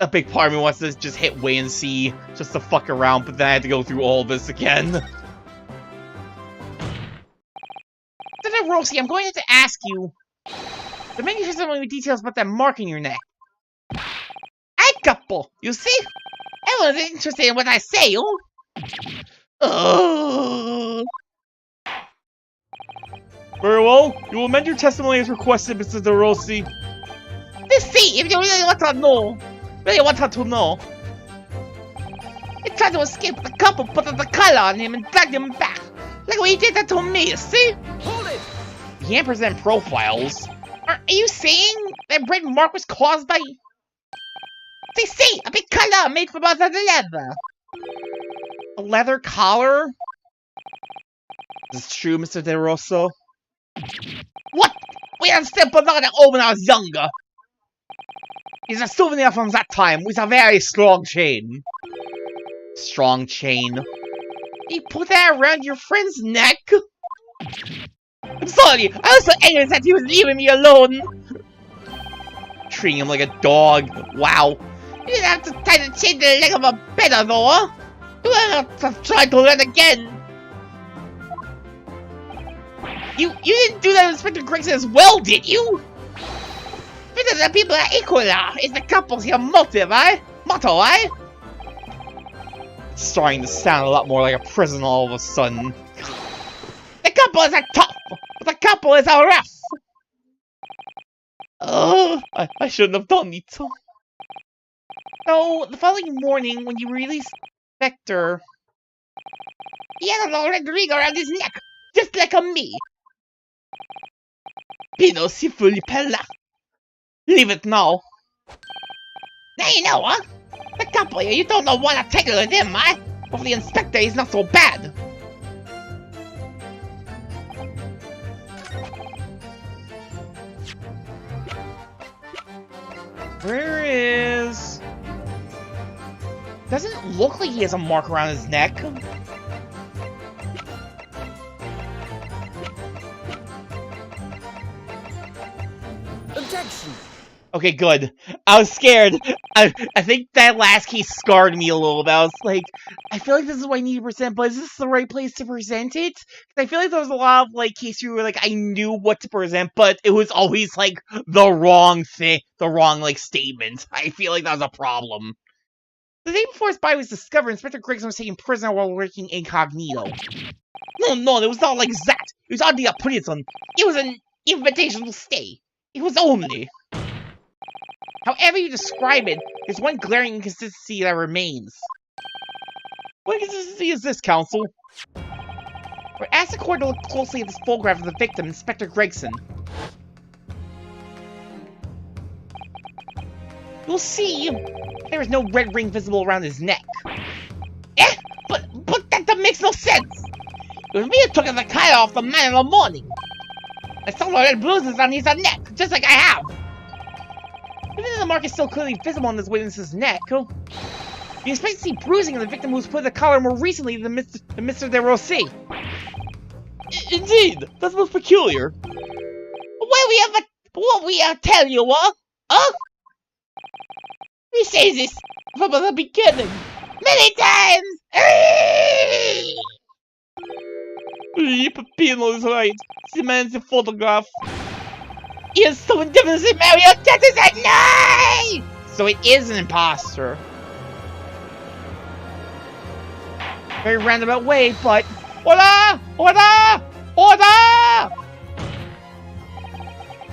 A big part of me wants to just hit wait and see, just to fuck around, but then I had to go through all this again. Mr. DeRossi, I'm going to have to ask you to make sure some more details about that mark in your neck. Hey, couple, you see? Everyone's interested in what I say, Very well. You will amend your testimony as requested, Mr. DeRossi. Let's see if you really want to know. Really want her to know. He tried to escape, but the couple put the collar on him and dragged him back. Like what he did that to me, see? Hold it! You can't present profiles. Are you saying that red mark was caused by... See, a big collar made from other leather. A leather collar? Is this true, Mr. DeRosso? What? We had still put on it when I was younger. It's a souvenir from that time with a very strong chain. Strong chain. You put that around your friend's neck? I'm sorry, I was so angry that he was leaving me alone. Treating him like a dog. Wow. You didn't have to try to change the leg of a better though, huh? You didn't have to try to learn again. You didn't do that with Inspector Gregson as well, did you? Because the people are equal now. It's the couple's your motive, eh? Motto, eh? It's starting to sound a lot more like a prison all of a sudden. The couple is a tough, but the couple is a rough. Oh, I shouldn't have done it. So, the following morning, when you released Spectre, he had a red ring around his neck, just like a me. Pino si fully pella. Leave it now. Now you know, huh? The couple here, you don't know what to take with him, eh? But the inspector is not so bad. where is... Doesn't look like he has a mark around his neck. Objection! Okay, good. I was scared. I think that last case scarred me a little bit. I was like, I feel like this is what I need to present, but is this the right place to present it? 'Cause I feel like there was a lot of, like, cases where, like, I knew what to present, but it was always, like, the wrong thing. The wrong, like, statement. I feel like that was a problem. the day before his body was discovered, Inspector Gregson was taken prisoner while working incognito. No, it was not like that. It was only a prison. It was an invitation to stay. It was only. However you describe it, there's one glaring inconsistency that remains. What inconsistency is this, Counsel? We're asked the court to look closely at this photograph of the victim, Inspector Gregson. You'll see there is no red ring visible around his neck. But that makes no sense. It was me who took the collar off the man in the morning. I saw the red bruises on his neck, just like I have. Even though the mark is still clearly visible on this witness's neck, you expect to see bruising in the victim who's put the collar more recently than Mr. DeRossi. Indeed, that's most peculiar. What we ever tell you, what? Huh? We say this from the beginning, many times. Peppino is right. The man in the photograph. He is so indifferent in Mario Tetris at night! So it is an imposter. Very roundabout way, but... Order! Order! Order!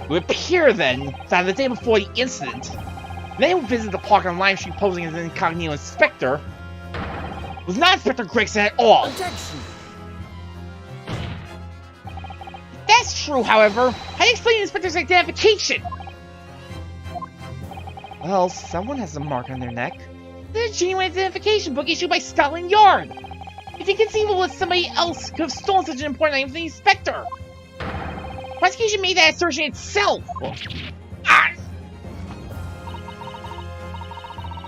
It would appear then that the day before the incident, the man who visited the park on Lime Street posing as an incognito inspector was not Inspector Gregson at all. Objection! That's true, however. How do you explain the inspector's identification? Well, someone has a mark on their neck. It's a genuine identification book issued by Scotland Yard. It's inconceivable that somebody else could have stolen such an important item from the inspector. Prosecution made that assertion itself.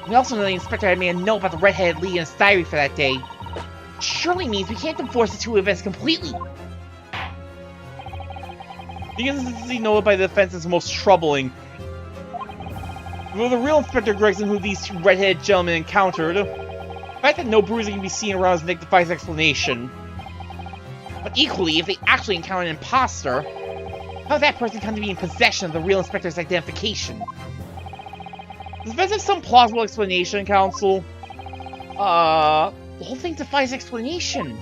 We also know the inspector had made a note about the red-headed lady in his diary for that day. Surely means we can't divorce the two events completely. The inconsistency noted by the defense is most troubling. Though the real Inspector Gregson who these two red-headed gentlemen encountered, the fact that no bruising can be seen around his neck defies explanation. But equally, if they actually encounter an imposter, how did that person come to be in possession of the real inspector's identification? Does this have some plausible explanation, Counsel? The whole thing defies explanation.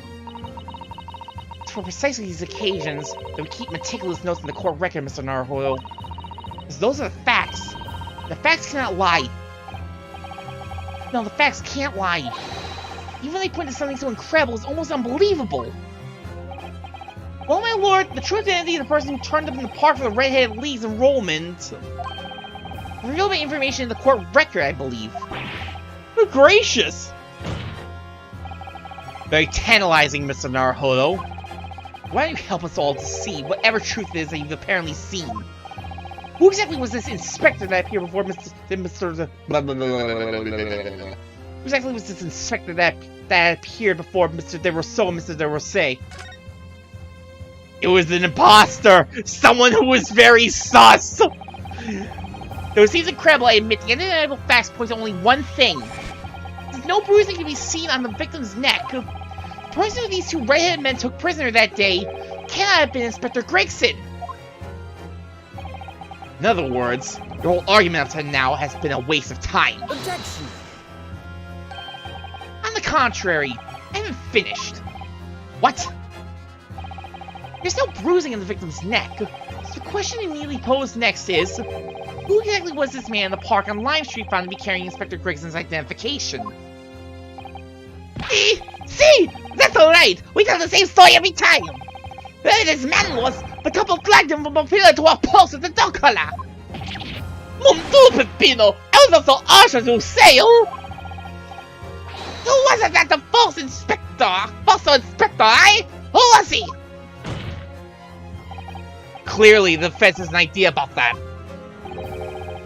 It's for precisely these occasions that we keep meticulous notes in the court record, Mr. Naruhodo. Because those are the facts. The facts cannot lie. No, the facts can't lie. Even when they point to something so incredible, it's almost unbelievable. Well, my lord, the true identity of the person who turned up in the park for the red-headed league's enrollment revealed by information in the court record, I believe. Good gracious! Very tantalizing, Mr. Naruhodo. Why don't you help us all to see whatever truth it is that you've apparently seen? Who exactly was this inspector that appeared before Who exactly was this inspector that appeared before Mr. De Rousseau and Mr. De Rosset? It was an imposter! Someone who was very sus! Though it seems incredible, I admit, the undeniable facts point to only one thing. Since no bruising can be seen on the victim's neck, the person who these two red-headed men took prisoner that day cannot have been Inspector Gregson. In other words, your whole argument up to now has been a waste of time. Objection! On the contrary, I haven't finished. What? There's no bruising in the victim's neck. So the question immediately posed next is, who exactly was this man in the park on Lime Street found to be carrying Inspector Gregson's identification? See? That's alright! We tell the same story every time! Whoever this man was, the couple flagged him from a pillar to a post at the dog collar! Mon Dieu, Peppino! I was also usher to sail! Who was it that the false inspector, eh? Who was he? Clearly, the defense has an idea about that.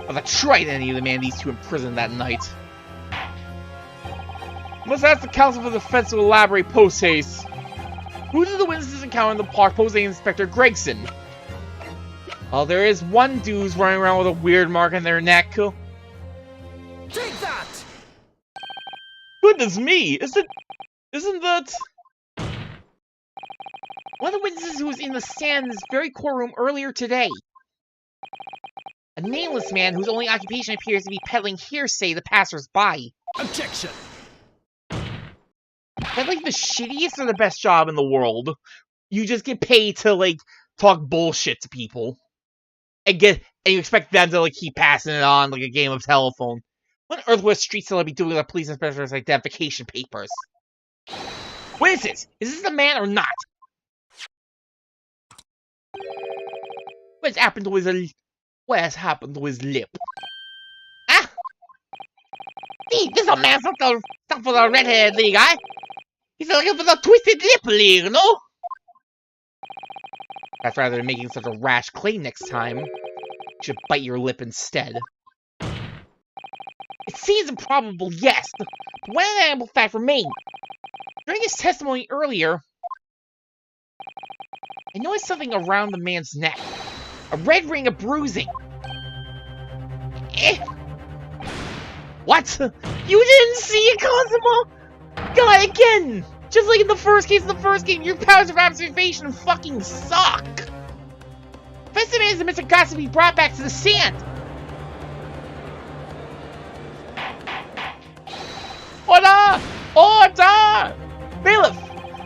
Of the true identity of the man these two imprisoned that night. Must ask the counsel for the defense to elaborate post haste. Who did the witnesses encounter in the park posing Inspector Gregson? Well, there is one dude who's running around with a weird mark on their neck. Take that! Goodness me! Isn't that... One of the witnesses who was in the stand in this very courtroom earlier today. A nameless man whose only occupation appears to be peddling hearsay to passers-by. Objection! Is that like the shittiest or the best job in the world? You just get paid to, like, talk bullshit to people. And you expect them to, like, keep passing it on like a game of telephone. What on earth would a street seller be doing with a police inspector's identification papers? What is this? Is this the man or not? What has happened to his lip? Ah! See, this is a man stuck for the red-headed league, eh? He's looking for the twisted lip league, no? That's rather than making such a rash claim next time, you should bite your lip instead. It seems improbable, yes, but one undeniable fact remains. During his testimony earlier, I noticed something around the man's neck. A red ring of bruising. What? You didn't see it, Cosmo? God, again! Just like in the first case your powers of observation fucking suck! First demands that Mr. Gossip be brought back to the stand! Order! Order! Bailiff,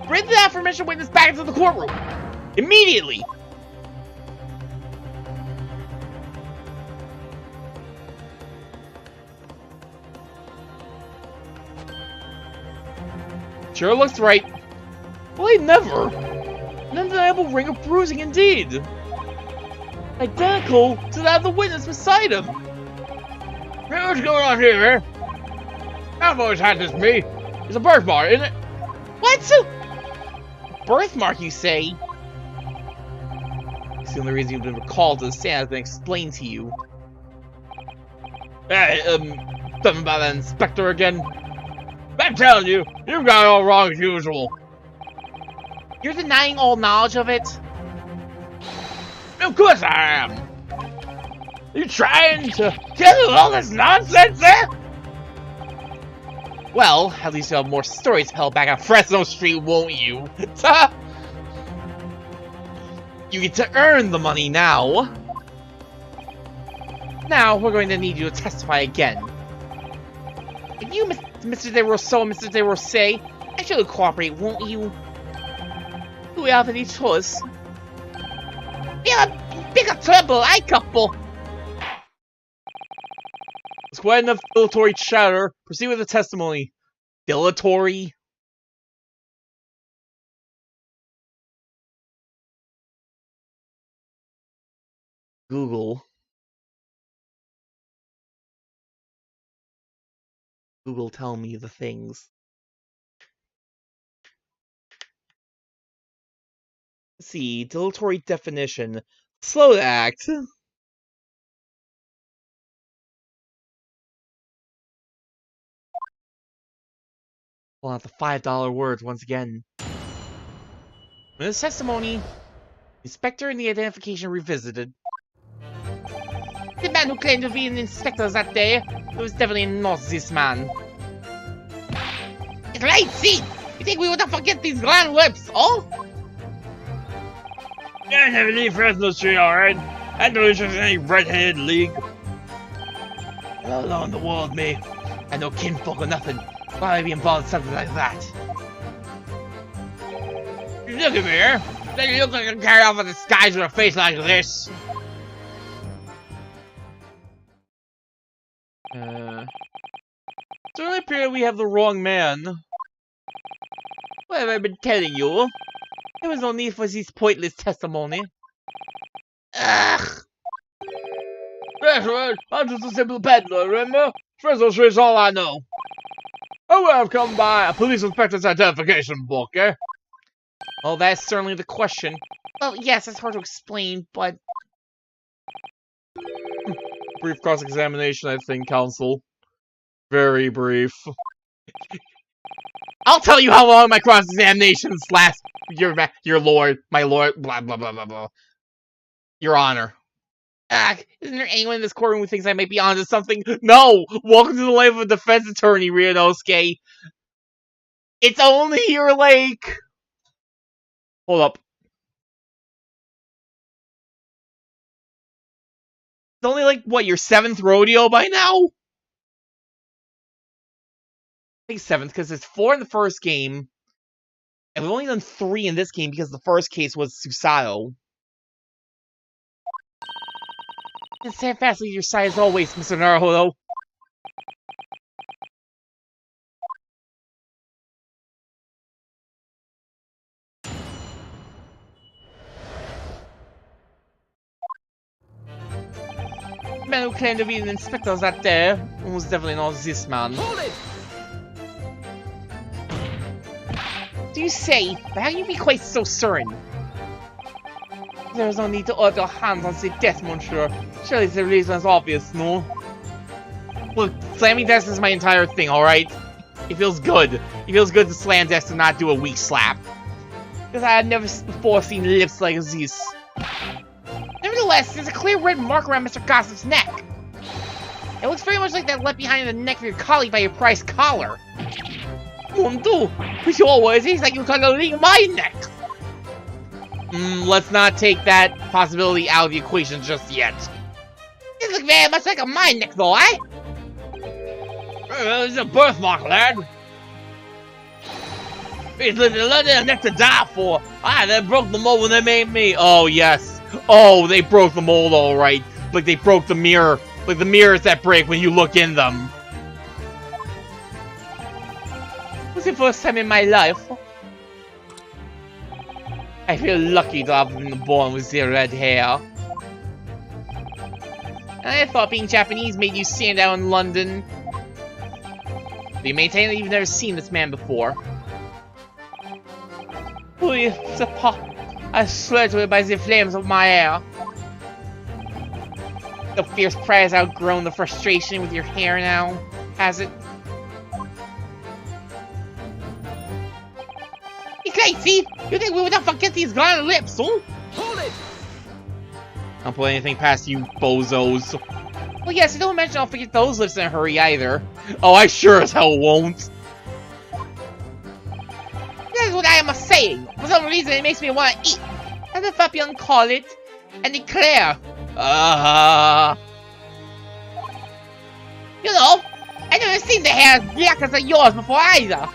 bring the aforementioned witness back into the courtroom! Immediately! Sure looks right. Well, he never. An undeniable ring of bruising indeed. Identical to that of the witness beside him. Hey, what's going on here, eh? I've always had this me. It's a birthmark, isn't it? What? Birthmark, you say? It's the only reason you've been recalled to the stand has been explained to you. Hey, something about that inspector again? I'm telling you, you've got it all wrong as usual. You're denying all knowledge of it? Of course I am. You trying to tell all this nonsense there? Well, at least you'll have more stories to tell back on Fresno Street, won't you? You get to earn the money now. Now, we're going to need you to testify again. If you, Mr. De Rousseau and Mr. De Rosé, actually cooperate, won't you? Do we have any choice? You're a bigger trouble, I couple. It's quite enough dilatory chatter. Proceed with the testimony. Dilatory? Google, tell me the things. Let's see, dilatory definition. Slow to act. Pull out the $5 words once again. In this testimony, the inspector and the identification revisited. The man who claimed to be an inspector that day, it was definitely not this man. It's right, see? You think we would have forget these grand webs, oh? I never leave Fresno Street, alright? I had no interest in any red-headed league. Let alone the world, me. I know kinfolk or nothing. Why would I be involved in something like that? You look at me here. Then you look like you carry off in the skies with a face like this. Certainly appear we have the wrong man. What have I been telling you? There was no need for this pointless testimony. Ugh! That's right. I'm just a simple peddler, remember? Fresno Street's all I know. I would have come by a police inspector's identification book, eh? Well, that's certainly the question. Well, yes, it's hard to explain, but... Brief cross-examination, I think, counsel. Very brief. I'll tell you how long my cross-examinations last. Your lord, my lord, blah, blah, blah, blah, blah. Your honor. Isn't there anyone in this courtroom who thinks I might be onto something? No! Welcome to the life of a defense attorney, Ryunosuke. It's only your lake! Hold up. It's only like, what, your 7th rodeo by now? I think 7th, because it's 4 in the first game. And we've only done 3 in this game because the first case was Susato. Stand fastly to your side as always, Mr. Naruhodo. The man who claimed to be an inspector that day was definitely not this man. Hold it! Do you say? But how can you be quite so certain? There is no need to order hands on the death, monsieur. Surely the reason is obvious, no? Look, slamming desks is my entire thing, alright? It feels good. It feels good to slam desks and not do a weak slap. Because I had never before seen lips like this. Nevertheless, there's a clear red mark around Mr. Gossip's neck. It looks very much like that left behind the neck of your colleague by your prize collar. Mundo, with your words, it's like you're gonna leave my neck. Let's not take that possibility out of the equation just yet. This looks very much like a mine neck, though, eh? It's a birthmark, lad. It's a neck to die for. They broke the mold when they made me. Oh, yes. Oh, they broke the mold all right. Like they broke the mirror. Like the mirrors that break when you look in them. It was the first time in my life. I feel lucky to have been born with the red hair. I thought being Japanese made you stand out in London. But you maintain that you've never seen this man before. Oui, c'est pas. I swear to it by the flames of my hair. The fierce pride has outgrown the frustration with your hair now, has it? Casey, you think we would not forget these grand lips, huh? Hold it! I don't put anything past you, bozos. Well, yes, don't mention I'll forget those lips in a hurry either. Oh, I sure as hell won't. That is what I am saying. For some reason, it makes me want to eat. As the Fabian call it, and declare. You know, I never seen the hair as black as yours before either.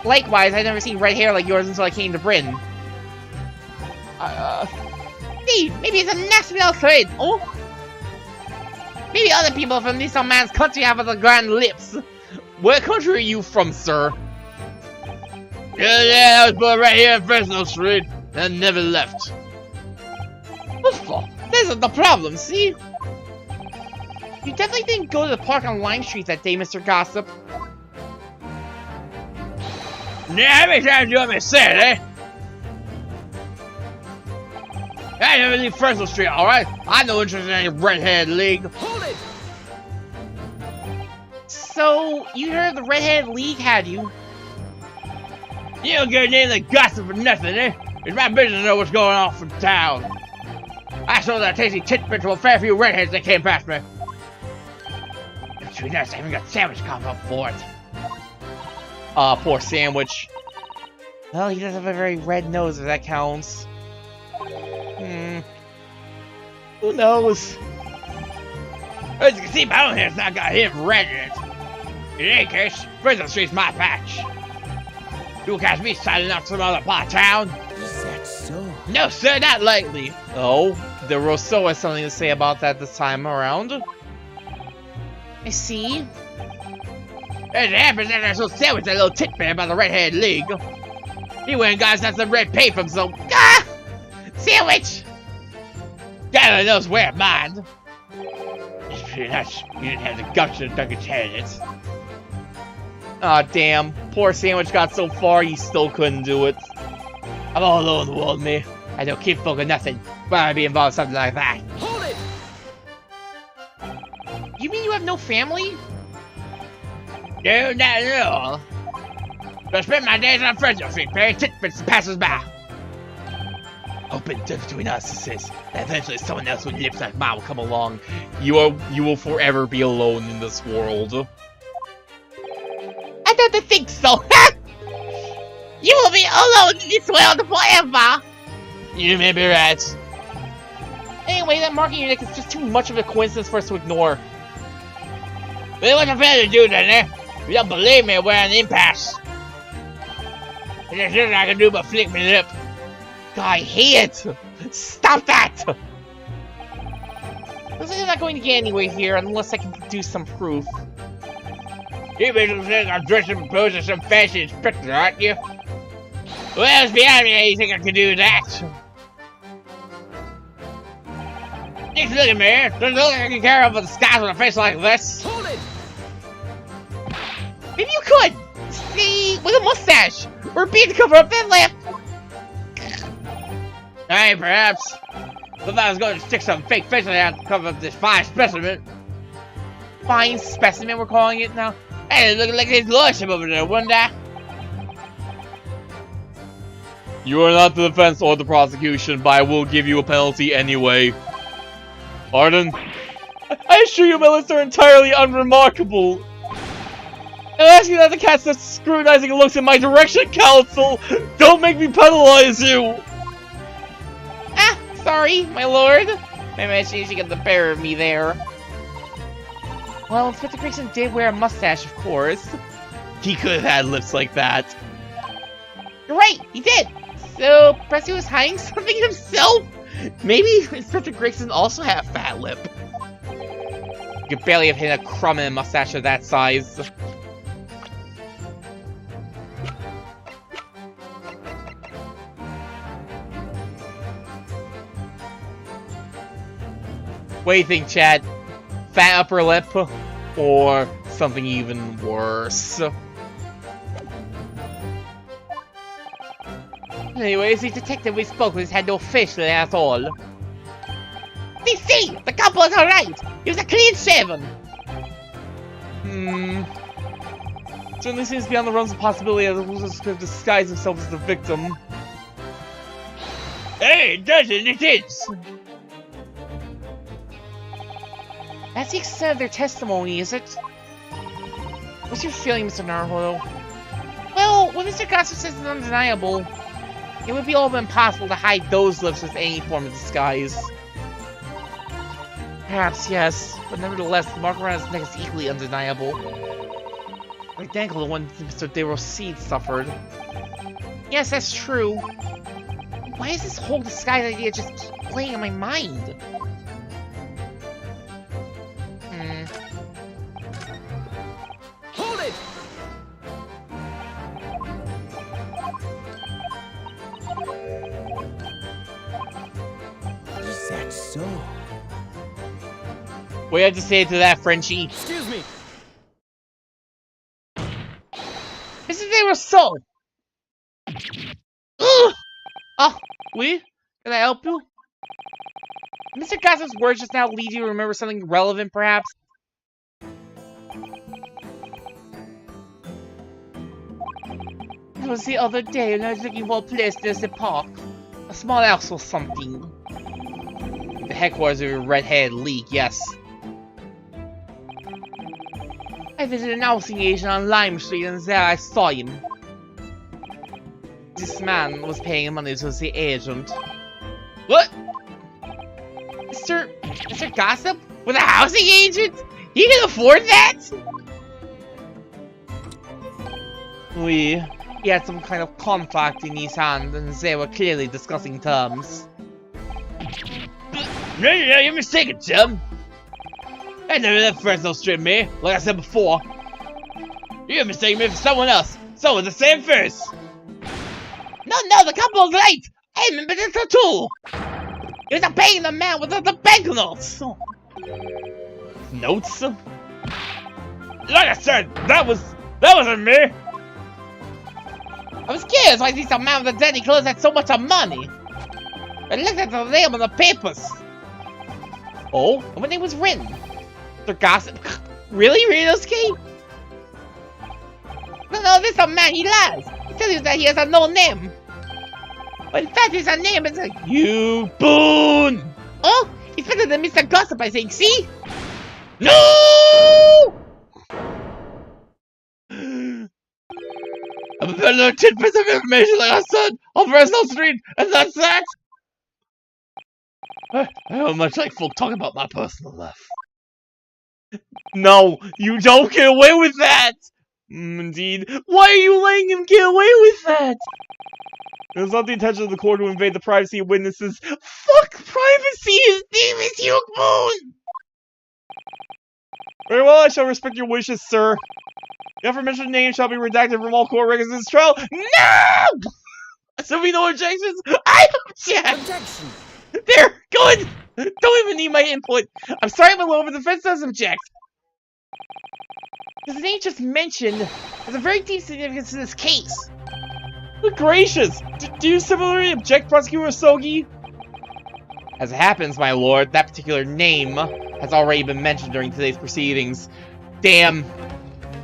Likewise, I've never seen red hair like yours until I came to Britain. See, maybe it's a national trait, oh? Maybe other people from this man's country have the grand lips. What country are you from, sir? Yeah, I was born right here in Fresno Street and never left. This is the problem, see? You definitely didn't go to the park on Lime Street that day, Mr. Gossip. Yeah, how many times you want me to say it, eh? I never leave Fresno Street, alright? I'm no interest in any redhead league. Hold it! So, you heard the Redhead League, had you? You don't get a name like Gossip for nothing, eh? It's my business to know what's going on from town. I saw that tasty tidbit to a fair few redheads that came past me. Between us, I even got sandwich come up for it. Poor Sandwich. Well, he does have a very red nose, if that counts. Who knows? As you can see, my own hair's not got him red in it. In any case, Fresno Street's my patch. You'll catch me signing up some other part of town. Is that so? No, sir, not lately. Oh, the Rousseau has something to say about that this time around. I see. As it happens, I so sad with that little tidbit about the Redhead League. He went and got some red paint from some Sandwich! God knows where, man. It's pretty nuts. You didn't have the guts to dug its head in it. Aw, damn. Poor Sandwich got so far, he still couldn't do it. I'm all alone in the world, me. I don't keep folk or nothing. Why would I be involved in something like that? Hold it! You mean you have no family? No, not at all. I spend my days on Fresno Street, paying tidbits to passers-by. Open difference between us, it says. Eventually someone else with lips like mine will come along. You will forever be alone in this world. I don't think so. You will be alone in this world forever. You may be right. Anyway, that marking your neck is just too much of a coincidence for us to ignore. Well, what's a fella to do then, eh? If you don't believe me, we're an impasse. There's nothing I can do but flick my lip. God, I hate it! Stop that! Looks like I'm not going to get anywhere here unless I can produce some proof. You basically think I'm dressed and posed as some fancy inspector, aren't you? Well, it's beyond me how you think I can do that. Just look at me. Doesn't look like I can carry over the skies with a face like this. Hold it! Maybe you could! See, with a mustache! Or a beard to cover up that lip! Hey, perhaps. If I was going to stick some fake face on there to cover up this fine specimen. Fine specimen, we're calling it now. Hey, looking like his lordship over there, wouldn't I? You are not the defense or the prosecution, but I will give you a penalty anyway. Pardon? I assure you my lists are entirely unremarkable. I'm asking that the cast such scrutinizing looks in my direction, Council! Don't make me penalize you! Ah, sorry, my lord. My imagination got the better of me there. Well, Inspector Grayson did wear a mustache, of course. He could have had lips like that. You're right, he did. So, perhaps he was hiding something himself? Maybe Inspector Grayson also had a fat lip. You could barely have hit a crumb in a mustache of that size. What do you think, Chad? Fat upper lip? Or something even worse? Anyways, the detective we spoke with had no fish in it at all. See, the couple is alright. He was a clean shaven. Certainly seems beyond the realms of possibility that the losers could have disguised themselves as the victim. Hey, it doesn't, it is! That's the extent of their testimony, is it? What's your feeling, Mr. Naruhodo? Well, what Mr. Gossip says is undeniable. It would be all but impossible to hide those lips with any form of disguise. Perhaps, yes, but nevertheless, the mark around his neck is equally undeniable. Identical to the one Mr. De Roside suffered. Yes, that's true. Why is this whole disguise idea just keep playing in my mind? Hold it! Is that so? What do you have to say to that, Frenchie? Excuse me. Mr. De Roside! Oh, oui? Can I help you? Mr. Gossip's words just now lead you to remember something relevant, perhaps? It was the other day when I was looking for a place near the park. A small house or something. The headquarters of your red-headed league, yes. I visited an housing agent on Lime Street and there I saw him. This man was paying money to the agent. What? Mr. Gossip? With a housing agent? He can afford that? We. He had some kind of contract in his hand and they were clearly discussing terms. No, you're mistaken, Tim. I never let Fresno strip me, like I said before. You're mistaken me for someone else. Someone with the same face. No, the couple's right! I remember this too! He was paying the man with the banknotes! Notes? Like I said, that wasn't me. I was curious why this man with the dirty clothes had so much money. I looked at the name on the papers. Oh? And when it was written, Mr. Gossip. Really, Escape? No, this man, he lies. He tells you that he has a no name. But in fact, his name is like, You boon! oh, he's better than Mr. Gossip, I think, see? No! I'm a little tidbits of information, like I said, on Fresno Street, and that's that. I don't much like folk talking about my personal life. No, you don't get away with that! Indeed. Why are you letting him get away with that? It was not the intention of the court to invade the privacy of witnesses. Fuck privacy! His name is Hugh Boone! Very well, I shall respect your wishes, sir. The aforementioned name shall be redacted from all court records in this trial. No! So we no objections? I object! Objection! There! Good! Don't even need my input. I'm sorry, my lord, but the defense does object. His name just mentioned has a very deep significance to this case. Good gracious! Do you similarly object, Prosecutor Sogi? As it happens, my lord, that particular name has already been mentioned during today's proceedings. Damn.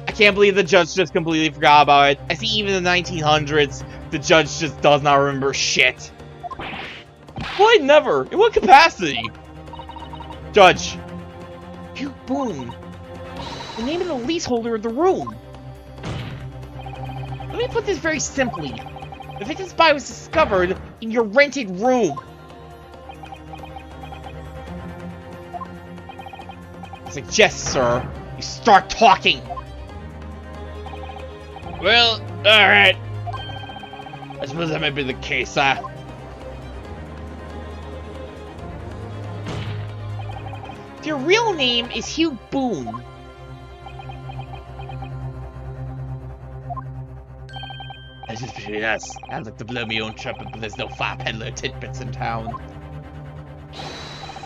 I can't believe the judge just completely forgot about it. I see even in the 1900s, the judge just does not remember shit. Why never? In what capacity? Judge. Hugh Boone. The name of the leaseholder of the room. Let me put this very simply. The victim's body was discovered in your rented room. I suggest, sir, you start talking. Well, alright. I suppose that might be the case, huh? Your real name is Hugh Boone. That's just between us. I'd like to blow my own trumpet, but there's no fire peddler tidbits in town.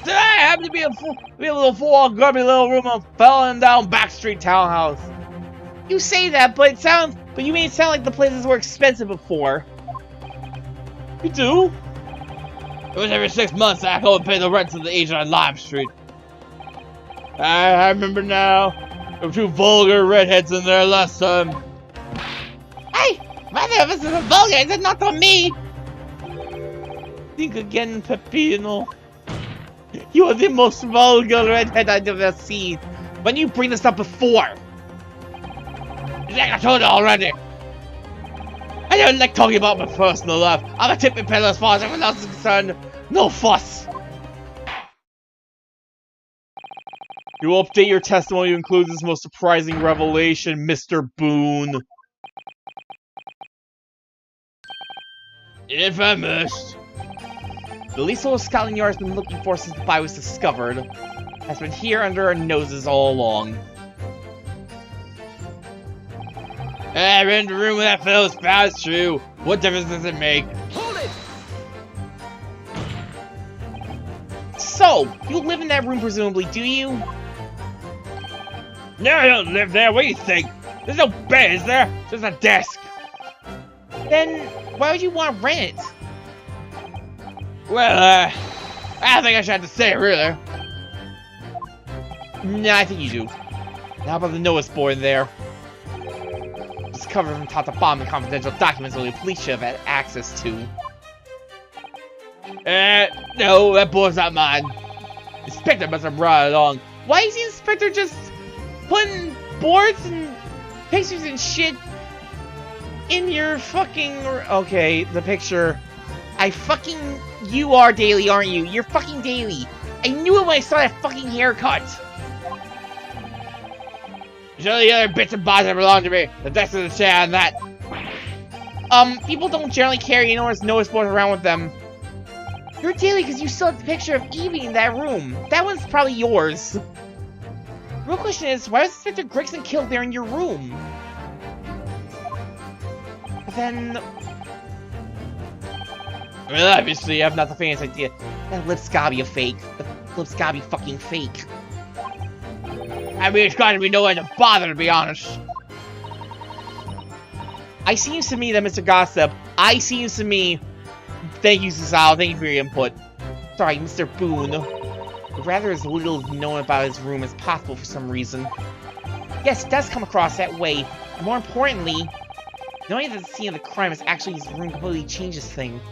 Did I happen to be a little fool, grubby little room of falling down backstreet townhouse? You say that, but you made it sound like the places were expensive before. You do? It was every 6 months I go and pay the rent to the agent on Lime Street. I remember now. There were 2 vulgar redheads in there last time. Hey! Whether this is a vulgar, it's not on me! Think again, Peppino. You are the most vulgar redhead I've ever seen. When you bring this up before? Like I told you already. I don't like talking about my personal life. I'm a tipping peddler as far as everyone else is concerned. No fuss. You will update your testimony to include this most surprising revelation, Mr. Boone. If I must. The least little scouting yard has been looking for since the body was discovered. Has been here under our noses all along. I ran the room with that fellow's spouse, true. What difference does it make? Hold it! So, you live in that room presumably, do you? No, I don't live there. What do you think? There's no bed, is there? Just a desk. Then, why would you want to rent it? Well, I don't think I should have to say it, really. Nah, I think you do. How about the notice board in there? It's covered from top to bottom with confidential documents only the police should have had access to. No, that board's not mine. Inspector must have brought it along. Why is the inspector just putting boards and pictures and shit in your fucking... Okay, the picture. You are Daily, aren't you? You're fucking Daily. I knew it when I saw that fucking haircut. Show the other bits and bobs that belong to me. The desk and the chair and that. People don't generally carry enormous notice boards around with them. You're Daily because you still have the picture of Evie in that room. That one's probably yours. The real question is, why was Inspector Gregson killed there in your room? But then... Well, obviously, I have not the faintest idea. That lip's gotta be a fake. The lip's gotta be fucking fake. I mean, it's gotta be no way to bother, to be honest. I seems to me that Mr. Gossip, thank you, Cesaro, thank you for your input. Sorry, Mr. Boone. Rather as little known about his room as possible for some reason. Yes, it does come across that way. And more importantly, knowing that the scene of the crime is actually his room completely changes things.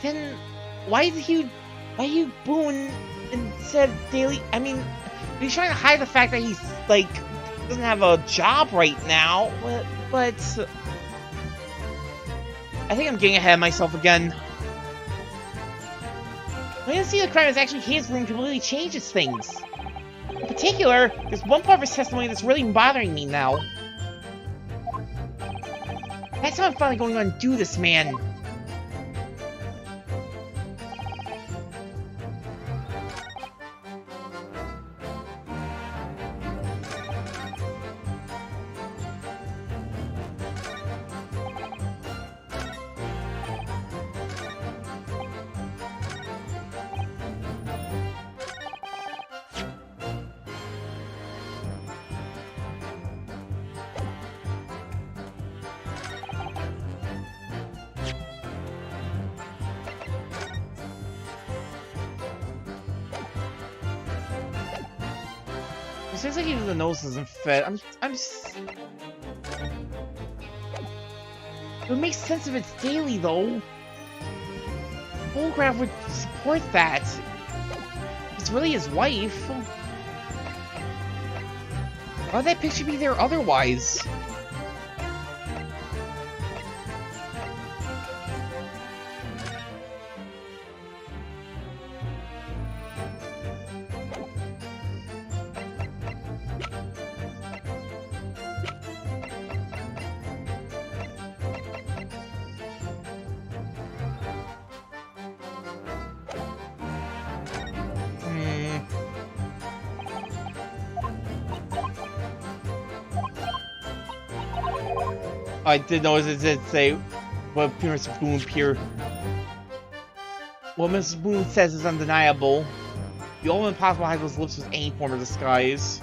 Then, why Hugh Boone instead of Daily? I mean, he's trying to hide the fact that he's, like, doesn't have a job right now, but I think I'm getting ahead of myself again. When the scene of the crime is actually his room completely changes things. In particular, there's one part of his testimony that's really bothering me now. That's how I'm finally going to undo this man. It seems like even the nose isn't fit. I'm just... It would make sense if it's Daily, though. Holograph would support that. It's really his wife. Why would that picture be there otherwise? I did notice it did say what Mr. Boone appear. What Mrs. Boone says is undeniable. The only one possible hide those lips with any form of disguise.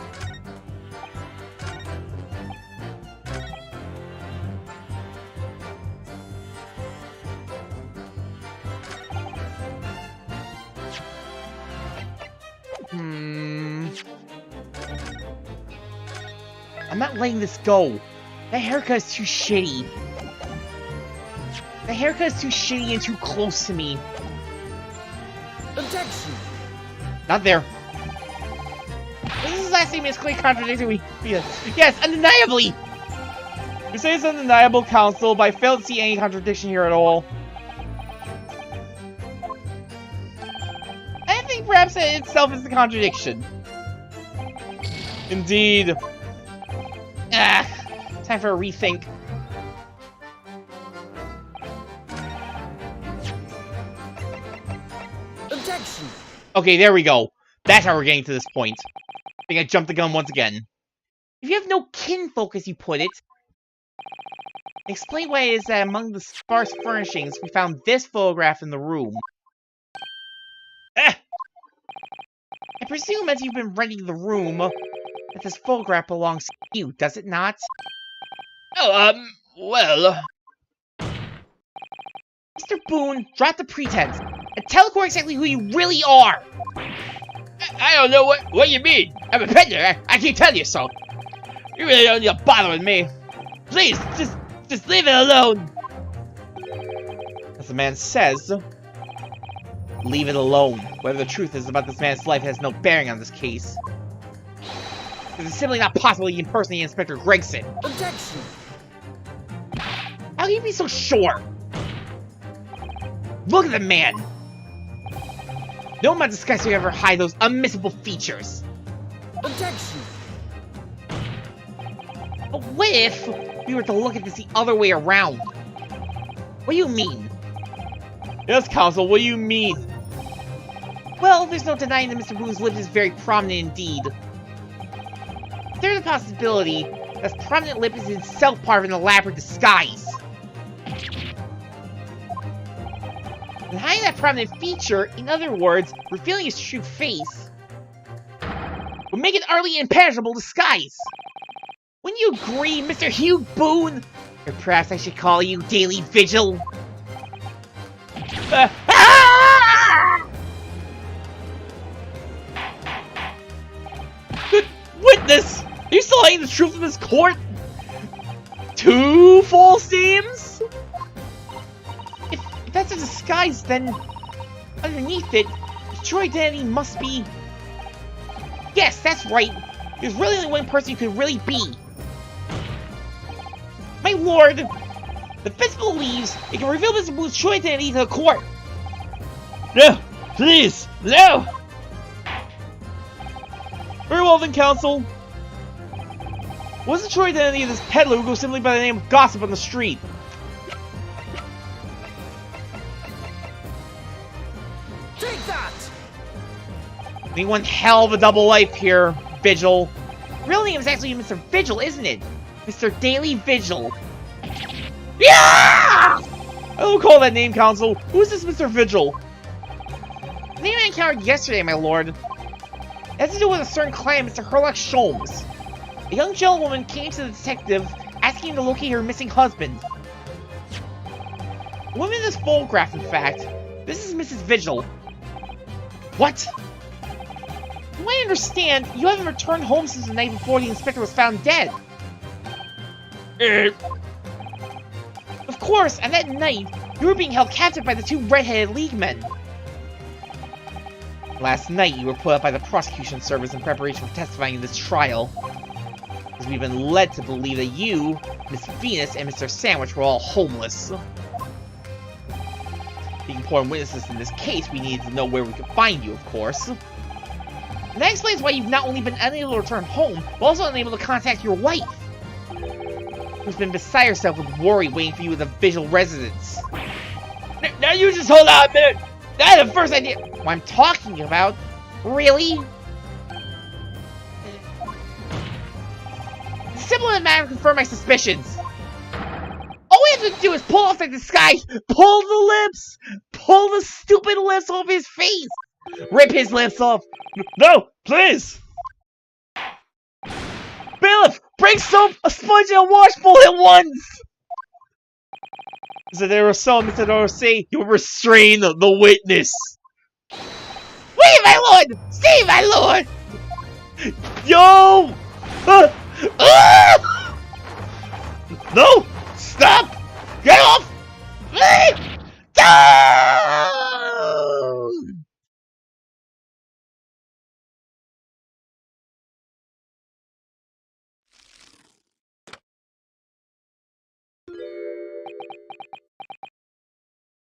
I'm not letting this go. That haircut is too shitty. The haircut is too shitty and too close to me. Objection! Not there. This is last statement is clearly contradictory. Yes, undeniably! You say it's undeniable, counsel, but I fail to see any contradiction here at all. I think perhaps it itself is the contradiction. Indeed. Time for a rethink. Objection! Okay, there we go. That's how we're getting to this point. I think I jumped the gun once again. If you have no kinfolk, as you put it, explain why it is that among the sparse furnishings, we found this photograph in the room. I presume as you've been renting the room, that this photograph belongs to you, does it not? Oh, well... Mr. Boone, drop the pretense, and tell the court exactly who you really are! I don't know what you mean. I'm a peddler, I can tell you so. You really don't need to bother with me. Please, just leave it alone. As the man says, leave it alone. Whatever the truth is about this man's life has no bearing on this case. It is simply not possible you impersonate Inspector Gregson. Objection! How can you be so sure? Look at the man! No amount of disguise will ever hide those unmissable features. Objection! But what if we were to look at this the other way around? What do you mean? Yes, counsel, what do you mean? Well, there's no denying that Mr. Boone's lip is very prominent indeed. There's a possibility that this prominent lip is itself part of an elaborate disguise. And hiding that prominent feature, in other words, revealing his true face, would make an utterly impenetrable disguise. Wouldn't you agree, Mr. Hugh Boone? Or perhaps I should call you Daily Vigil? Witness! Are you still hiding the truth in this court? 2 false names? If that's a disguise, then underneath it, the true identity must be... Yes, that's right. There's really only one person you could really be. My lord, the fifth believes it can reveal Mr. Boone's true identity to the court. No, please, no. Very well then, counsel. What's the true identity of this peddler who goes simply by the name of Gossip on the street? Take that! Need one hell of a double life here, Vigil. Real name is actually Mr. Vigil, isn't it? Mr. Daily Vigil. Yeah! I don't call that name, counsel. Who is this Mr. Vigil? The name I encountered yesterday, my lord. It has to do with a certain client, Mr. Herlock Sholmes. A young gentlewoman came to the detective asking him to locate her missing husband. The woman in this photograph, in fact. This is Mrs. Vigil. What? From what I understand, you haven't returned home since the night before the inspector was found dead. Of course, and that night, you were being held captive by the 2 red-headed League men. Last night, you were put up by the prosecution service in preparation for testifying in this trial. Because we've been led to believe that you, Miss Venus, and Mr. Sandwich were all homeless. Being important witnesses in this case, we needed to know where we could find you, of course. And that explains why you've not only been unable to return home, but also unable to contact your wife, who's been beside herself with worry waiting for you at the Vigil residence. Now you just hold on a minute. I had the first idea. What I'm talking about? Really? It's simple as a matter to confirm my suspicions. All you have to do is pull off the disguise. Pull the lips. Pull the stupid lips off his face. Rip his lips off. No, please! Bailiff, bring soap, a sponge, and a washbowl at once. Mr. De Rousseau, Mr. De Rousseau, you restrain the witness! Wait, my lord! Stay, my lord! Yo! Ah! No! Stop! Get off! Down!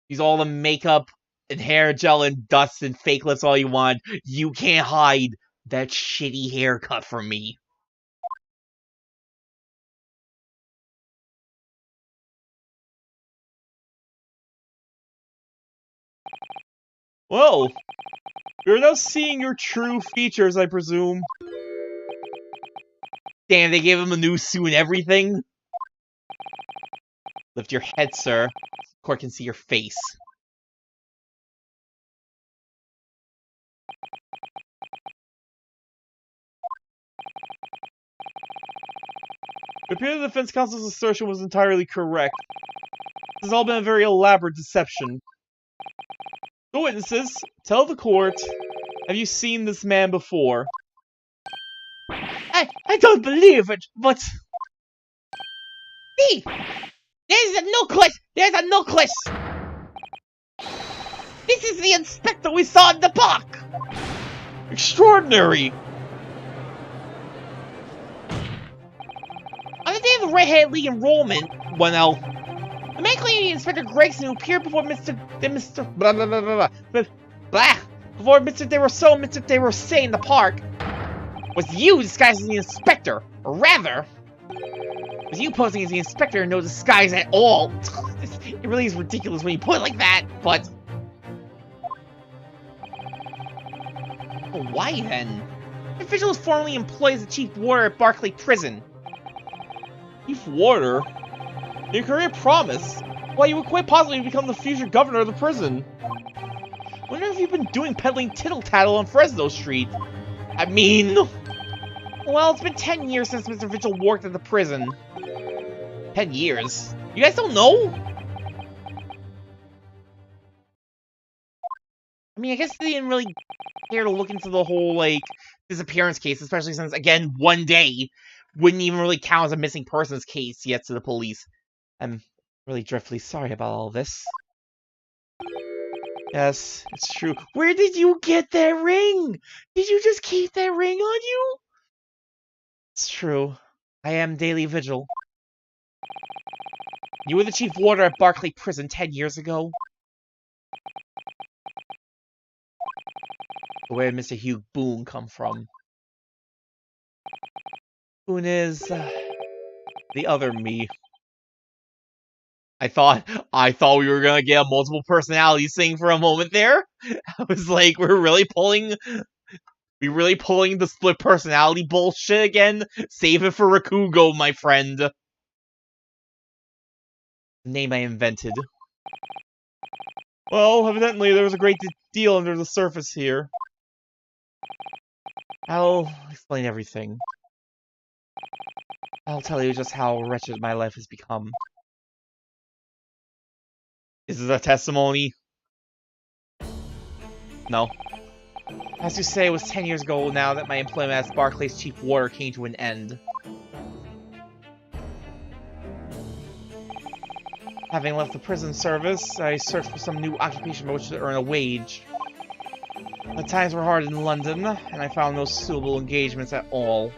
Use all the makeup and hair gel and dust and fake lips all you want. You can't hide that shitty haircut from me. Well, you're now seeing your true features, I presume. Damn, they gave him a new suit and everything. Lift your head, sir. The court can see your face. It appears the defense counsel's assertion was entirely correct. This has all been a very elaborate deception. The witnesses, tell the court, have you seen this man before? I don't believe it, but... See! There's a necklace! There's a necklace! This is the inspector we saw in the park! Extraordinary! On the day of the Red-Headed League enrollment, well now, the man claiming Inspector Gregson who appeared before Mr. blah blah blah blah blah blah before Mr. De Rousseau and Mr. De Rousseau in the park was you disguised as the inspector, or rather, was you posing as the inspector in no disguise at all. It really is ridiculous when you put it like that, but why then? The official was formerly employed as the chief warder at Barclay Prison. Chief Warder? Your career promise? Why, you would quite possibly become the future governor of the prison. Wonder if you've been doing peddling tittle-tattle on Fresno Street. I mean... Well, it's been 10 years since Mr. Vigil worked at the prison. 10 years? You guys don't know? I mean, I guess they didn't really care to look into the whole, like, disappearance case, especially since, again, one day wouldn't even really count as a missing persons case yet to the police. I'm really dreadfully sorry about all this. Yes, it's true. Where did you get that ring? Did you just keep that ring on you? It's true. I am Daily Vigil. You were the chief warder at Barclay Prison 10 years ago. Where did Mr. Hugh Boone come from? Boone is the other me. I thought we were gonna get a multiple personalities thing for a moment there. I was like, we're really pulling the split personality bullshit again. Save it for Rakugo, my friend. The name I invented. Well, evidently there was a great deal under the surface here. I'll explain everything. I'll tell you just how wretched my life has become. Is this a testimony? No. As you say, it was 10 years ago now that my employment as Barclay's chief warder came to an end. Having left the prison service, I searched for some new occupation by which to earn a wage. The times were hard in London, and I found no suitable engagements at all.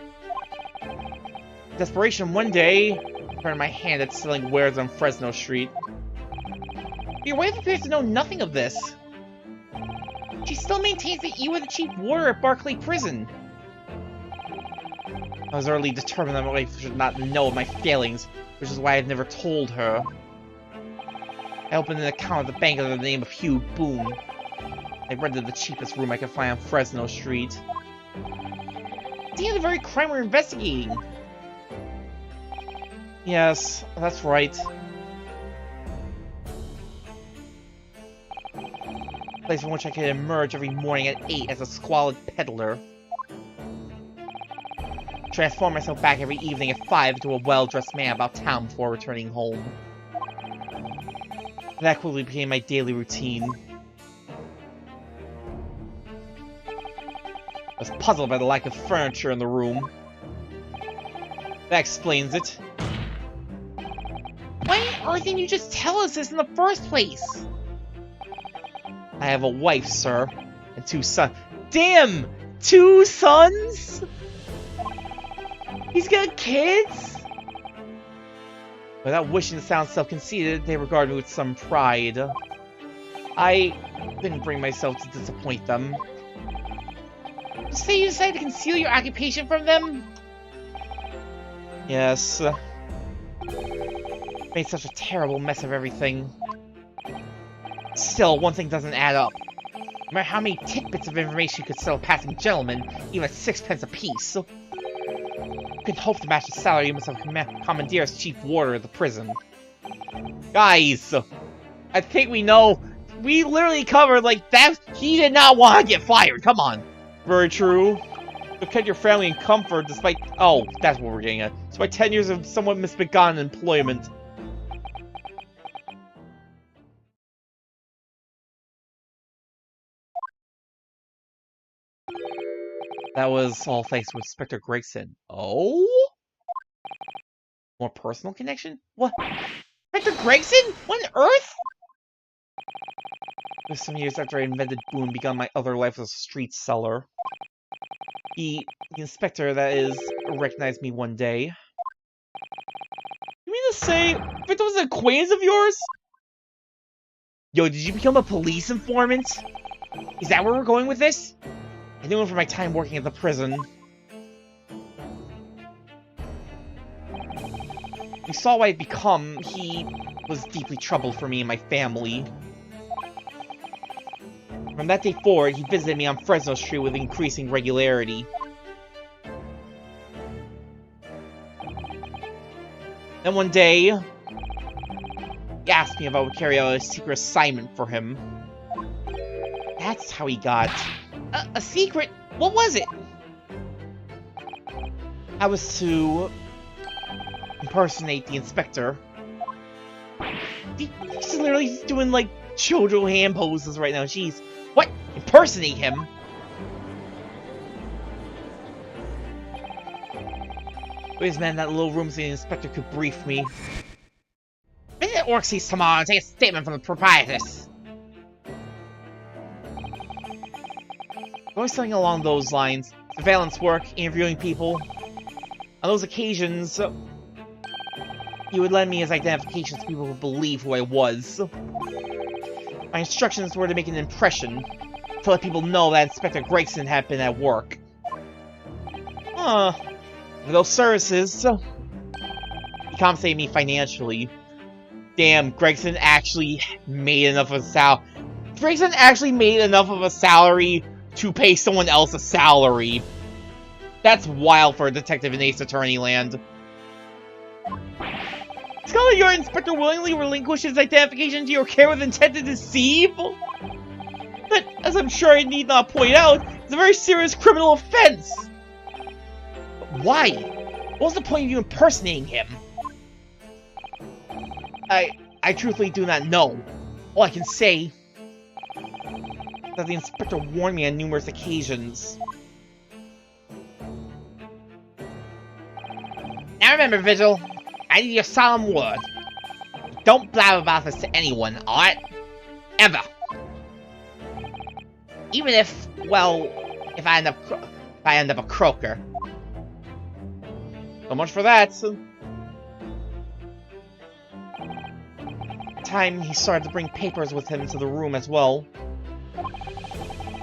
In desperation, one day, I turned my hand at selling wares on Fresno Street. Your wife appears to know nothing of this. She still maintains that you were the chief warder at Barclay Prison. I was early determined that my wife should not know of my failings, which is why I've never told her. I opened an account at the bank under the name of Hugh Boone. I rented the cheapest room I could find on Fresno Street. See the very crime we're investigating. Yes, that's right. place from which I could emerge every morning at 8 as a squalid peddler. Transform myself back every evening at 5 into a well-dressed man about town before returning home. That quickly became my daily routine. I was puzzled by the lack of furniture in the room. That explains it. Why on earth didn't you just tell us this in the first place? I have a wife, sir, and 2 sons. Damn! 2 sons?! He's got kids?! Without wishing to sound self-conceited, they regard me with some pride. I didn't bring myself to disappoint them. You say you decided to conceal your occupation from them? Yes. Made such a terrible mess of everything. Still, one thing doesn't add up. No matter how many tidbits of information you could sell a passing gentleman, even at 6 pence apiece, you can hope to match the salary you must have commandeered as chief warder of the prison. Guys, I think we know. We literally covered, like, that. He did not want to get fired. Come on. Very true. You kept your family in comfort despite... Oh, that's what we're getting at. Despite 10 years of somewhat misbegotten employment. That was all thanks to Inspector Gregson. Oh? More personal connection? What? Inspector Gregson? What on earth? It was some years after I invented Boone and begun my other life as a street seller. The inspector, that is, recognized me one day. You mean to say Victor was an acquaintance of yours? Yo, did you become a police informant? Is that where we're going with this? I knew him from my time working at the prison. We saw what I'd become. He was deeply troubled for me and my family. From that day forward, he visited me on Fresno Street with increasing regularity. Then one day, he asked me if I would carry out a secret assignment for him. That's how he got... A secret? What was it? I was to... impersonate the inspector. He's literally doing, like, JoJo hand poses right now. Jeez. What? Impersonate him? Wait, man, that little room so the inspector could brief me. Visit Orxie's tomorrow and take a statement from the proprietress. Always something along those lines. Surveillance work, interviewing people. On those occasions, he would lend me his identifications so people would believe who I was. My instructions were to make an impression, to let people know that Inspector Gregson had been at work. For those services, he compensated me financially. Damn, Gregson actually made enough of a Gregson actually made enough of a salary to pay someone else a salary. That's wild for a detective in Ace Attorney land. It's kind of like your inspector willingly relinquishes identification to your care with intent to deceive? But, as I'm sure I need not point out, it's a very serious criminal offense. But why? What was the point of you impersonating him? I truthfully do not know. All I can say is that the inspector warned me on numerous occasions. Now remember, Vigil, I need your solemn word. Don't blab about this to anyone, alright? Ever. Even if, well, if I end up a croaker. So much for that. Time he started to bring papers with him to the room as well.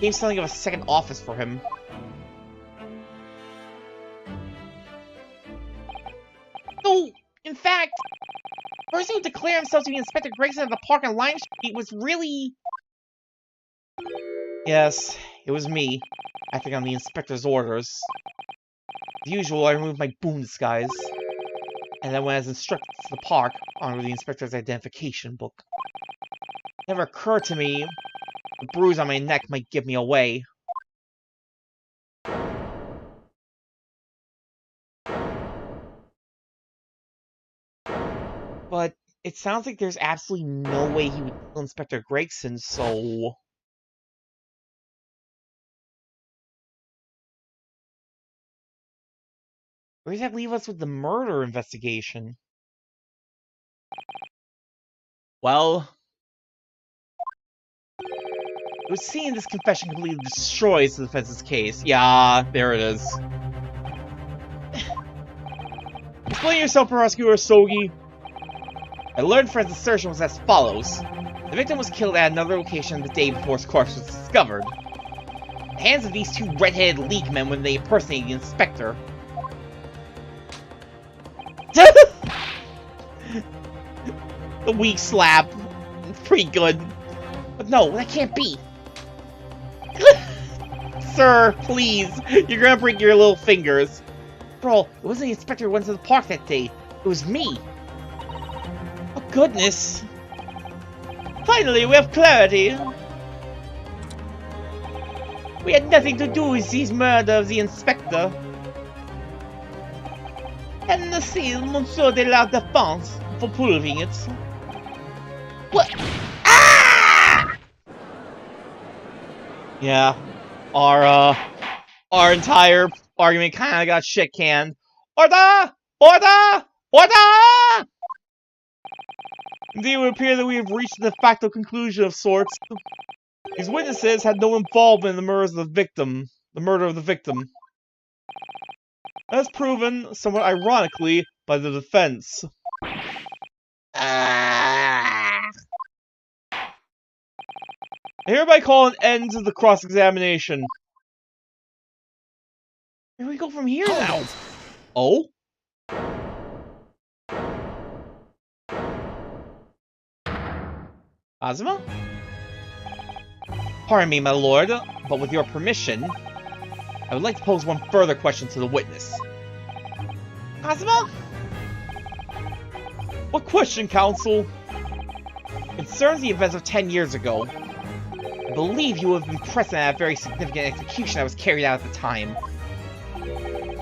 Gave something of a second office for him. No, in fact, the person who declared himself to be Inspector Gregson at the park on Lime Street was really... Yes, it was me, acting on the inspector's orders. As usual, I removed my boom disguise, and then went as instructed to the park under the inspector's identification book. It never occurred to me The bruise on my neck might give me away. But it sounds like there's absolutely no way he would kill Inspector Gregson, so... Where does that leave us with the murder investigation? Well... it would seem this confession completely destroys the defense's case. Yeah, there it is. Explain yourself, Prosecutor Sogi. I learned Fred's assertion was as follows. The victim was killed at another location the day before his corpse was discovered. The hands of these two red-headed league men when they impersonated the inspector. The weak slap. Pretty good. But no, that can't be. Sir, please. You're gonna break your little fingers. Bro, it wasn't the inspector who went to the park that day. It was me. Oh, goodness. Finally, we have clarity. We had nothing to do with this murder of the inspector. And the seal, Monsieur de la Défense, for proving it. What? Ah! Yeah, our entire argument kind of got shit canned. Order! Order! Order! Indeed, it would appear that we have reached a de facto conclusion of sorts. These witnesses had no involvement in the murder of the victim. As proven, somewhat ironically, by the defense. I hereby call an end to the cross-examination. Where do we go from here now? Oh? Kazuma? Pardon me, my lord, but with your permission, I would like to pose one further question to the witness. Kazuma? What question, counsel? Concerns the events of 10 years ago. I believe you have been present at a very significant execution that was carried out at the time.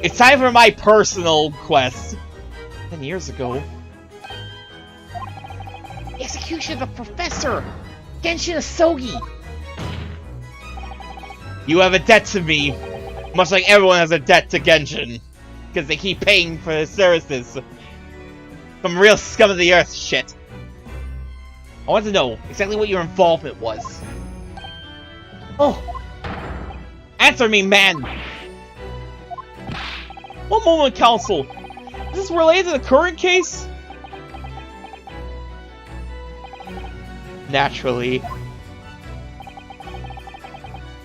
It's time for my personal quest. 10 years ago. The execution of the professor! Genshin Asogi! You have a debt to me, much like everyone has a debt to Genshin. Because they keep paying for his services. Some real scum of the earth shit. I want to know exactly what your involvement was. Oh! Answer me, man! One moment, counsel. Is this related to the current case? Naturally.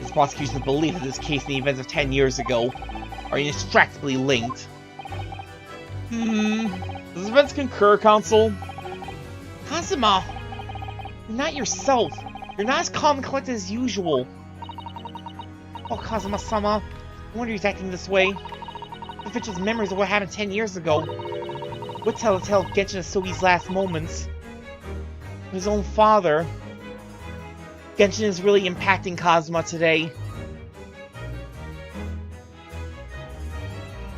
This prosecution's belief that this case and the events of 10 years ago are inextricably linked. Does events concur, counsel? Kazuma! You're not yourself. You're not as calm and collected as usual. Oh, Kazuma-sama. No wonder he's acting this way. If it's just memories of what happened 10 years ago. What tell of Genshin Asogi's last moments? His own father. Genshin is really impacting Kazuma today.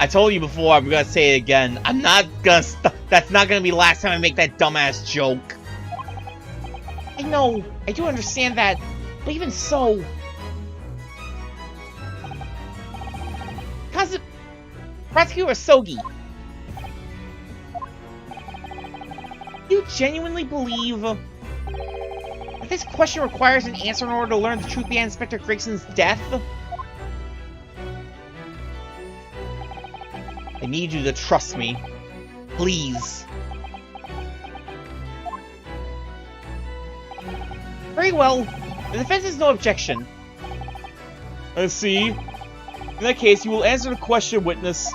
I told you before, I'm gonna say it again. I'm not gonna that's not gonna be the last time I make that dumbass joke. I know, I do understand that, but even so... Prosecutor Asogi, you genuinely believe that this question requires an answer in order to learn the truth behind Inspector Gregson's death? I need you to trust me. Please. Very well. The defense has no objection. I see. In that case, you will answer the question, witness.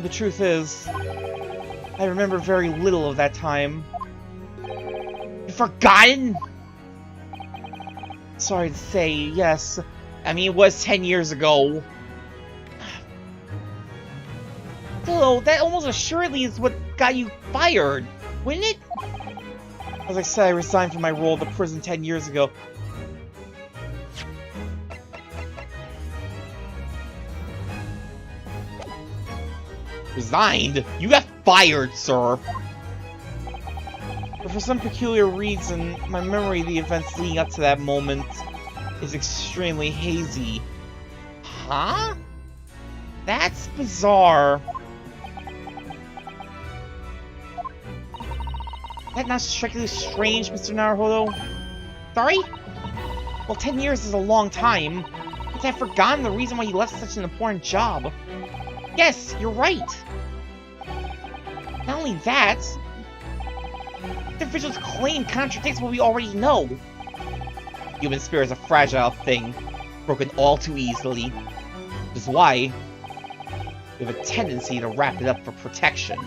The truth is, I remember very little of that time. You've forgotten? Sorry to say, yes. I mean, it was 10 years ago. Still, that almost assuredly is what got you fired, wouldn't it? As I said, I resigned from my role at the prison 10 years ago. Resigned? You got fired, sir. But for some peculiar reason, my memory of the events leading up to that moment is extremely hazy. Huh? That's bizarre. That not strictly strange, Mr. Naruhodo? Sorry? Well, 10 years is a long time, but I've forgotten the reason why you left such an important job. Yes, you're right. Not only that, the official's claim contradicts what we already know. Human spirit is a fragile thing, broken all too easily. Which is why we have a tendency to wrap it up for protection.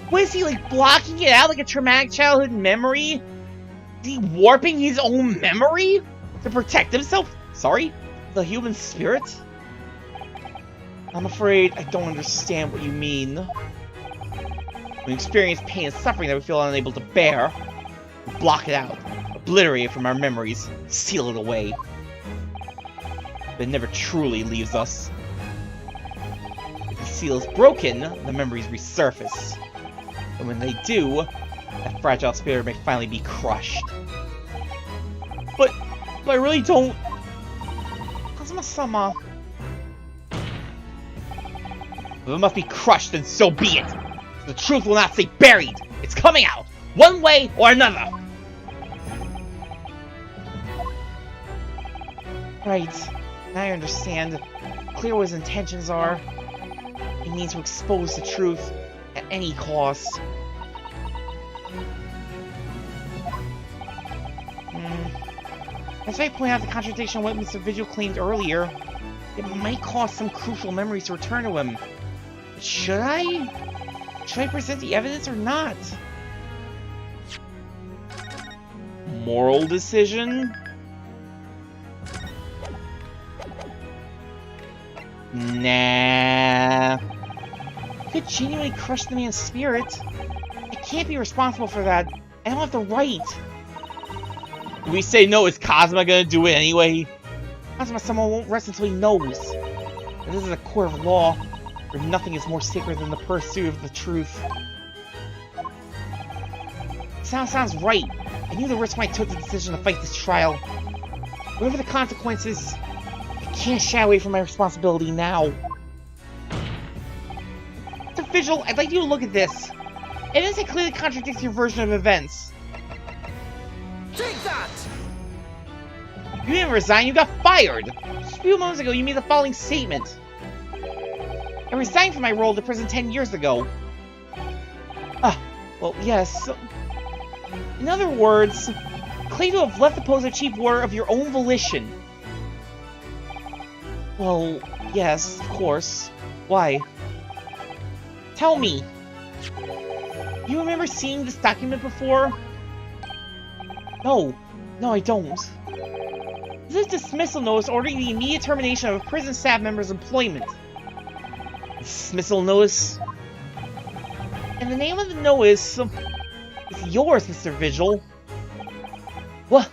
What is he, like, blocking it out like a traumatic childhood memory? Is he warping his own memory to protect himself? Sorry? The human spirit? I'm afraid I don't understand what you mean. When we experience pain and suffering that we feel unable to bear, we block it out, obliterate it from our memories, seal it away. But it never truly leaves us. If the seal is broken, the memories resurface. And when they do, that fragile spirit may finally be crushed. But I really don't... Kazuma-sama... If it must be crushed, then so be it! The truth will not stay buried! It's coming out! One way or another! Right. Now I understand. Clear what his intentions are. He means to expose the truth at any cost. That's why I point out the contradiction of what Mr. Vigil claimed earlier. It might cost some crucial memories to return to him. But should I? Should I present the evidence or not? Moral decision? Nah. Could genuinely crush the man's spirit. I can't be responsible for that. I don't have the right. If we say no, is Kazuma gonna do it anyway? Kazuma-sama won't rest until he knows. And this is a court of law, where nothing is more sacred than the pursuit of the truth. Sounds right. I knew the risk when I took the decision to fight this trial. Whatever the consequences, I can't shy away from my responsibility now. Mr. Vigil, I'd like you to look at this. Evidence that clearly contradicts your version of events. Take that! You didn't resign, you got fired! Just a few moments ago, you made the following statement. I resigned from my role at the prison 10 years ago. Well, yes. In other words, claim to have left the post of chief warder of your own volition. Well, yes, of course. Why? Tell me. You remember seeing this document before? No, I don't. This is dismissal notice ordering the immediate termination of a prison staff member's employment. Dismissal notice? And the name of the notice is yours, Mr. Vigil. What?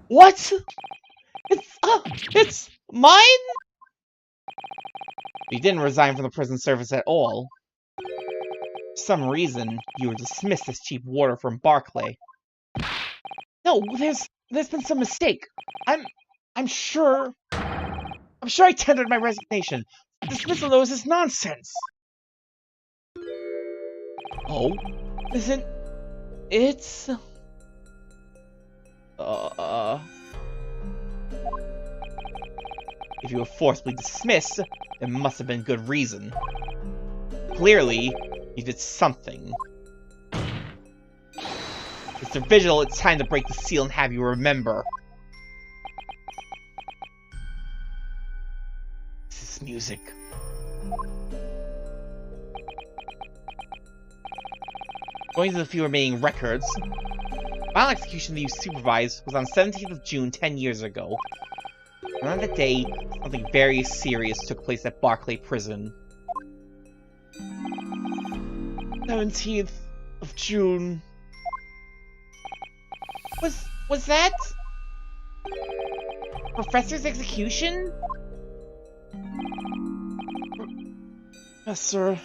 What? It's mine? You didn't resign from the prison service at all. For some reason, you were dismissed as chief warder from Barclay. No, there's been some mistake. I'm sure I tendered my resignation. Dismissal notice is nonsense. Oh? Isn't it's If you were forcibly dismissed, there must have been good reason. Clearly, you did something. Mr. Vigil, it's time to break the seal and have you remember. This is music. Going to the few remaining records, the final execution that you supervised was on 17th of June 10 years ago. And on that day, something very serious took place at Barclay Prison. 17th of June. Was that Professor's execution? Yes, sir.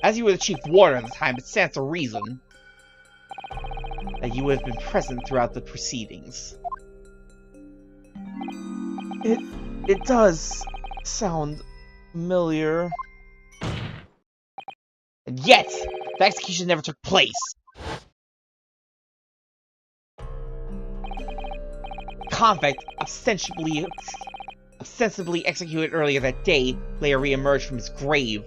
As you were the chief warder at the time, it stands to reason that you would have been present throughout the proceedings. It does sound familiar. And yet, the execution never took place. Convict, ostensibly executed earlier that day, later re-emerged from his grave.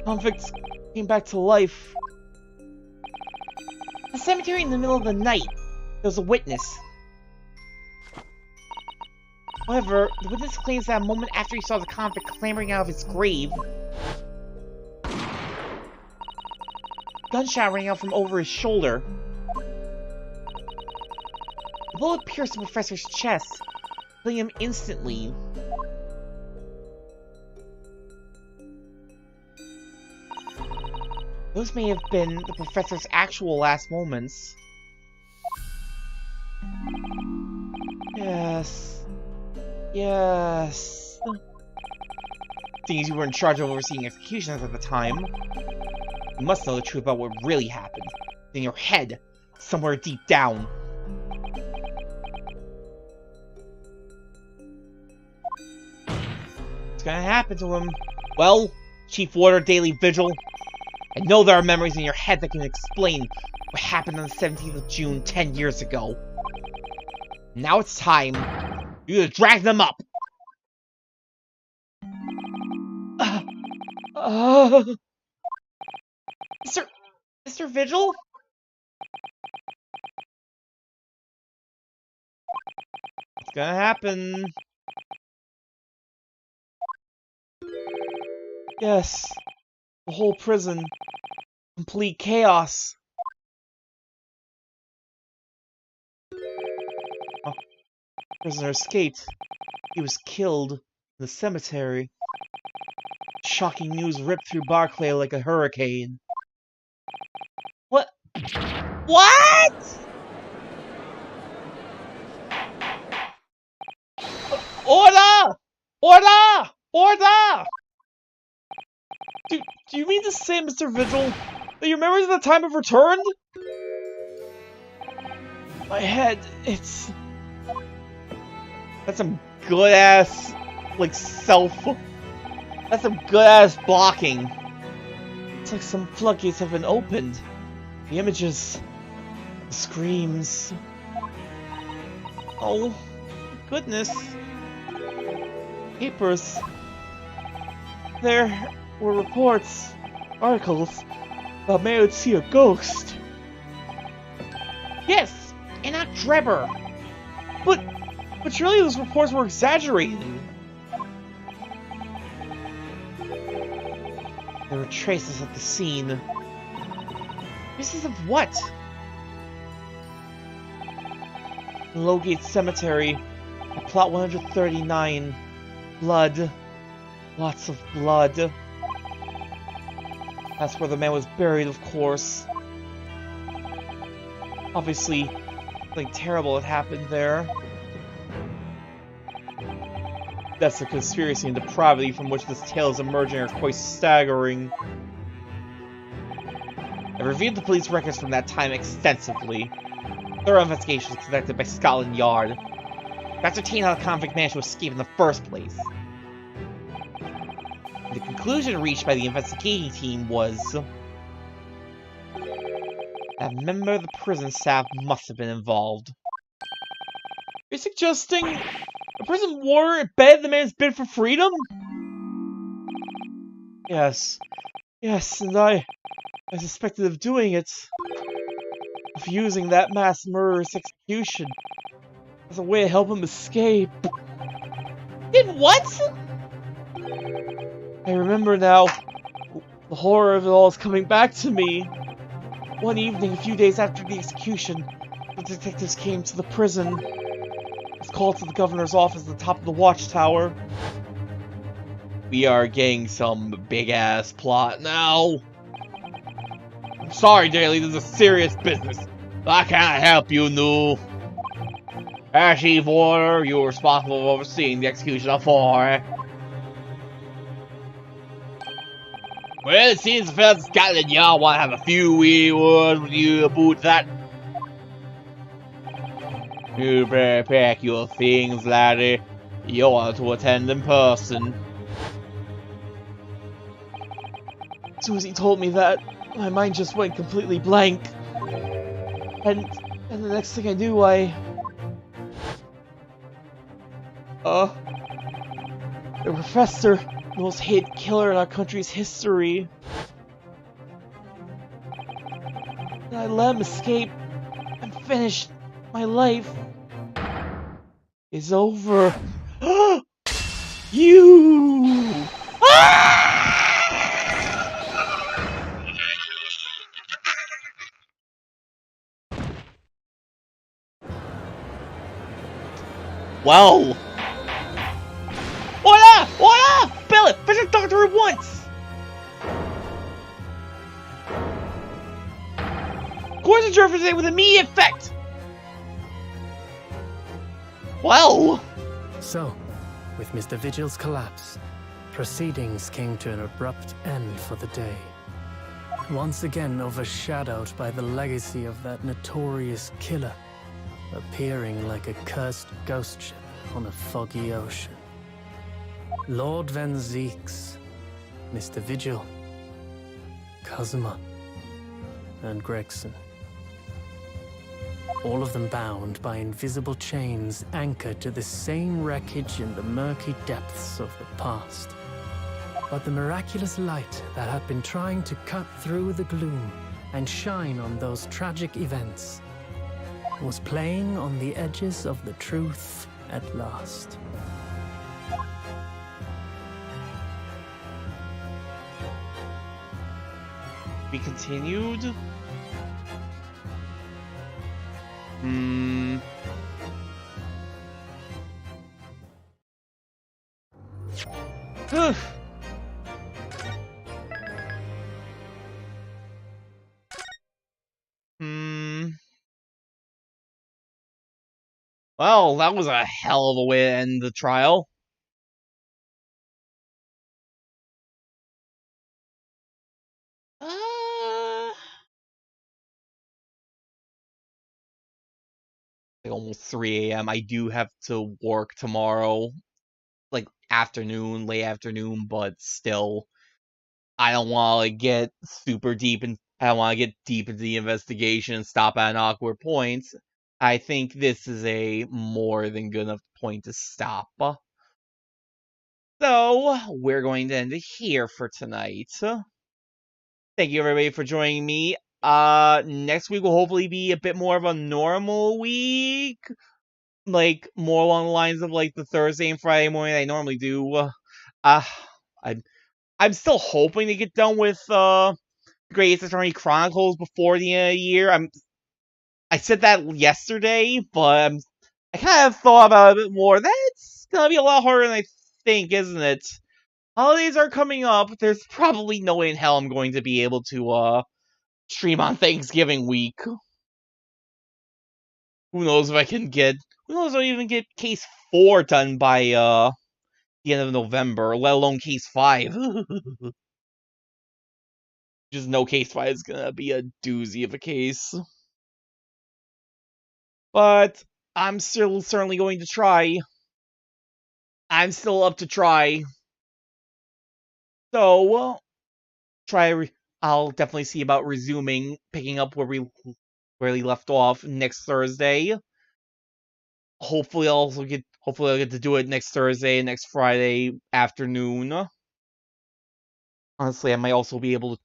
Convicts came back to life. The cemetery in the middle of the night. There was a witness. However, the witness claims that a moment after he saw the convict clambering out of his grave, gunshot rang out from over his shoulder. The bullet pierced the professor's chest, killing him instantly. Those may have been the professor's actual last moments. Yes. Seeing as you were in charge of overseeing executions at the time, you must know the truth about what really happened. In your head, somewhere deep down. What's gonna happen to him? Well, Chief Warder Daily Vigil, I know there are memories in your head that can explain what happened on the 17th of June 10 years ago. Now it's time for you to drag them up! Mr. Vigil? What's gonna happen? Yes. The whole prison. Complete chaos. Oh. Prisoner escaped. He was killed in the cemetery. Shocking news ripped through Barclay like a hurricane. What? What? Order! Order! Order! Do you mean to say, Mr. Vigil, that your memories of the time have returned? My head, it's... That's some good-ass, That's some good-ass blocking. It's like some floodgates have been opened. The images... the screams... Oh, goodness. Papers. There were reports, articles, about Mayor would see a ghost. Yes, and not Drebber. But surely those reports were exaggerated. There were traces at the scene. Traces of what? In Lowgate Cemetery, at plot 139. Blood. Lots of blood. That's where the man was buried, of course. Obviously, something terrible had happened there. That's the conspiracy and depravity from which this tale is emerging are quite staggering. I reviewed the police records from that time extensively. Thorough investigations conducted by Scotland Yard to ascertain how the convict managed to escape in the first place. The conclusion reached by the investigating team was that a member of the prison staff must have been involved. You're suggesting a prison warder abetted the man's bid for freedom? Yes. Yes, and I suspected of doing it. Of using that mass murderous execution as a way to help him escape. Did what? I remember now. The horror of it all is coming back to me. One evening, a few days after the execution, the detectives came to the prison. I was called to the governor's office at the top of the watchtower. We are getting some big-ass plot now. I'm sorry, Daily, this is serious business. I can't help you, Nu. As Chief Warder, you are responsible for overseeing the execution of 4. Well, it seems the fellas in Scotland Yard want to have a few wee words with you about that. You better pack your things, laddie. You want to attend in person. As soon as he told me that, my mind just went completely blank. And the next thing I knew, the professor, the most hated killer in our country's history. And I let him escape and finished. My life is over. You! Well, What up? What up? Billy, visit Doctor at once! Course interpreted with immediate effect! well. So, with Mr. Vigil's collapse, proceedings came to an abrupt end for the day. Once again overshadowed by the legacy of that notorious killer, appearing like a cursed ghost ship on a foggy ocean. Lord Van Zeeks, Mr. Vigil, Kazuma, and Gregson. All of them bound by invisible chains anchored to the same wreckage in the murky depths of the past. But the miraculous light that had been trying to cut through the gloom and shine on those tragic events was playing on the edges of the truth at last. We continued. Well, that was a hell of a way to end the trial. Like almost 3 a.m. I do have to work tomorrow, like afternoon, late afternoon, but still, I don't want to get super deep and I don't want to get deep into the investigation and stop at an awkward point. I think this is a more than good enough point to stop. So, we're going to end it here for tonight. Thank you everybody for joining me. Next week will hopefully be a bit more of a normal week. Like, more along the lines of, like, the Thursday and Friday morning I normally do. I'm still hoping to get done with, Great Ace Attorney Chronicles before the end of the year. I said that yesterday, but I kind of thought about it a bit more. That's gonna be a lot harder than I think, isn't it? Holidays are coming up. There's probably no way in hell I'm going to be able to, stream on Thanksgiving week. Who knows if I can get... Who knows if I even get Case 4 done by, the end of November, let alone Case 5. Just no Case 5 is gonna be a doozy of a case. But I'm still certainly going to try. I'm still up to try. So, I'll definitely see about picking up where we left off next Thursday. Hopefully I'll get to do it next Thursday and next Friday afternoon. Honestly, I might also be able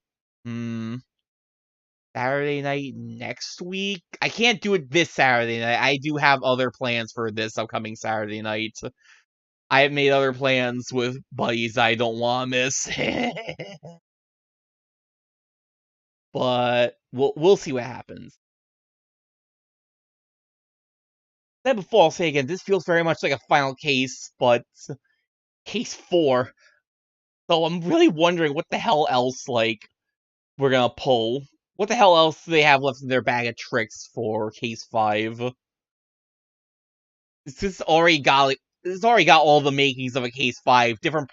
to Saturday night next week. I can't do it this Saturday night. I do have other plans for this upcoming Saturday night. I have made other plans with buddies I don't want to miss. But we'll see what happens. Then before I'll say again, this feels very much like a final case, but Case 4. So I'm really wondering what the hell else, like, we're gonna pull. What the hell else do they have left in their bag of tricks for Case 5? This already got, like, this already got all the makings of a Case 5. Different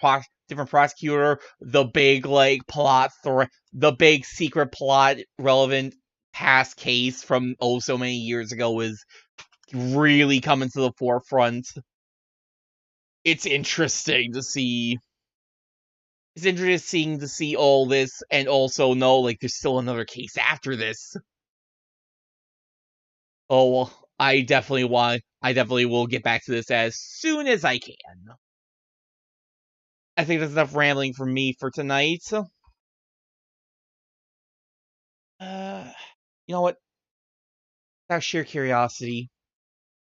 prosecutor, the big, like, the big secret plot relevant past case from oh so many years ago is really coming to the forefront. It's interesting to see. It's interesting to see all this and also know, like, there's still another case after this. Oh, well, I definitely will get back to this as soon as I can. I think that's enough rambling from me for tonight. You know what? Out of sheer curiosity,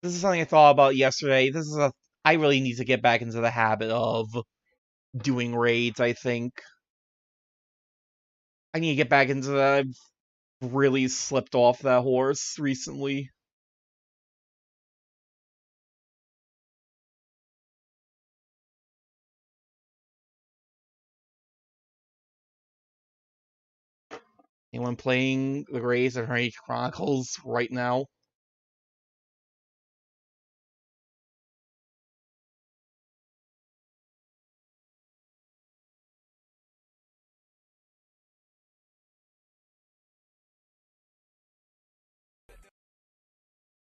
this is something I thought about yesterday. I really need to get back into the habit of doing raids, I think. I need to get back into that. I've really slipped off that horse recently. Anyone playing the Great Ace Attorney Chronicles right now?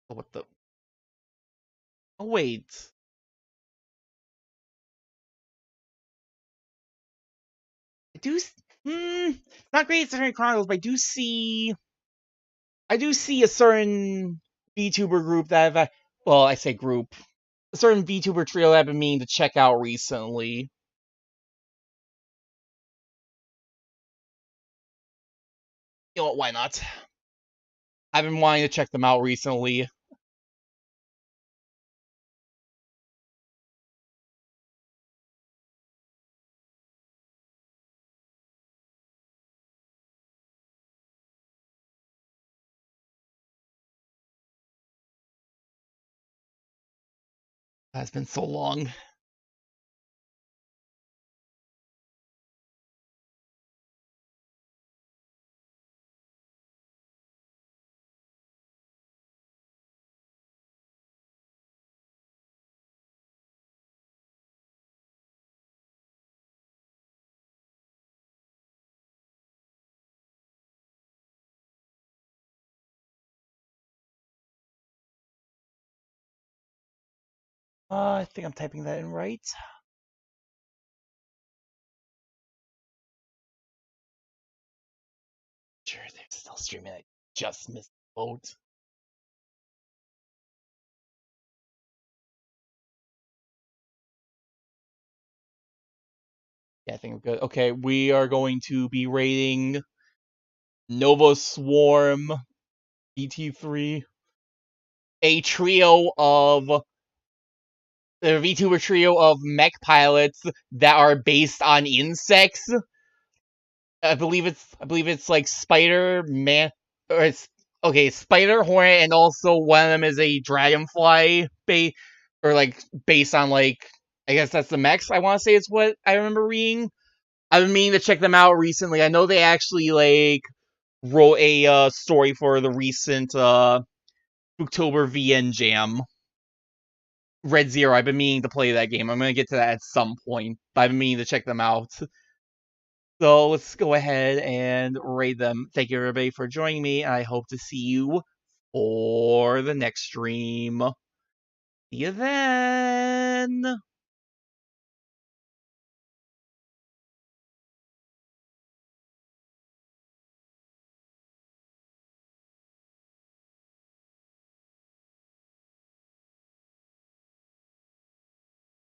What the? Oh, wait. I do. Not Great Ace Attorney Chronicles, but I do see a certain VTuber group that well, I say group. A certain VTuber trio that I've been meaning to check out recently. You know what, why not? I've been wanting to check them out recently. It's been so long. I think I'm typing that in right. Sure, they're still streaming. I just missed the boat. Yeah, I think I'm good. Okay, we are going to be rating Nova Swarm BT3. A VTuber trio of mech pilots that are based on insects. I believe it's like Spider Man, or it's okay, Spider Hornet, and also one of them is a Dragonfly or like based on, like, I guess that's the mechs. I want to say is what I remember reading. I've been meaning to check them out recently. I know they actually like wrote a story for the recent October VN Jam. Red Zero. I've been meaning to play that game. I'm gonna get to that at some point, but I've been meaning to check them out. So let's go ahead and raid them. Thank you everybody for joining me. I hope to see you for the next stream. See you then.